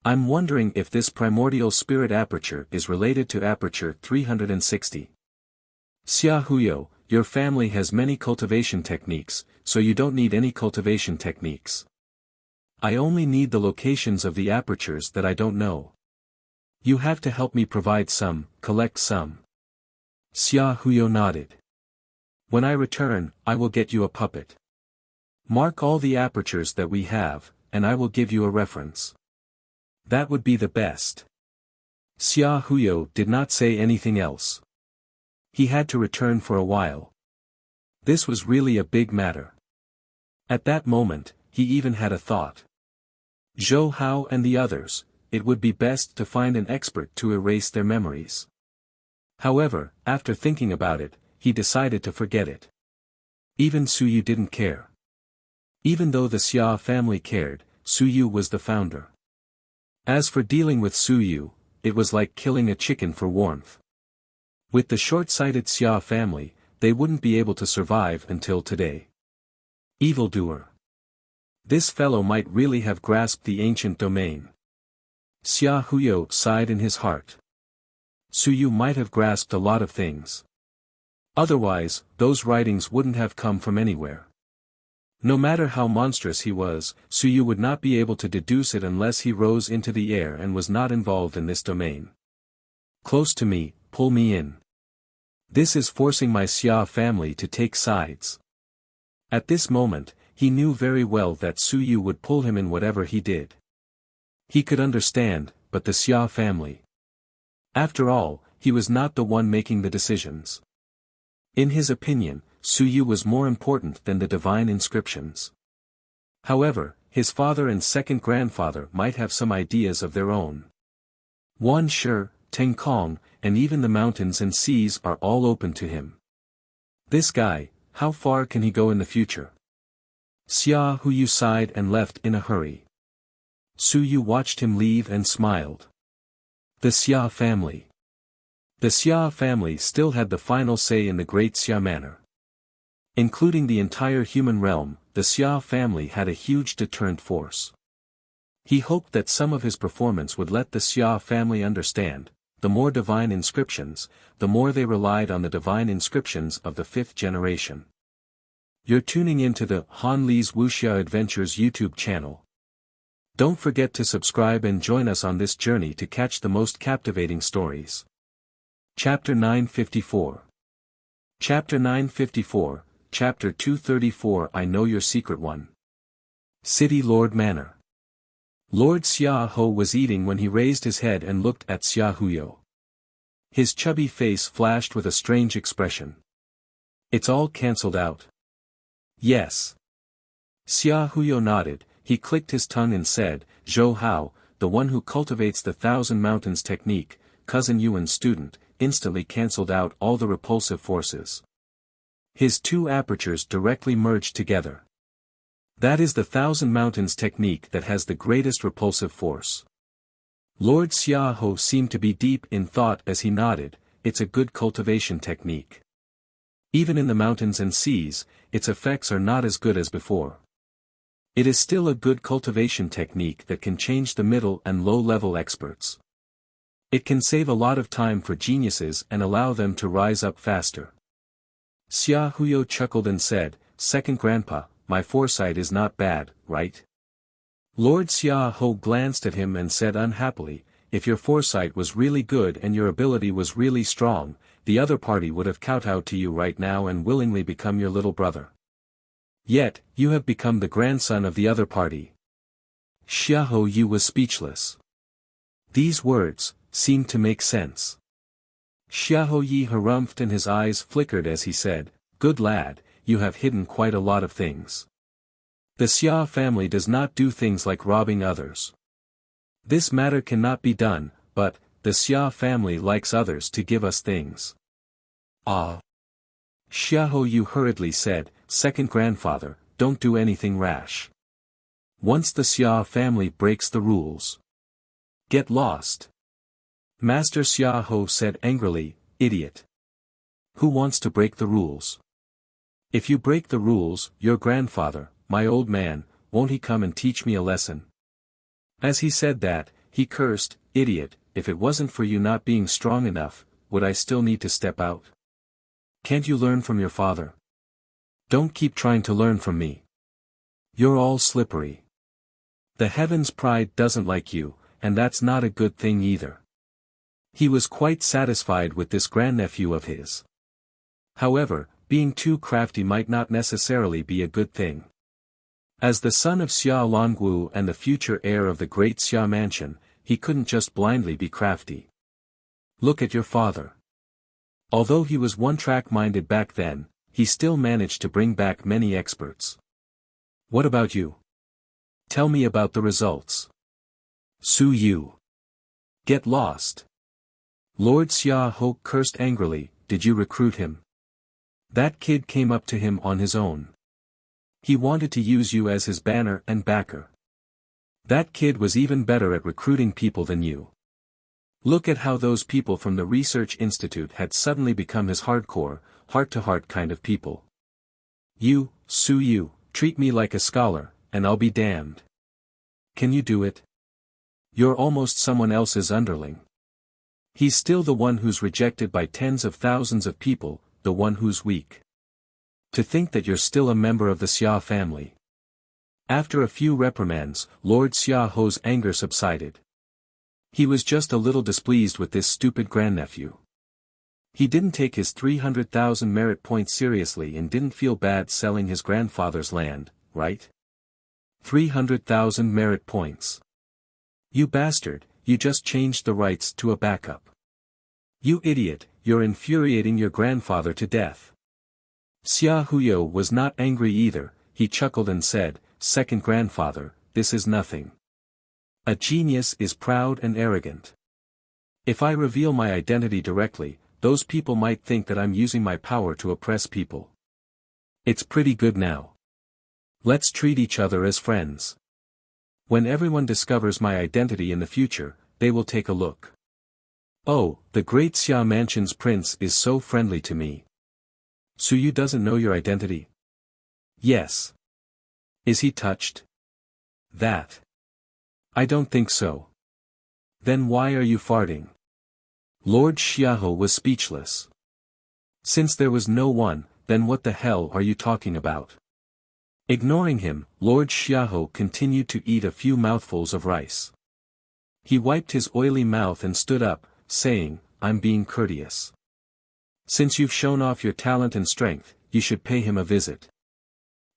I'm wondering if this primordial spirit aperture is related to aperture 360. Xia Huyo, your family has many cultivation techniques, so you don't need any cultivation techniques. I only need the locations of the apertures that I don't know. You have to help me provide some, collect some. Xia Huyo nodded. When I return, I will get you a puppet. Mark all the apertures that we have, and I will give you a reference. That would be the best. Xia Huyo did not say anything else. He had to return for a while. This was really a big matter. At that moment, he even had a thought. Zhou Hao and the others, it would be best to find an expert to erase their memories. However, after thinking about it, he decided to forget it. Even Suyu didn't care. Even though the Xia family cared, Suyu was the founder. As for dealing with Suyu, it was like killing a chicken for warmth. With the short-sighted Xia family, they wouldn't be able to survive until today. Evildoer. This fellow might really have grasped the ancient domain. Xia Huyo sighed in his heart. Suyu might have grasped a lot of things. Otherwise, those writings wouldn't have come from anywhere. No matter how monstrous he was, Suyu would not be able to deduce it unless he rose into the air and was not involved in this domain. Close to me, pull me in. This is forcing my Xia family to take sides. At this moment, he knew very well that Suyu would pull him in whatever he did. He could understand, but the Xia family. After all, he was not the one making the decisions. In his opinion, Suyu was more important than the divine inscriptions. However, his father and second grandfather might have some ideas of their own. Wan Shi, Teng Kong, and even the mountains and seas are all open to him. This guy, how far can he go in the future? Xia Huyu sighed and left in a hurry. Suyu watched him leave and smiled. The Xia family. The Xia family still had the final say in the Great Xia Manor. Including the entire human realm, the Xia family had a huge deterrent force. He hoped that some of his performance would let the Xia family understand, the more divine inscriptions, the more they relied on the divine inscriptions of the fifth generation. You're tuning into the Han Li's Wuxia Adventures YouTube channel. Don't forget to subscribe and join us on this journey to catch the most captivating stories. Chapter 954. Chapter 954, Chapter 234 I Know Your Secret One. City Lord Manor. Lord Xia Ho was eating when he raised his head and looked at Xia Huyo. His chubby face flashed with a strange expression. It's all cancelled out. Yes. Xia Huyo nodded, he clicked his tongue and said, Zhou Hao, the one who cultivates the Thousand Mountains technique, cousin Yuan's student, instantly cancelled out all the repulsive forces. His two apertures directly merged together. That is the Thousand Mountains technique that has the greatest repulsive force. Lord Xia Ho seemed to be deep in thought as he nodded, it's a good cultivation technique. Even in the mountains and seas, its effects are not as good as before. It is still a good cultivation technique that can change the middle and low-level experts. It can save a lot of time for geniuses and allow them to rise up faster. Xia Huyo chuckled and said, Second Grandpa, my foresight is not bad, right? Lord Xia Ho glanced at him and said unhappily, if your foresight was really good and your ability was really strong, the other party would have kowtowed to you right now and willingly become your little brother. Yet, you have become the grandson of the other party. Xia Ho Yu was speechless. These words seemed to make sense. Xia Ho Yi harumphed and his eyes flickered as he said, Good lad, you have hidden quite a lot of things. The Xia family does not do things like robbing others. This matter cannot be done, but, the Xia family likes others to give us things. Ah. Xiahou Yu hurriedly said, second grandfather, don't do anything rash. Once the Xia family breaks the rules. Get lost. Master Xiahou said angrily, idiot. Who wants to break the rules? If you break the rules, your grandfather, my old man, won't he come and teach me a lesson? As he said that, he cursed, idiot, if it wasn't for you not being strong enough, would I still need to step out? Can't you learn from your father? Don't keep trying to learn from me. You're all slippery. The heaven's pride doesn't like you, and that's not a good thing either. He was quite satisfied with this grandnephew of his. However, being too crafty might not necessarily be a good thing. As the son of Xia Longwu and the future heir of the great Xia mansion, he couldn't just blindly be crafty. Look at your father. Although he was one-track-minded back then, he still managed to bring back many experts. What about you? Tell me about the results. Su Yu. Get lost. Lord Xiahou cursed angrily, did you recruit him? That kid came up to him on his own. He wanted to use you as his banner and backer. That kid was even better at recruiting people than you. Look at how those people from the research institute had suddenly become his hardcore, heart-to-heart kind of people. You, Su Yu, treat me like a scholar, and I'll be damned. Can you do it? You're almost someone else's underling. He's still the one who's rejected by tens of thousands of people, the one who's weak. To think that you're still a member of the Xia family. After a few reprimands, Lord Xiahou's anger subsided. He was just a little displeased with this stupid grandnephew. He didn't take his 300,000 merit points seriously and didn't feel bad selling his grandfather's land, right? 300,000 merit points. You bastard, you just changed the rights to a backup. You idiot, you're infuriating your grandfather to death. Xia Huyo was not angry either, he chuckled and said, second grandfather, this is nothing. A genius is proud and arrogant. If I reveal my identity directly, those people might think that I'm using my power to oppress people. It's pretty good now. Let's treat each other as friends. When everyone discovers my identity in the future, they will take a look. Oh, the great Xia Mansion's prince is so friendly to me. Su Yu doesn't know your identity? Yes. Is he touched? That. I don't think so. Then why are you farting? Lord Xiahou was speechless. Since there was no one, then what the hell are you talking about? Ignoring him, Lord Xiahou continued to eat a few mouthfuls of rice. He wiped his oily mouth and stood up, saying, I'm being courteous. Since you've shown off your talent and strength, you should pay him a visit.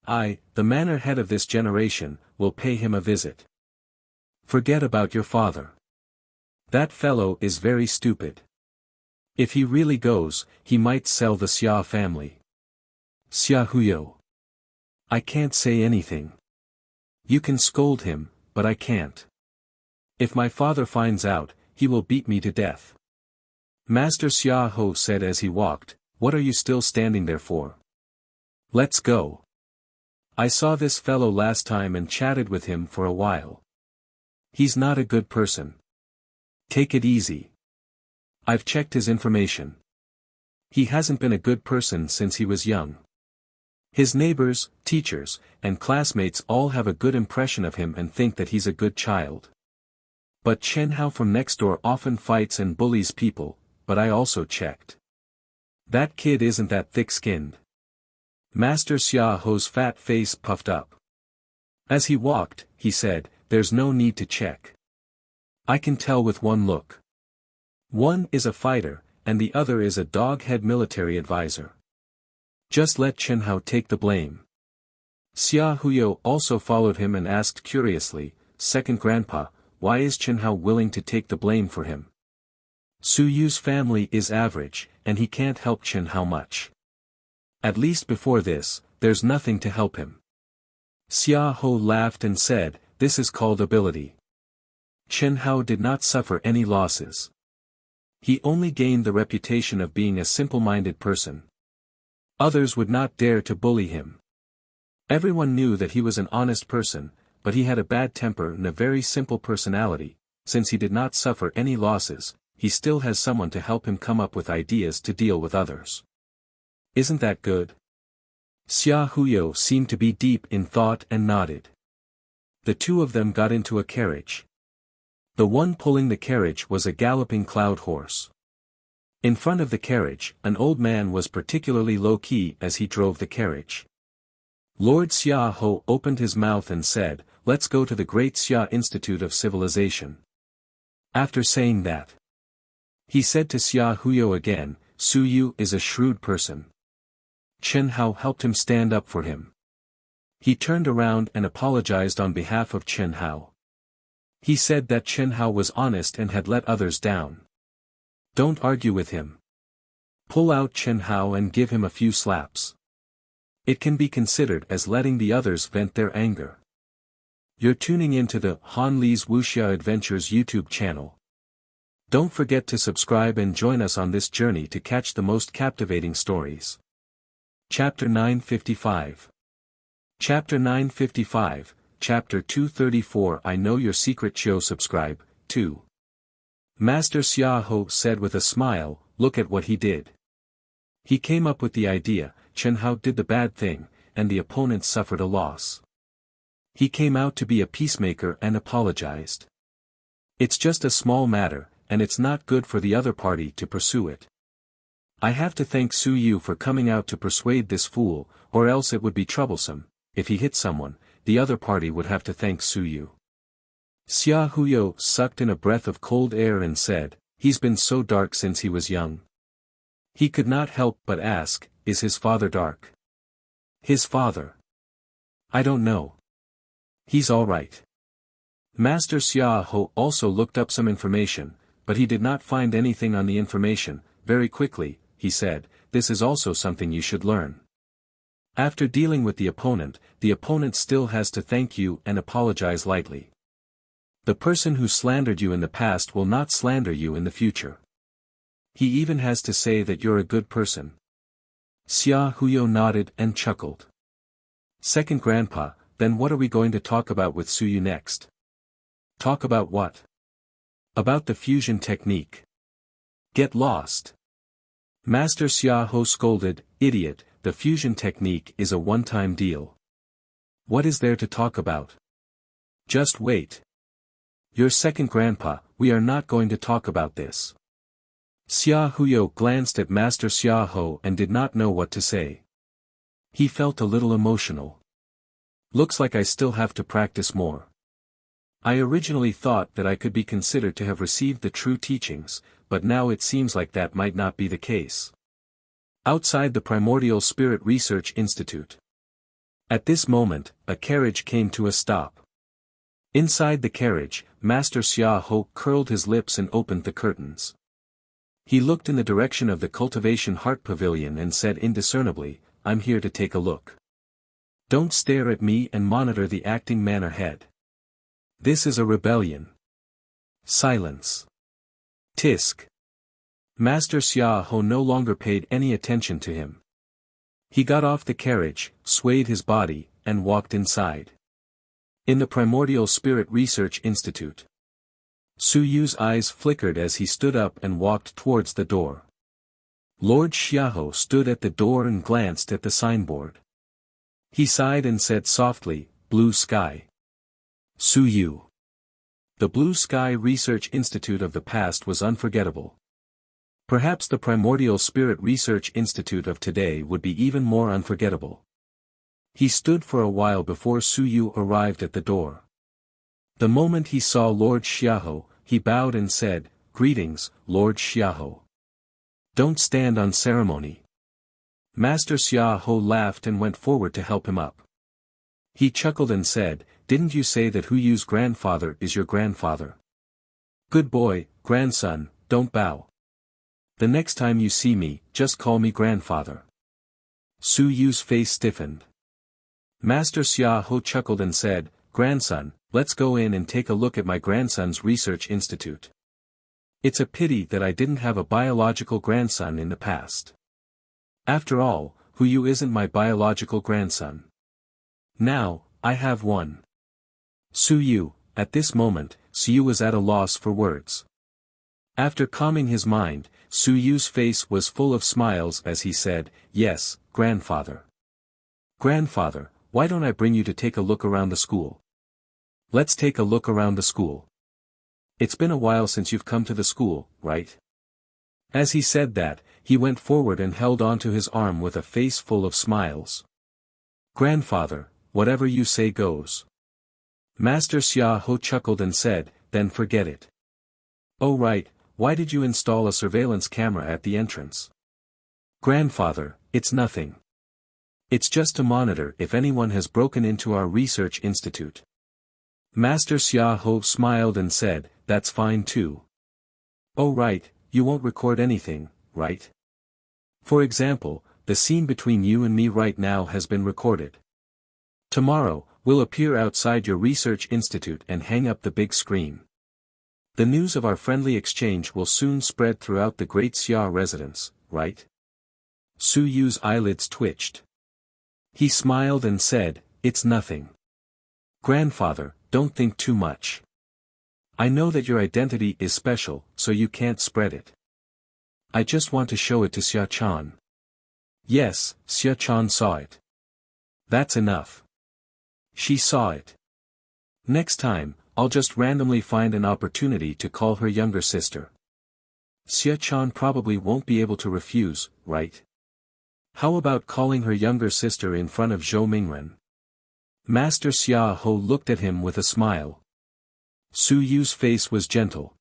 I, the manor head of this generation, will pay him a visit. Forget about your father. That fellow is very stupid. If he really goes, he might sell the Xia family. Xia Huyo. I can't say anything. You can scold him, but I can't. If my father finds out, he will beat me to death. Master Xiahou said as he walked, what are you still standing there for? Let's go. I saw this fellow last time and chatted with him for a while. He's not a good person. Take it easy. I've checked his information. He hasn't been a good person since he was young. His neighbors, teachers, and classmates all have a good impression of him and think that he's a good child. But Chen Hao from next door often fights and bullies people, but I also checked. That kid isn't that thick-skinned. Master Xiahou's fat face puffed up. As he walked, he said, there's no need to check. I can tell with one look. One is a fighter, and the other is a dog-head military advisor. Just let Chen Hao take the blame. Xia Huyo also followed him and asked curiously, second grandpa, why is Chen Hao willing to take the blame for him? Su Yu's family is average, and he can't help Chen Hao much. At least before this, there's nothing to help him. Xia Ho laughed and said, this is called ability. Chen Hao did not suffer any losses. He only gained the reputation of being a simple-minded person. Others would not dare to bully him. Everyone knew that he was an honest person, but he had a bad temper and a very simple personality. Since he did not suffer any losses, he still has someone to help him come up with ideas to deal with others. Isn't that good? Xia Huyo seemed to be deep in thought and nodded. The two of them got into a carriage. The one pulling the carriage was a galloping cloud horse. In front of the carriage, an old man was particularly low-key as he drove the carriage. Lord Xia Ho opened his mouth and said, "Let's go to the Great Xia Institute of Civilization." After saying that, he said to Xia Huyo again, "Su Yu is a shrewd person." Chen Hao helped him stand up for him. He turned around and apologized on behalf of Chen Hao. He said that Chen Hao was honest and had let others down. Don't argue with him. Pull out Chen Hao and give him a few slaps. It can be considered as letting the others vent their anger. You're tuning into the Han Li's Wuxia Adventures YouTube channel. Don't forget to subscribe and join us on this journey to catch the most captivating stories. Chapter 955. Chapter 955, Chapter 234 I Know Your Secret. Show subscribe, 2. Master Xia Ho said with a smile, "Look at what he did. He came up with the idea, Chen Hao did the bad thing, and the opponent suffered a loss. He came out to be a peacemaker and apologized. It's just a small matter, and it's not good for the other party to pursue it. I have to thank Su Yu for coming out to persuade this fool, or else it would be troublesome. If he hit someone, the other party would have to thank Su Yu." Xia Huyo sucked in a breath of cold air and said, "He's been so dark since he was young." He could not help but ask, "Is his father dark?" "His father? I don't know. He's all right." Master Xia Ho also looked up some information, but he did not find anything on the information. Very quickly, he said, "This is also something you should learn. After dealing with the opponent still has to thank you and apologize lightly. The person who slandered you in the past will not slander you in the future. He even has to say that you're a good person." Xia Huyo nodded and chuckled. "Second Grandpa, then what are we going to talk about with Su Yu next?" "Talk about what?" "About the fusion technique." "Get lost." Master Xia Ho scolded, "Idiot, the fusion technique is a one-time deal. What is there to talk about? Just wait. Your second Grandpa, we are not going to talk about this." Xia Huyo glanced at Master Xia Ho and did not know what to say. He felt a little emotional. "Looks like I still have to practice more. I originally thought that I could be considered to have received the true teachings, but now it seems like that might not be the case." Outside the Primordial Spirit Research Institute. At this moment, a carriage came to a stop. Inside the carriage, Master Xia Ho curled his lips and opened the curtains. He looked in the direction of the Cultivation Heart Pavilion and said indiscernibly, "I'm here to take a look. Don't stare at me and monitor the acting man ahead. This is a rebellion." Silence. Tisk. Master Xia Ho no longer paid any attention to him. He got off the carriage, swayed his body, and walked inside. In the Primordial Spirit Research Institute. Su Yu's eyes flickered as he stood up and walked towards the door. Lord Xiaoho stood at the door and glanced at the signboard. He sighed and said softly, "Blue Sky." Su Yu. The Blue Sky Research Institute of the past was unforgettable. Perhaps the Primordial Spirit Research Institute of today would be even more unforgettable. He stood for a while before Su Yu arrived at the door. The moment he saw Lord Xiaoho, he bowed and said, "Greetings, Lord Xiaoho. Don't stand on ceremony." Master Xiaoho laughed and went forward to help him up. He chuckled and said, "Didn't you say that Hu Yu's grandfather is your grandfather? Good boy, grandson, don't bow. The next time you see me, just call me grandfather." Su Yu's face stiffened. Master Xiaoho chuckled and said, "Grandson, let's go in and take a look at my grandson's research institute." It's a pity that I didn't have a biological grandson in the past. After all, Yu isn't my biological grandson. Now, I have one. Yu, at this moment, Yu was at a loss for words. After calming his mind, Yu's face was full of smiles as he said, "Yes, grandfather. Grandfather, why don't I bring you to take a look around the school? Let's take a look around the school. It's been a while since you've come to the school, right?" As he said that, he went forward and held onto his arm with a face full of smiles. "Grandfather, whatever you say goes." Master Xiahou chuckled and said, "Then forget it." "Oh right, why did you install a surveillance camera at the entrance?" "Grandfather, it's nothing. It's just to monitor if anyone has broken into our research institute." Master Xiahou smiled and said, "That's fine too. Oh right, you won't record anything, right? For example, the scene between you and me right now has been recorded. Tomorrow, we'll appear outside your research institute and hang up the big screen. The news of our friendly exchange will soon spread throughout the great Xia residence, right?" Yu's eyelids twitched. He smiled and said, "It's nothing. Grandfather, don't think too much. I know that your identity is special, so you can't spread it. I just want to show it to Xia-chan." Yes, Xia-chan saw it. That's enough. She saw it. Next time, I'll just randomly find an opportunity to call her younger sister. Xia-chan probably won't be able to refuse, right? How about calling her younger sister in front of Zhou Mingren? Master Xiahou looked at him with a smile. Yu's face was gentle.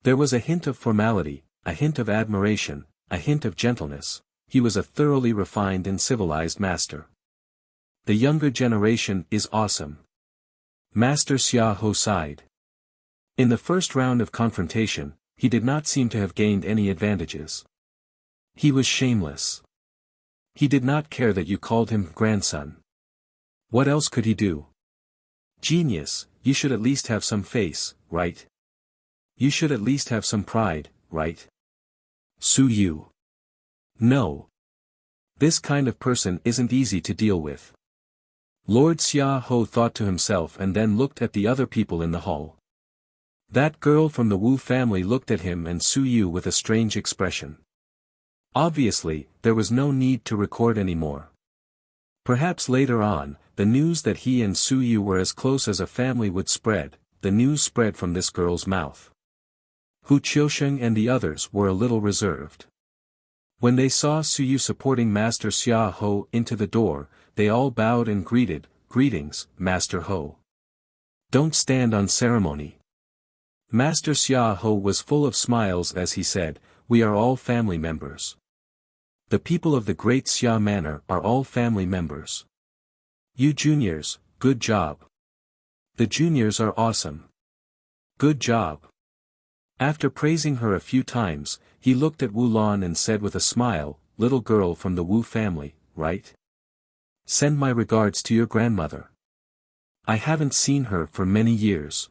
There was a hint of formality, a hint of admiration, a hint of gentleness. He was a thoroughly refined and civilized master. The younger generation is awesome. Master Xiahou sighed. In the first round of confrontation, he did not seem to have gained any advantages. He was shameless. He did not care that you called him grandson. What else could he do? Genius, you should at least have some face, right? You should at least have some pride, right? Yu. No. This kind of person isn't easy to deal with. Lord Xiahou thought to himself and then looked at the other people in the hall. That girl from the Wu family looked at him and Yu with a strange expression. Obviously, there was no need to record anymore. Perhaps later on, the news that he and Yu were as close as a family would spread. The news spread from this girl's mouth. Hu Qiusheng and the others were a little reserved. When they saw Yu supporting Master Xiahou into the door, they all bowed and greeted, "Greetings, Master Ho. Don't stand on ceremony." Master Xiahou was full of smiles as he said, "We are all family members. The people of the Great Xia Manor are all family members. You juniors, good job. The juniors are awesome. Good job." After praising her a few times, he looked at Wu Lan and said with a smile, "Little girl from the Wu family, right? Send my regards to your grandmother. I haven't seen her for many years.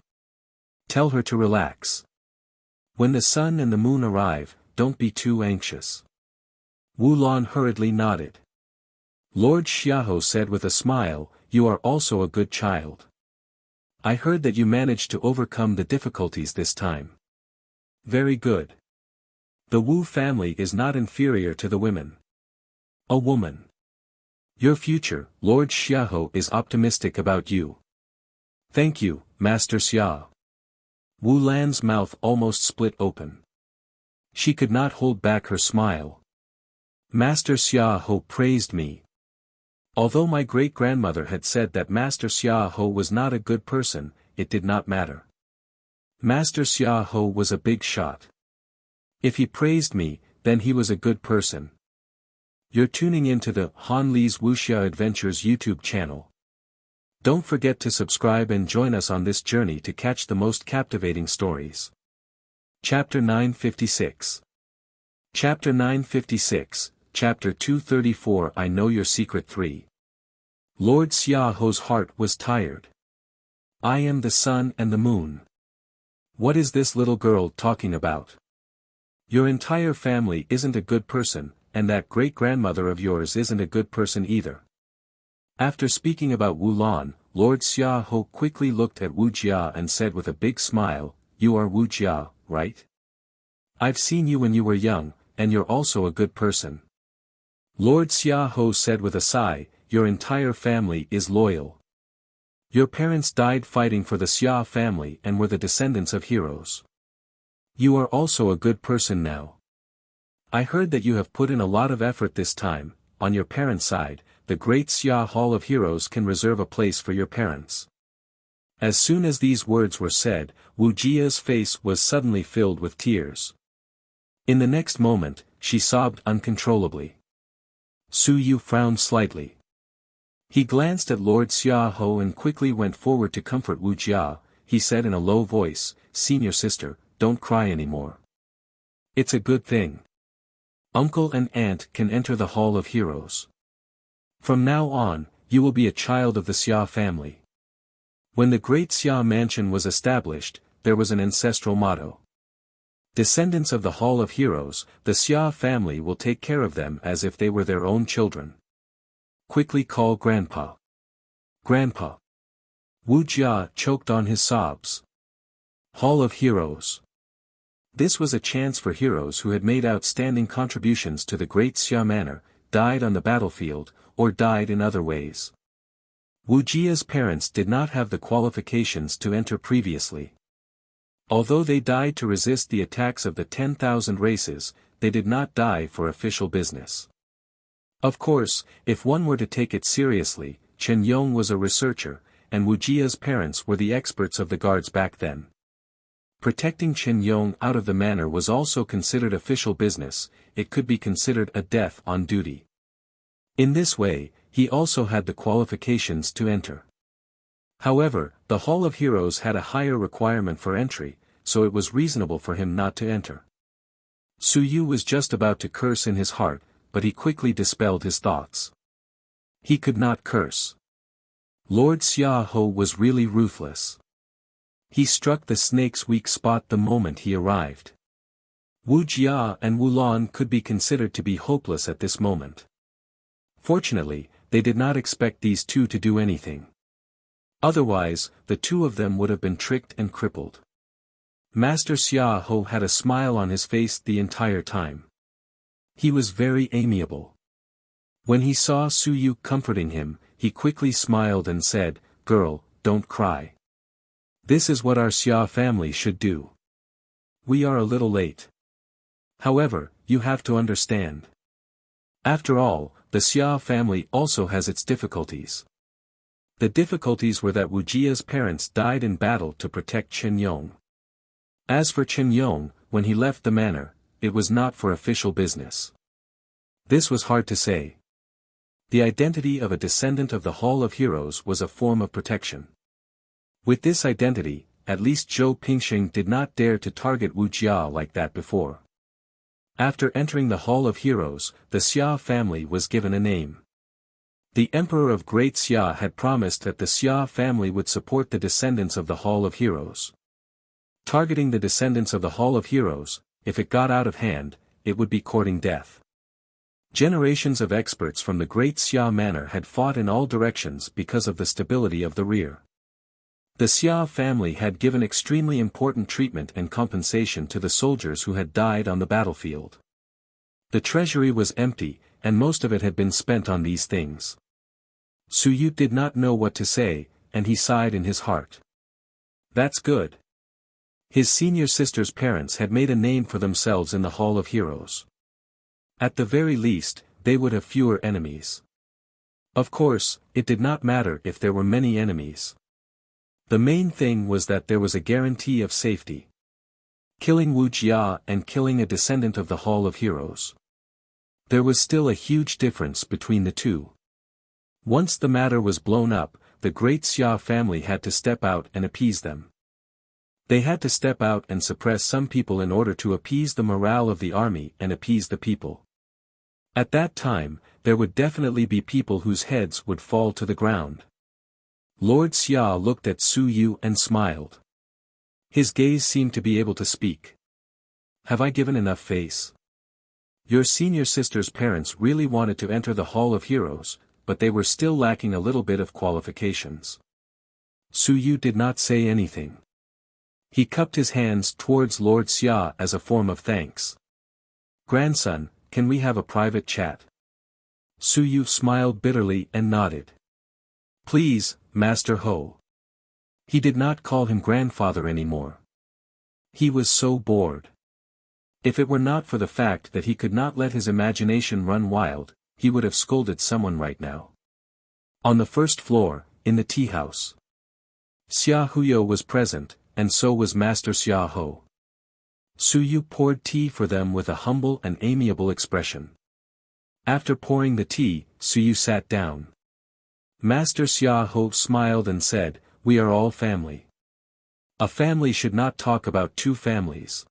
Tell her to relax. When the sun and the moon arrive, don't be too anxious." Wu Lan hurriedly nodded. Lord Xiahou said with a smile, "You are also a good child. I heard that you managed to overcome the difficulties this time. Very good. The Wu family is not inferior to the women. A woman. Your future, Lord Xiahou is optimistic about you." "Thank you, Master Xia." Wu Lan's mouth almost split open. She could not hold back her smile. Master Xiahou praised me. Although my great-grandmother had said that Master Xiahou was not a good person, it did not matter. Master Xiahou was a big shot. If he praised me, then he was a good person. You're tuning into the Han Li's Wuxia Adventures YouTube channel. Don't forget to subscribe and join us on this journey to catch the most captivating stories. Chapter 956. Chapter 956, Chapter 234 I Know Your Secret 3. Lord Xiahou's heart was tired. "I am the sun and the moon. What is this little girl talking about? Your entire family isn't a good person, and that great-grandmother of yours isn't a good person either. After speaking about Wu Lan, Lord Xiaohou quickly looked at Wuxia and said with a big smile, "You are Wuxia, right? I've seen you when you were young, and you're also a good person." Lord Xiaohou said with a sigh, "Your entire family is loyal. Your parents died fighting for the Xia family and were the descendants of heroes. You are also a good person now. I heard that you have put in a lot of effort this time. On your parents' side, the Great Xia Hall of Heroes can reserve a place for your parents." As soon as these words were said, Wu Jia's face was suddenly filled with tears. In the next moment, she sobbed uncontrollably. Su Yu frowned slightly. He glanced at Lord Xiaohou and quickly went forward to comfort Wu Jia. He said in a low voice, "Senior sister, don't cry anymore. It's a good thing. Uncle and aunt can enter the Hall of Heroes. From now on, you will be a child of the Xia family." When the great Xia mansion was established, there was an ancestral motto. Descendants of the Hall of Heroes, the Xia family will take care of them as if they were their own children. Quickly call Grandpa. Grandpa. Wu Jia choked on his sobs. Hall of Heroes. This was a chance for heroes who had made outstanding contributions to the great Xia manor, died on the battlefield, or died in other ways. Wu Jia's parents did not have the qualifications to enter previously. Although they died to resist the attacks of the 10,000 races, they did not die for official business. Of course, if one were to take it seriously, Chen Yong was a researcher, and Wu Jia's parents were the experts of the guards back then. Protecting Chen Yong out of the manor was also considered official business. It could be considered a death on duty. In this way, he also had the qualifications to enter. However, the Hall of Heroes had a higher requirement for entry, so it was reasonable for him not to enter. Su Yu was just about to curse in his heart, but he quickly dispelled his thoughts. He could not curse. Lord Xiaohou was really ruthless. He struck the snake's weak spot the moment he arrived. Wu Jia and Wu Lan could be considered to be hopeless at this moment. Fortunately, they did not expect these two to do anything. Otherwise, the two of them would have been tricked and crippled. Master Xiaohou had a smile on his face the entire time. He was very amiable. When he saw Su Yu comforting him, he quickly smiled and said, "Girl, don't cry. This is what our Xia family should do. We are a little late. However, you have to understand. After all, the Xia family also has its difficulties." The difficulties were that Wu Jia's parents died in battle to protect Chen Yong. As for Chen Yong, when he left the manor, it was not for official business. This was hard to say. The identity of a descendant of the Hall of Heroes was a form of protection. With this identity, at least Zhou Pingxing did not dare to target Wu Jia like that before. After entering the Hall of Heroes, the Xia family was given a name. The Emperor of Great Xia had promised that the Xia family would support the descendants of the Hall of Heroes. Targeting the descendants of the Hall of Heroes, if it got out of hand, it would be courting death. Generations of experts from the Great Xia Manor had fought in all directions because of the stability of the rear. The Xia family had given extremely important treatment and compensation to the soldiers who had died on the battlefield. The treasury was empty, and most of it had been spent on these things. Su Yu did not know what to say, and he sighed in his heart. That's good. His senior sister's parents had made a name for themselves in the Hall of Heroes. At the very least, they would have fewer enemies. Of course, it did not matter if there were many enemies. The main thing was that there was a guarantee of safety. Killing Wu Jia and killing a descendant of the Hall of Heroes. There was still a huge difference between the two. Once the matter was blown up, the Great Xia family had to step out and appease them. They had to step out and suppress some people in order to appease the morale of the army and appease the people. At that time, there would definitely be people whose heads would fall to the ground. Lord Xia looked at Su Yu and smiled. His gaze seemed to be able to speak. Have I given enough face? Your senior sister's parents really wanted to enter the Hall of Heroes, but they were still lacking a little bit of qualifications. Su Yu did not say anything. He cupped his hands towards Lord Xia as a form of thanks. Grandson, can we have a private chat? Su Yu smiled bitterly and nodded. Please, Master Ho. He did not call him grandfather anymore. He was so bored. If it were not for the fact that he could not let his imagination run wild, he would have scolded someone right now. On the first floor, in the tea house. Xia Huyo was present, and so was Master Xia Ho. Su Yu poured tea for them with a humble and amiable expression. After pouring the tea, Su Yu sat down. Master Xia Ho smiled and said, "We are all family. A family should not talk about two families.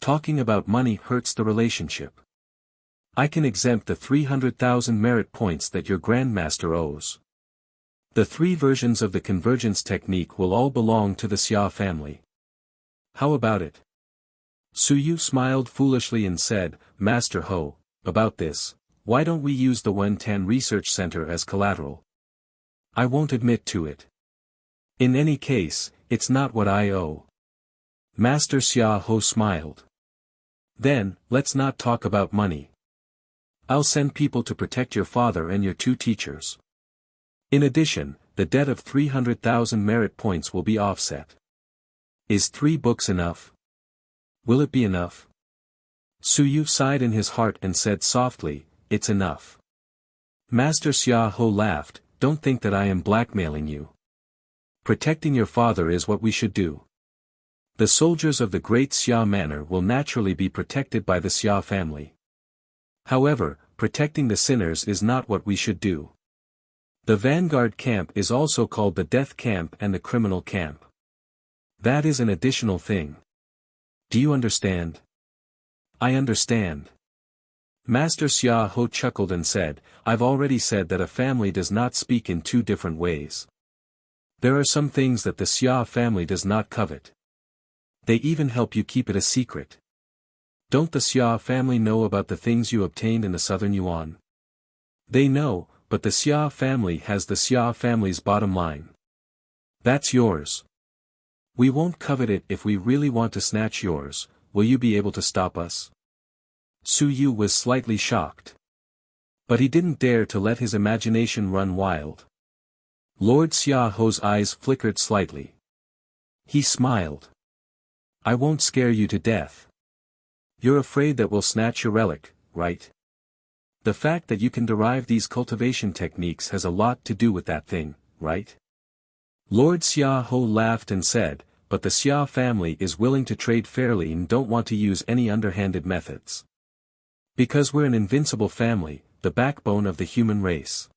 Talking about money hurts the relationship. I can exempt the 300,000 merit points that your grandmaster owes. The three versions of the convergence technique will all belong to the Xia family. How about it?" Su Yu smiled foolishly and said, "Master Ho, about this, why don't we use the Wentan Research Center as collateral? I won't admit to it. In any case, it's not what I owe." Master Xia Ho smiled. "Then, let's not talk about money. I'll send people to protect your father and your two teachers. In addition, the debt of 300,000 merit points will be offset. Is 3 books enough? Will it be enough?" Su Yu sighed in his heart and said softly, "It's enough." Master Xia Ho laughed, "Don't think that I am blackmailing you. Protecting your father is what we should do. The soldiers of the great Xia Manor will naturally be protected by the Xia family. However, protecting the sinners is not what we should do. The vanguard camp is also called the death camp and the criminal camp. That is an additional thing. Do you understand?" "I understand." Master Xia Ho chuckled and said, "I've already said that a family does not speak in two different ways. There are some things that the Xia family does not covet. They even help you keep it a secret. Don't the Xia family know about the things you obtained in the Southern Yuan? They know, but the Xia family has the Xia family's bottom line. That's yours. We won't covet it if we really want to snatch yours. Will you be able to stop us?" Su Yu was slightly shocked. But he didn't dare to let his imagination run wild. Lord Xia Ho's eyes flickered slightly. He smiled. "I won't scare you to death. You're afraid that we'll snatch your relic, right? The fact that you can derive these cultivation techniques has a lot to do with that thing, right?" Lord Xia Ho laughed and said, "But the Xia family is willing to trade fairly and don't want to use any underhanded methods. Because we're an invincible family, the backbone of the human race.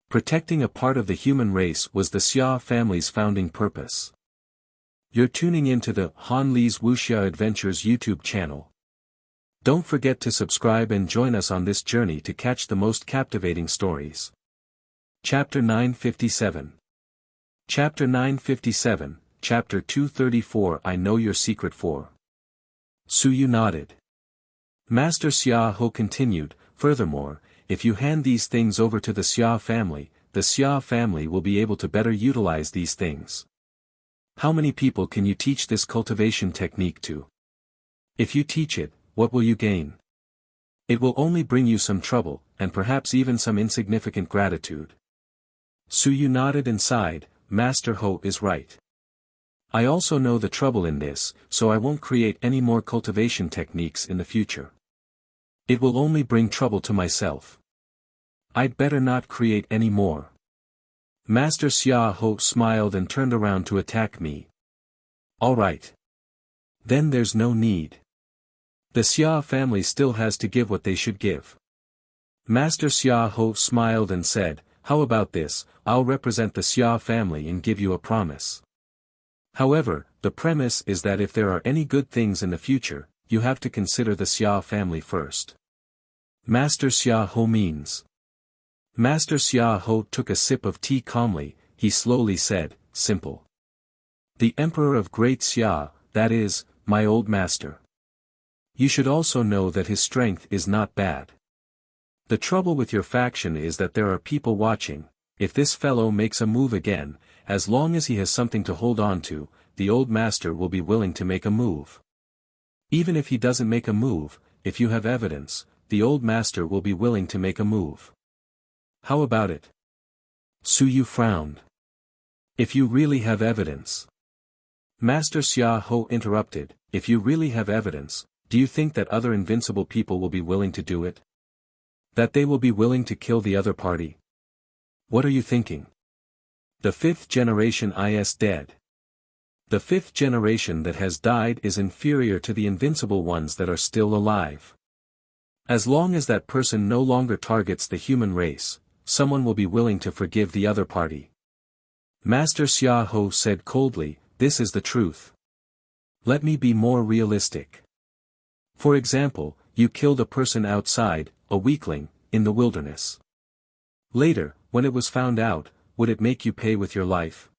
Protecting a part of the human race was the Xia family's founding purpose." You're tuning into the Han Li's Wuxia Adventures YouTube channel. Don't forget to subscribe and join us on this journey to catch the most captivating stories. Chapter 957. Chapter 957, Chapter 234 I Know Your Secret 4. Su Yu nodded. Master Xia Ho continued, "Furthermore, if you hand these things over to the Xia family will be able to better utilize these things. How many people can you teach this cultivation technique to? If you teach it, what will you gain? It will only bring you some trouble, and perhaps even some insignificant gratitude." Su Yu nodded and sighed, "Master Ho is right. I also know the trouble in this, so I won't create any more cultivation techniques in the future. It will only bring trouble to myself. I'd better not create any more." Master Xia Ho smiled and turned around to attack me. "All right. Then there's no need. The Xia family still has to give what they should give." Master Xia Ho smiled and said, "How about this, I'll represent the Xia family and give you a promise. However, the premise is that if there are any good things in the future, you have to consider the Xia family first." Master Xia Ho means. Master Xia Ho took a sip of tea calmly, he slowly said, "Simple. The Emperor of Great Xia, that is, my old master. You should also know that his strength is not bad. The trouble with your faction is that there are people watching. If this fellow makes a move again, as long as he has something to hold on to, the old master will be willing to make a move. Even if he doesn't make a move, if you have evidence, the old master will be willing to make a move. How about it? Su Yu frowned. If you really have evidence. Master Xia Ho interrupted, if you really have evidence, do you think that other invincible people will be willing to do it? That they will be willing to kill the other party? What are you thinking? The fifth generation is dead. The fifth generation that has died is inferior to the invincible ones that are still alive. As long as that person no longer targets the human race, someone will be willing to forgive the other party. Master Xia Ho said coldly, this is the truth. Let me be more realistic. For example, you killed a person outside, a weakling, in the wilderness. Later, when it was found out, would it make you pay with your life?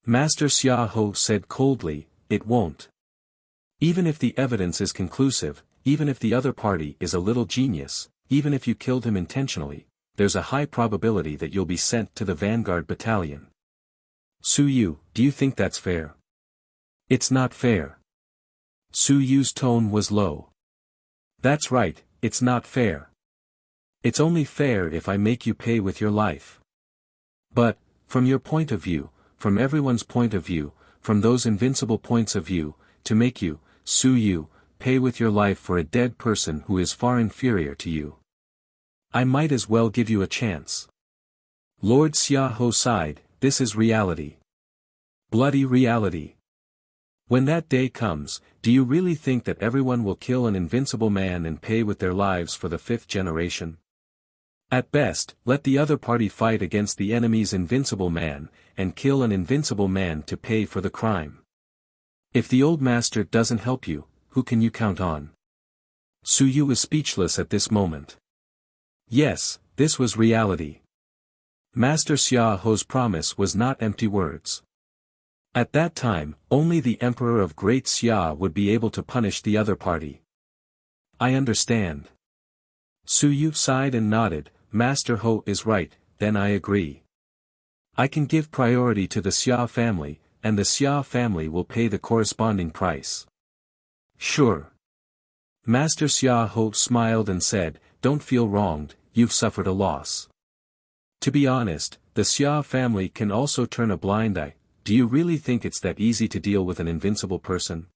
Master Xia Ho said coldly, it won't. Even if the evidence is conclusive, even if the other party is a little genius, even if you killed him intentionally, there's a high probability that you'll be sent to the vanguard battalion. Su Yu, do you think that's fair? It's not fair. Su Yu's tone was low. That's right, it's not fair. It's only fair if I make you pay with your life. But, from your point of view, from everyone's point of view, from those invincible points of view, to make you, Su Yu, pay with your life for a dead person who is far inferior to you. I might as well give you a chance. Lord Xia Ho sighed, this is reality. Bloody reality. When that day comes, do you really think that everyone will kill an invincible man and pay with their lives for the fifth generation? At best, let the other party fight against the enemy's invincible man, and kill an invincible man to pay for the crime. If the old master doesn't help you, who can you count on? Su Yu was speechless at this moment. Yes, this was reality. Master Xia Ho's promise was not empty words. At that time, only the Emperor of Great Xia would be able to punish the other party. I understand. Su Yu sighed and nodded, Master Ho is right, then I agree. I can give priority to the Xia family, and the Xia family will pay the corresponding price. Sure. Master Xia Ho smiled and said, don't feel wronged, you've suffered a loss. To be honest, the Xia family can also turn a blind eye. Do you really think it's that easy to deal with an invincible person?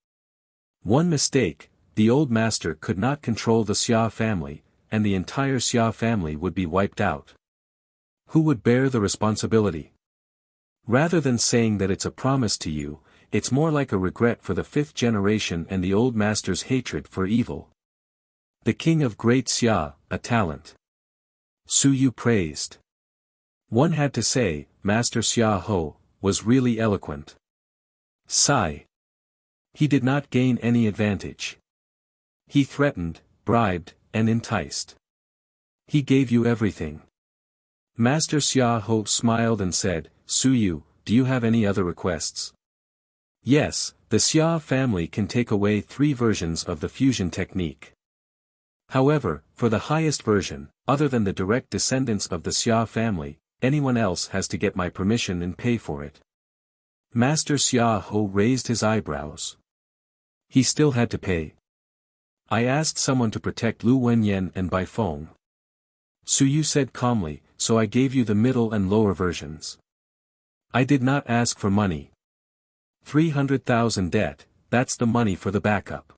One mistake, the old master could not control the Xia family, and the entire Xia family would be wiped out. Who would bear the responsibility? Rather than saying that it's a promise to you, it's more like a regret for the fifth generation and the old master's hatred for evil. The king of Great Xia, a talent. Su Yu praised. One had to say, Master Xia Ho, was really eloquent. Sigh. He did not gain any advantage. He threatened, bribed, and enticed. He gave you everything. Master Xia Ho smiled and said, Su Yu, do you have any other requests? Yes, the Xia family can take away 3 versions of the fusion technique. However, for the highest version, other than the direct descendants of the Xia family, anyone else has to get my permission and pay for it. Master Xia Ho raised his eyebrows. He still had to pay. I asked someone to protect Lu Wenyan and Bai Feng. Su Yu said calmly, so I gave you the middle and lower versions. I did not ask for money. 300,000 debt, that's the money for the backup.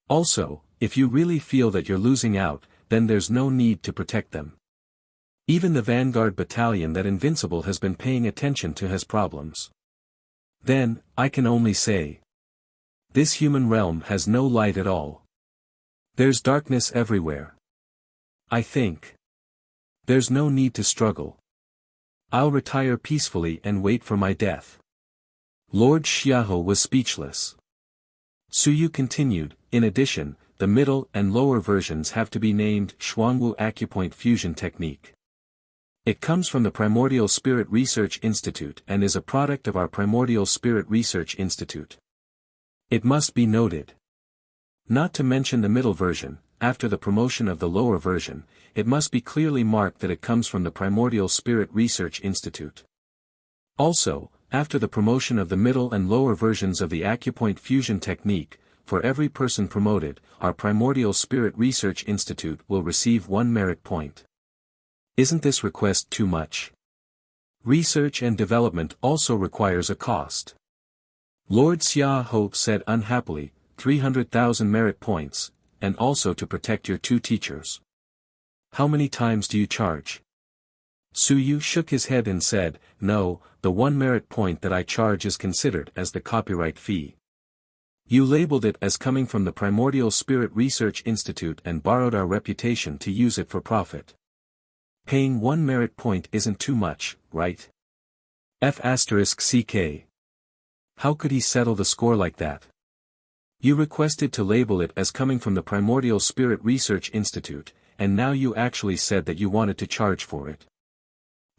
Also, if you really feel that you're losing out, then there's no need to protect them. Even the vanguard battalion that Invincible has been paying attention to has problems. Then, I can only say. This human realm has no light at all. There's darkness everywhere. I think. There's no need to struggle. I'll retire peacefully and wait for my death. Lord Xiaoho was speechless. Su Yu continued, in addition, the middle and lower versions have to be named Xuanwu Acupoint Fusion Technique. It comes from the Primordial Spirit Research Institute and is a product of our Primordial Spirit Research Institute. It must be noted. Not to mention the middle version, after the promotion of the lower version, it must be clearly marked that it comes from the Primordial Spirit Research Institute. Also, after the promotion of the middle and lower versions of the acupoint fusion technique, for every person promoted, our Primordial Spirit Research Institute will receive 1 merit point. Isn't this request too much? Research and development also requires a cost. Lord Xia Ho said unhappily, 300,000 merit points, and also to protect your 2 teachers. How many times do you charge? Su Yu shook his head and said, no, the 1 merit point that I charge is considered as the copyright fee. You labeled it as coming from the Primordial Spirit Research Institute and borrowed our reputation to use it for profit. Paying 1 merit point isn't too much, right? F***ck. How could he settle the score like that? You requested to label it as coming from the Primordial Spirit Research Institute, and now you actually said that you wanted to charge for it.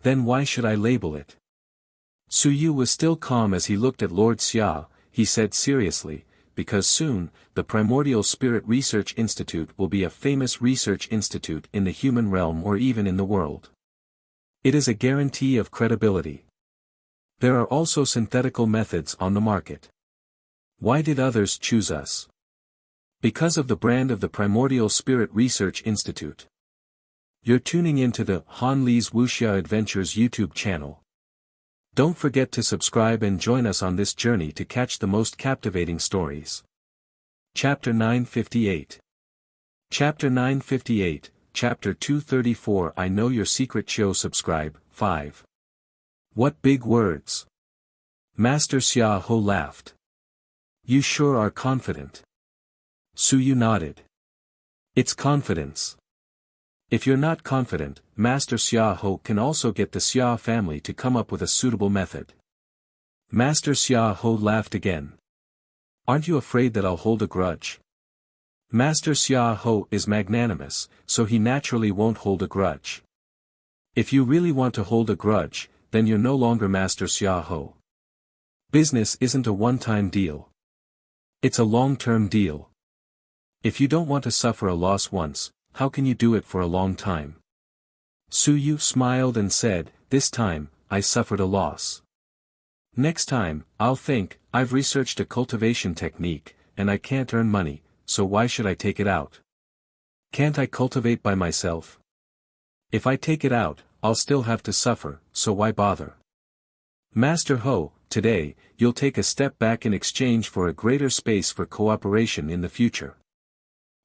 Then why should I label it? Su Yu was still calm as he looked at Lord Xia. He said seriously, because soon, the Primordial Spirit Research Institute will be a famous research institute in the human realm or even in the world. It is a guarantee of credibility. There are also synthetical methods on the market. Why did others choose us? Because of the brand of the Primordial Spirit Research Institute. You're tuning into the Han Li's Wuxia Adventures YouTube channel. Don't forget to subscribe and join us on this journey to catch the most captivating stories. Chapter 958. Chapter 958, Chapter 234 I Know Your Secret. Show subscribe. 5. What big words! Master Xia Ho laughed. You sure are confident. Su Yu nodded. It's confidence. If you're not confident, Master Xia Ho can also get the Xia family to come up with a suitable method. Master Xia Ho laughed again. Aren't you afraid that I'll hold a grudge? Master Xia Ho is magnanimous, so he naturally won't hold a grudge. If you really want to hold a grudge, then you're no longer Master Xia Ho. Business isn't a one-time deal. It's a long-term deal. If you don't want to suffer a loss once, how can you do it for a long time? Su Yu smiled and said, this time, I suffered a loss. Next time, I'll think, I've researched a cultivation technique, and I can't earn money, so why should I take it out? Can't I cultivate by myself? If I take it out, I'll still have to suffer, so why bother? Master Ho, today, you'll take a step back in exchange for a greater space for cooperation in the future.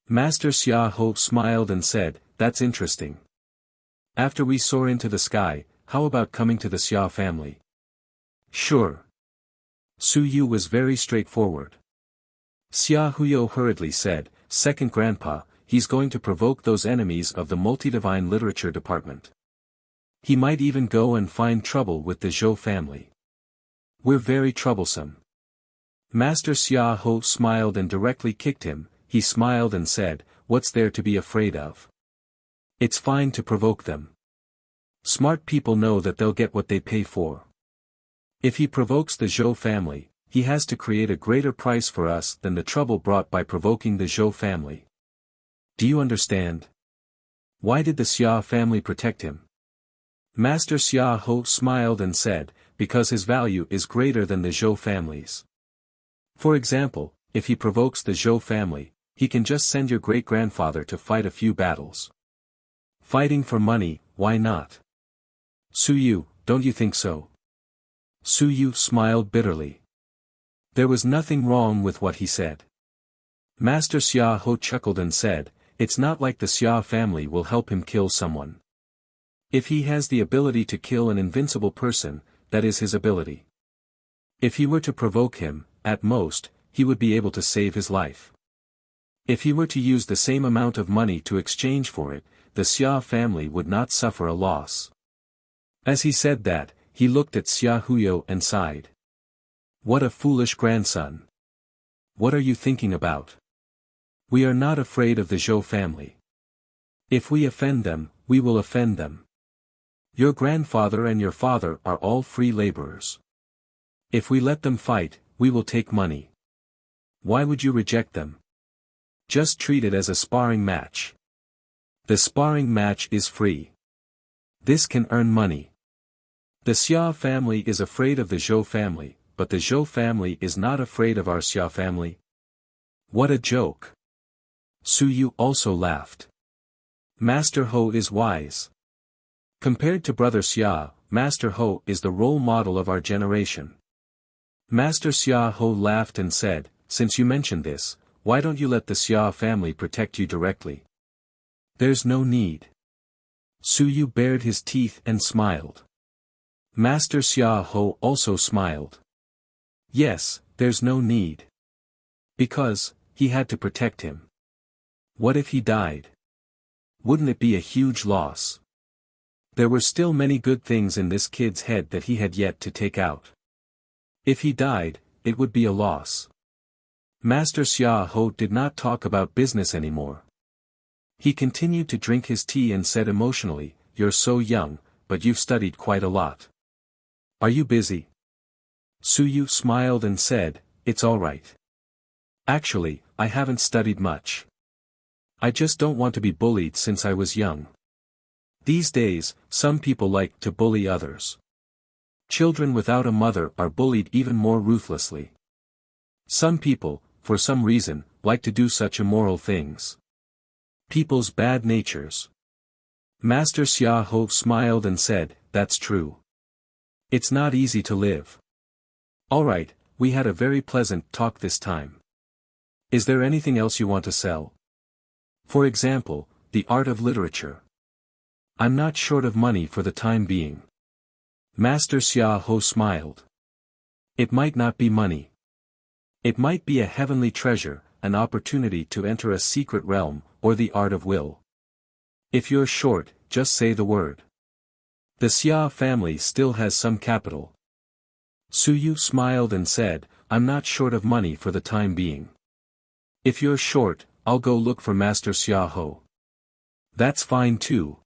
Master Xia Ho smiled and said, that's interesting. After we soar into the sky, how about coming to the Xia family? Sure. Su Yu was very straightforward. Xia Huyo hurriedly said, second grandpa, he's going to provoke those enemies of the multi-divine literature department. He might even go and find trouble with the Zhou family. We're very troublesome. Master Xia Ho smiled and directly kicked him. He smiled and said, what's there to be afraid of? It's fine to provoke them. Smart people know that they'll get what they pay for. If he provokes the Zhou family, he has to create a greater price for us than the trouble brought by provoking the Zhou family. Do you understand? Why did the Xia family protect him? Master Xia Ho smiled and said, because his value is greater than the Zhou family's. For example, if he provokes the Zhou family, he can just send your great-grandfather to fight a few battles. Fighting for money, why not? Su Yu, don't you think so? Su Yu smiled bitterly. There was nothing wrong with what he said. Master Xia Ho chuckled and said, it's not like the Xia family will help him kill someone. If he has the ability to kill an invincible person, that is his ability. If he were to provoke him, at most, he would be able to save his life. If he were to use the same amount of money to exchange for it, the Xia family would not suffer a loss. As he said that, he looked at Xia Huyo and sighed. What a foolish grandson. What are you thinking about? We are not afraid of the Zhou family. If we offend them, we will offend them. Your grandfather and your father are all free laborers. If we let them fight, we will take money. Why would you reject them? Just treat it as a sparring match. The sparring match is free. This can earn money. The Xia family is afraid of the Zhou family, but the Zhou family is not afraid of our Xia family. What a joke. Su Yu also laughed. Master Ho is wise. Compared to Brother Xia, Master Ho is the role model of our generation. Master Xia Ho laughed and said, since you mentioned this, why don't you let the Xia family protect you directly? There's no need. Su Yu bared his teeth and smiled. Master Xia Ho also smiled. Yes, there's no need. Because, he had to protect him. What if he died? Wouldn't it be a huge loss? There were still many good things in this kid's head that he had yet to take out. If he died, it would be a loss. Master Xia Ho did not talk about business anymore. He continued to drink his tea and said emotionally, you're so young, but you've studied quite a lot. Are you busy? Su Yu smiled and said, it's all right. Actually, I haven't studied much. I just don't want to be bullied since I was young. These days, some people like to bully others. Children without a mother are bullied even more ruthlessly. Some people, for some reason, like to do such immoral things. People's bad natures. Master Xia Ho smiled and said, that's true. It's not easy to live. Alright, we had a very pleasant talk this time. Is there anything else you want to sell? For example, the art of literature. I'm not short of money for the time being. Master Xia Ho smiled. It might not be money. It might be a heavenly treasure, an opportunity to enter a secret realm, or the art of will. If you're short, just say the word. The Xia family still has some capital. Su Yu smiled and said, I'm not short of money for the time being. If you're short, I'll go look for Master Xia Ho. That's fine too.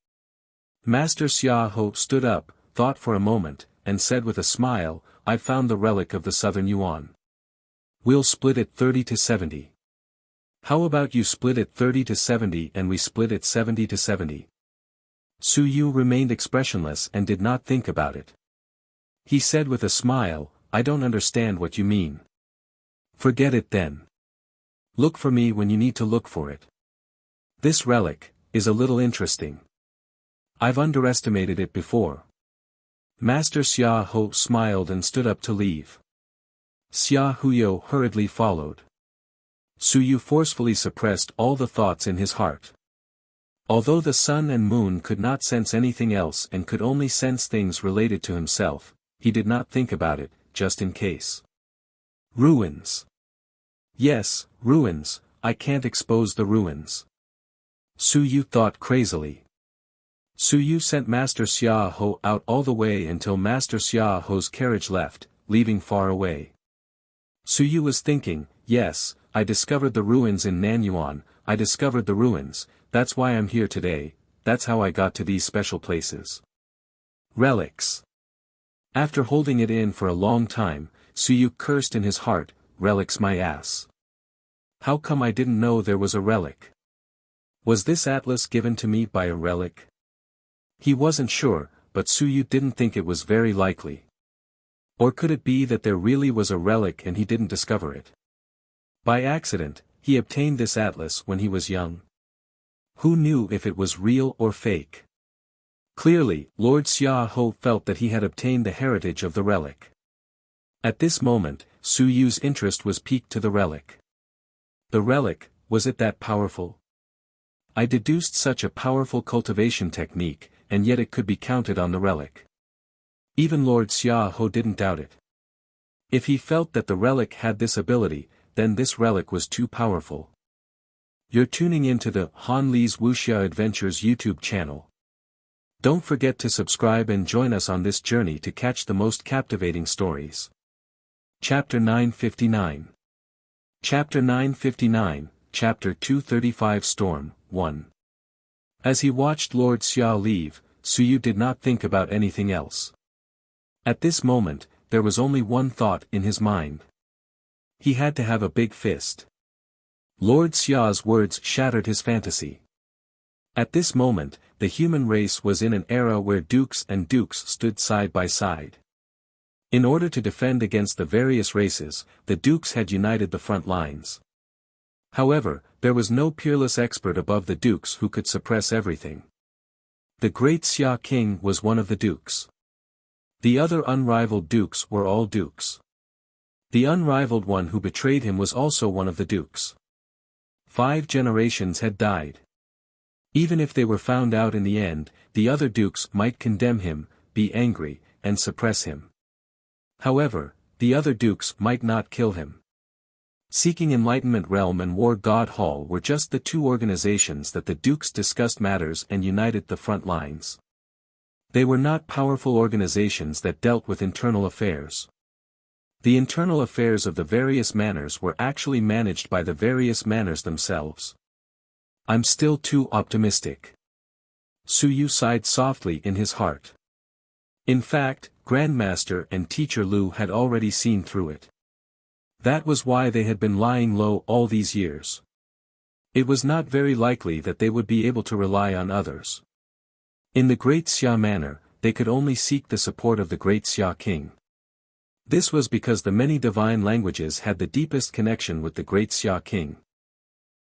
Master Xia Ho stood up, thought for a moment, and said with a smile, I've found the relic of the Southern Yuan. We'll split it 30-70. How about you split it 30-70 and we split it 70-70? Su Yu remained expressionless and did not think about it. He said with a smile, I don't understand what you mean. Forget it then. Look for me when you need to look for it. This relic is a little interesting. I've underestimated it before. Master Xia Ho smiled and stood up to leave. Xia Huyo hurriedly followed. Su Yu forcefully suppressed all the thoughts in his heart. Although the sun and moon could not sense anything else and could only sense things related to himself, he did not think about it, just in case. Ruins. Yes, ruins, I can't expose the ruins. Su Yu thought crazily. Su Yu sent Master Xia Ho out all the way until Master Xia Ho's carriage left, leaving far away. Su Yu was thinking, yes, I discovered the ruins in Nanyuan, I discovered the ruins, that's why I'm here today, that's how I got to these special places. Relics. After holding it in for a long time, Su Yu cursed in his heart, relics my ass. How come I didn't know there was a relic? Was this atlas given to me by a relic? He wasn't sure, but Su Yu didn't think it was very likely. Or could it be that there really was a relic and he didn't discover it? By accident, he obtained this atlas when he was young. Who knew if it was real or fake? Clearly, Lord Xia Ho felt that he had obtained the heritage of the relic. At this moment, Su Yu's interest was piqued to the relic. The relic, was it that powerful? I deduced such a powerful cultivation technique, and yet it could be counted on the relic. Even Lord Xia Ho didn't doubt it. If he felt that the relic had this ability, then this relic was too powerful. You're tuning into the Han Li's Wuxia Adventures YouTube channel. Don't forget to subscribe and join us on this journey to catch the most captivating stories. Chapter 959. Chapter 959, Chapter 235 Storm, 1. As he watched Lord Xia leave, Suyu did not think about anything else. At this moment, there was only one thought in his mind. He had to have a big fist. Lord Xia's words shattered his fantasy. At this moment, the human race was in an era where dukes and dukes stood side by side. In order to defend against the various races, the dukes had united the front lines. However, there was no peerless expert above the dukes who could suppress everything. The great Xia king was one of the dukes. The other unrivaled dukes were all dukes. The unrivaled one who betrayed him was also one of the dukes. 5 generations had died. Even if they were found out in the end, the other dukes might condemn him, be angry, and suppress him. However, the other dukes might not kill him. Seeking Enlightenment Realm and War God Hall were just the 2 organizations that the dukes discussed matters and united the front lines. They were not powerful organizations that dealt with internal affairs. The internal affairs of the various manors were actually managed by the various manors themselves. I'm still too optimistic. Suyu sighed softly in his heart. In fact, Grandmaster and Teacher Lu had already seen through it. That was why they had been lying low all these years. It was not very likely that they would be able to rely on others. In the Great Xia Manor, they could only seek the support of the Great Xia King. This was because the many divine languages had the deepest connection with the Great Xia King.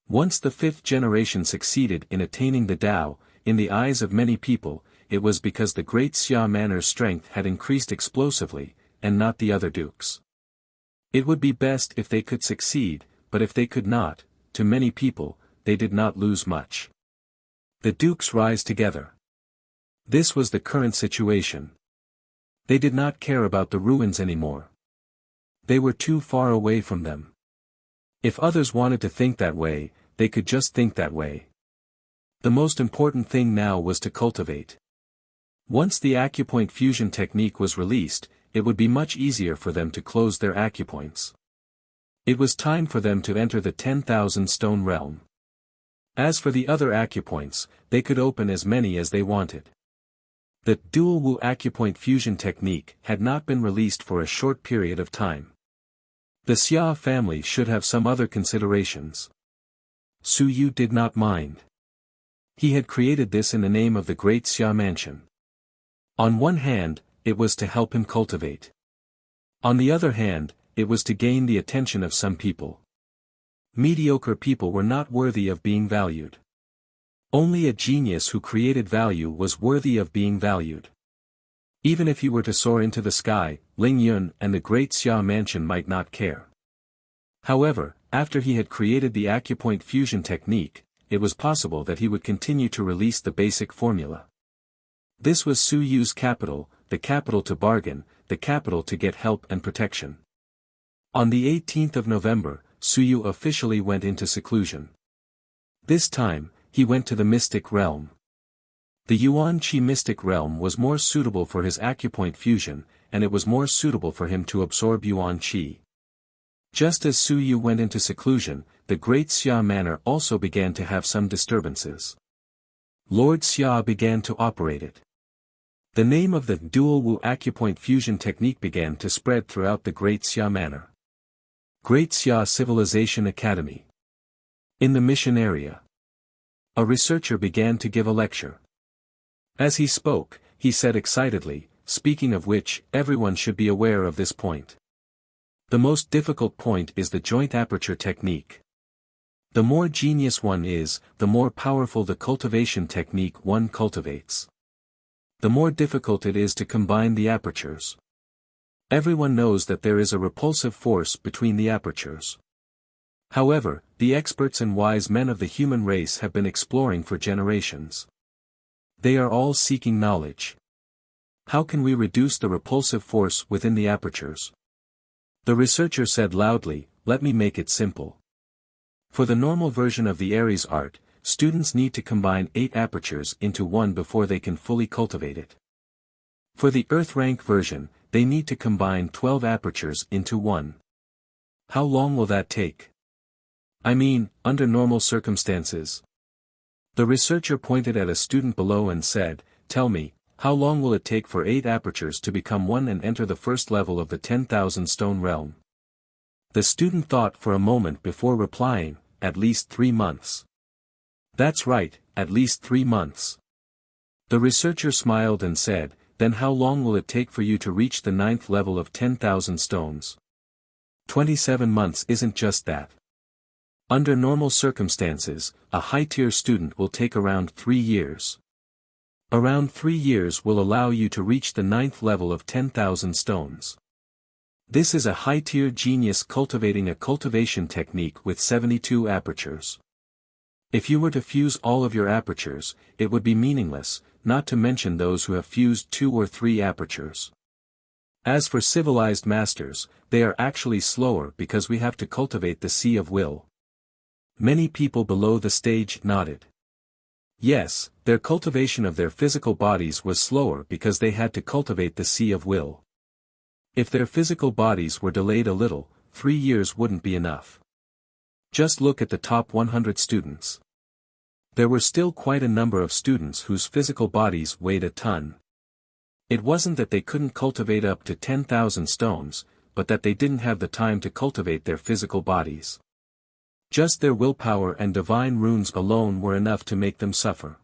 Once the 5th generation succeeded in attaining the Tao, in the eyes of many people, it was because the Great Xia Manor's strength had increased explosively, and not the other dukes. It would be best if they could succeed, but if they could not, to many people, they did not lose much. The dukes rise together. This was the current situation. They did not care about the ruins anymore. They were too far away from them. If others wanted to think that way, they could just think that way. The most important thing now was to cultivate. Once the acupoint fusion technique was released, it would be much easier for them to close their acupoints. It was time for them to enter the 10,000 stone realm. As for the other acupoints, they could open as many as they wanted. The dual Wu acupoint fusion technique had not been released for a short period of time. The Xia family should have some other considerations. Suyu did not mind. He had created this in the name of the Great Xia Mansion. On one hand, it was to help him cultivate. On the other hand, it was to gain the attention of some people. Mediocre people were not worthy of being valued. Only a genius who created value was worthy of being valued. Even if he were to soar into the sky, Ling Yun and the Great Xia Mansion might not care. However, after he had created the acupoint fusion technique, it was possible that he would continue to release the basic formula. This was Suyu's capital, the capital to bargain, the capital to get help and protection. On the 18th of November, Suyu officially went into seclusion. This time, he went to the mystic realm. The Yuan Qi mystic realm was more suitable for his acupoint fusion, and it was more suitable for him to absorb Yuan Qi. Just as Suyu went into seclusion, the Great Xia Manor also began to have some disturbances. Lord Xia began to operate it. The name of the dual Wu acupoint fusion technique began to spread throughout the Great Xia Manor. Great Xia Civilization Academy. In the mission area, a researcher began to give a lecture. As he spoke, he said excitedly, speaking of which, everyone should be aware of this point. The most difficult point is the joint aperture technique. The more genius one is, the more powerful the cultivation technique one cultivates. The more difficult it is to combine the apertures. Everyone knows that there is a repulsive force between the apertures. However, the experts and wise men of the human race have been exploring for generations. They are all seeking knowledge. How can we reduce the repulsive force within the apertures? The researcher said loudly, "Let me make it simple. For the normal version of the Aries art, students need to combine 8 apertures into one before they can fully cultivate it. For the Earth rank version, they need to combine 12 apertures into one. How long will that take? I mean, under normal circumstances." The researcher pointed at a student below and said, tell me, how long will it take for 8 apertures to become one and enter the first level of the 10,000 stone realm? The student thought for a moment before replying, at least 3 months. That's right, at least 3 months. The researcher smiled and said, then how long will it take for you to reach the 9th level of 10,000 stones? 27 months isn't just that. Under normal circumstances, a high-tier student will take around 3 years. Around 3 years will allow you to reach the 9th level of 10,000 stones. This is a high-tier genius cultivating a cultivation technique with 72 apertures. If you were to fuse all of your apertures, it would be meaningless, not to mention those who have fused 2 or 3 apertures. As for civilized masters, they are actually slower because we have to cultivate the sea of will. Many people below the stage nodded. Yes, their cultivation of their physical bodies was slower because they had to cultivate the sea of will. If their physical bodies were delayed a little, 3 years wouldn't be enough. Just look at the top 100 students. There were still quite a number of students whose physical bodies weighed a ton. It wasn't that they couldn't cultivate up to 10,000 stones, but that they didn't have the time to cultivate their physical bodies. Just their willpower and divine runes alone were enough to make them suffer.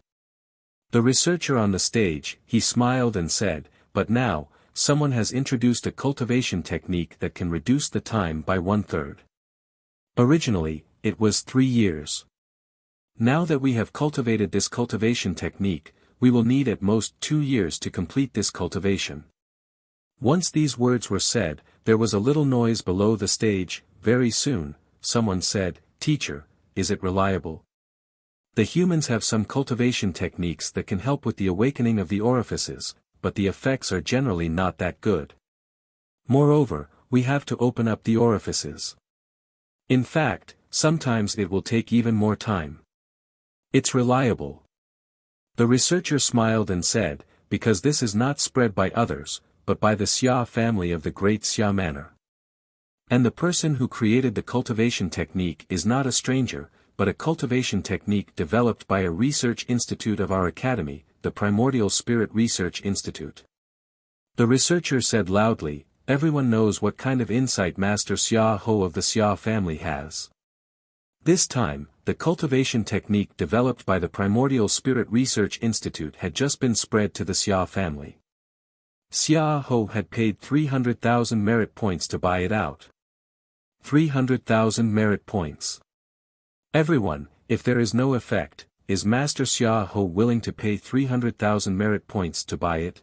The researcher on the stage, he smiled and said, but now, someone has introduced a cultivation technique that can reduce the time by 1/3. Originally, it was 3 years. Now that we have cultivated this cultivation technique, we will need at most 2 years to complete this cultivation. Once these words were said, there was a little noise below the stage. Very soon, someone said, "Teacher, is it reliable?" The humans have some cultivation techniques that can help with the awakening of the orifices, but the effects are generally not that good. Moreover, we have to open up the orifices. In fact, sometimes it will take even more time. It's reliable. The researcher smiled and said, because this is not spread by others, but by the Xia family of the great Xia manor. And the person who created the cultivation technique is not a stranger, but a cultivation technique developed by a research institute of our academy, the Primordial Spirit Research Institute. The researcher said loudly, everyone knows what kind of insight Master Xia Ho of the Xia family has. This time, the cultivation technique developed by the Primordial Spirit Research Institute had just been spread to the Xia family. Xia Ho had paid 300,000 merit points to buy it out. 300,000 merit points. Everyone, if there is no effect, is Master Xia Ho willing to pay 300,000 merit points to buy it?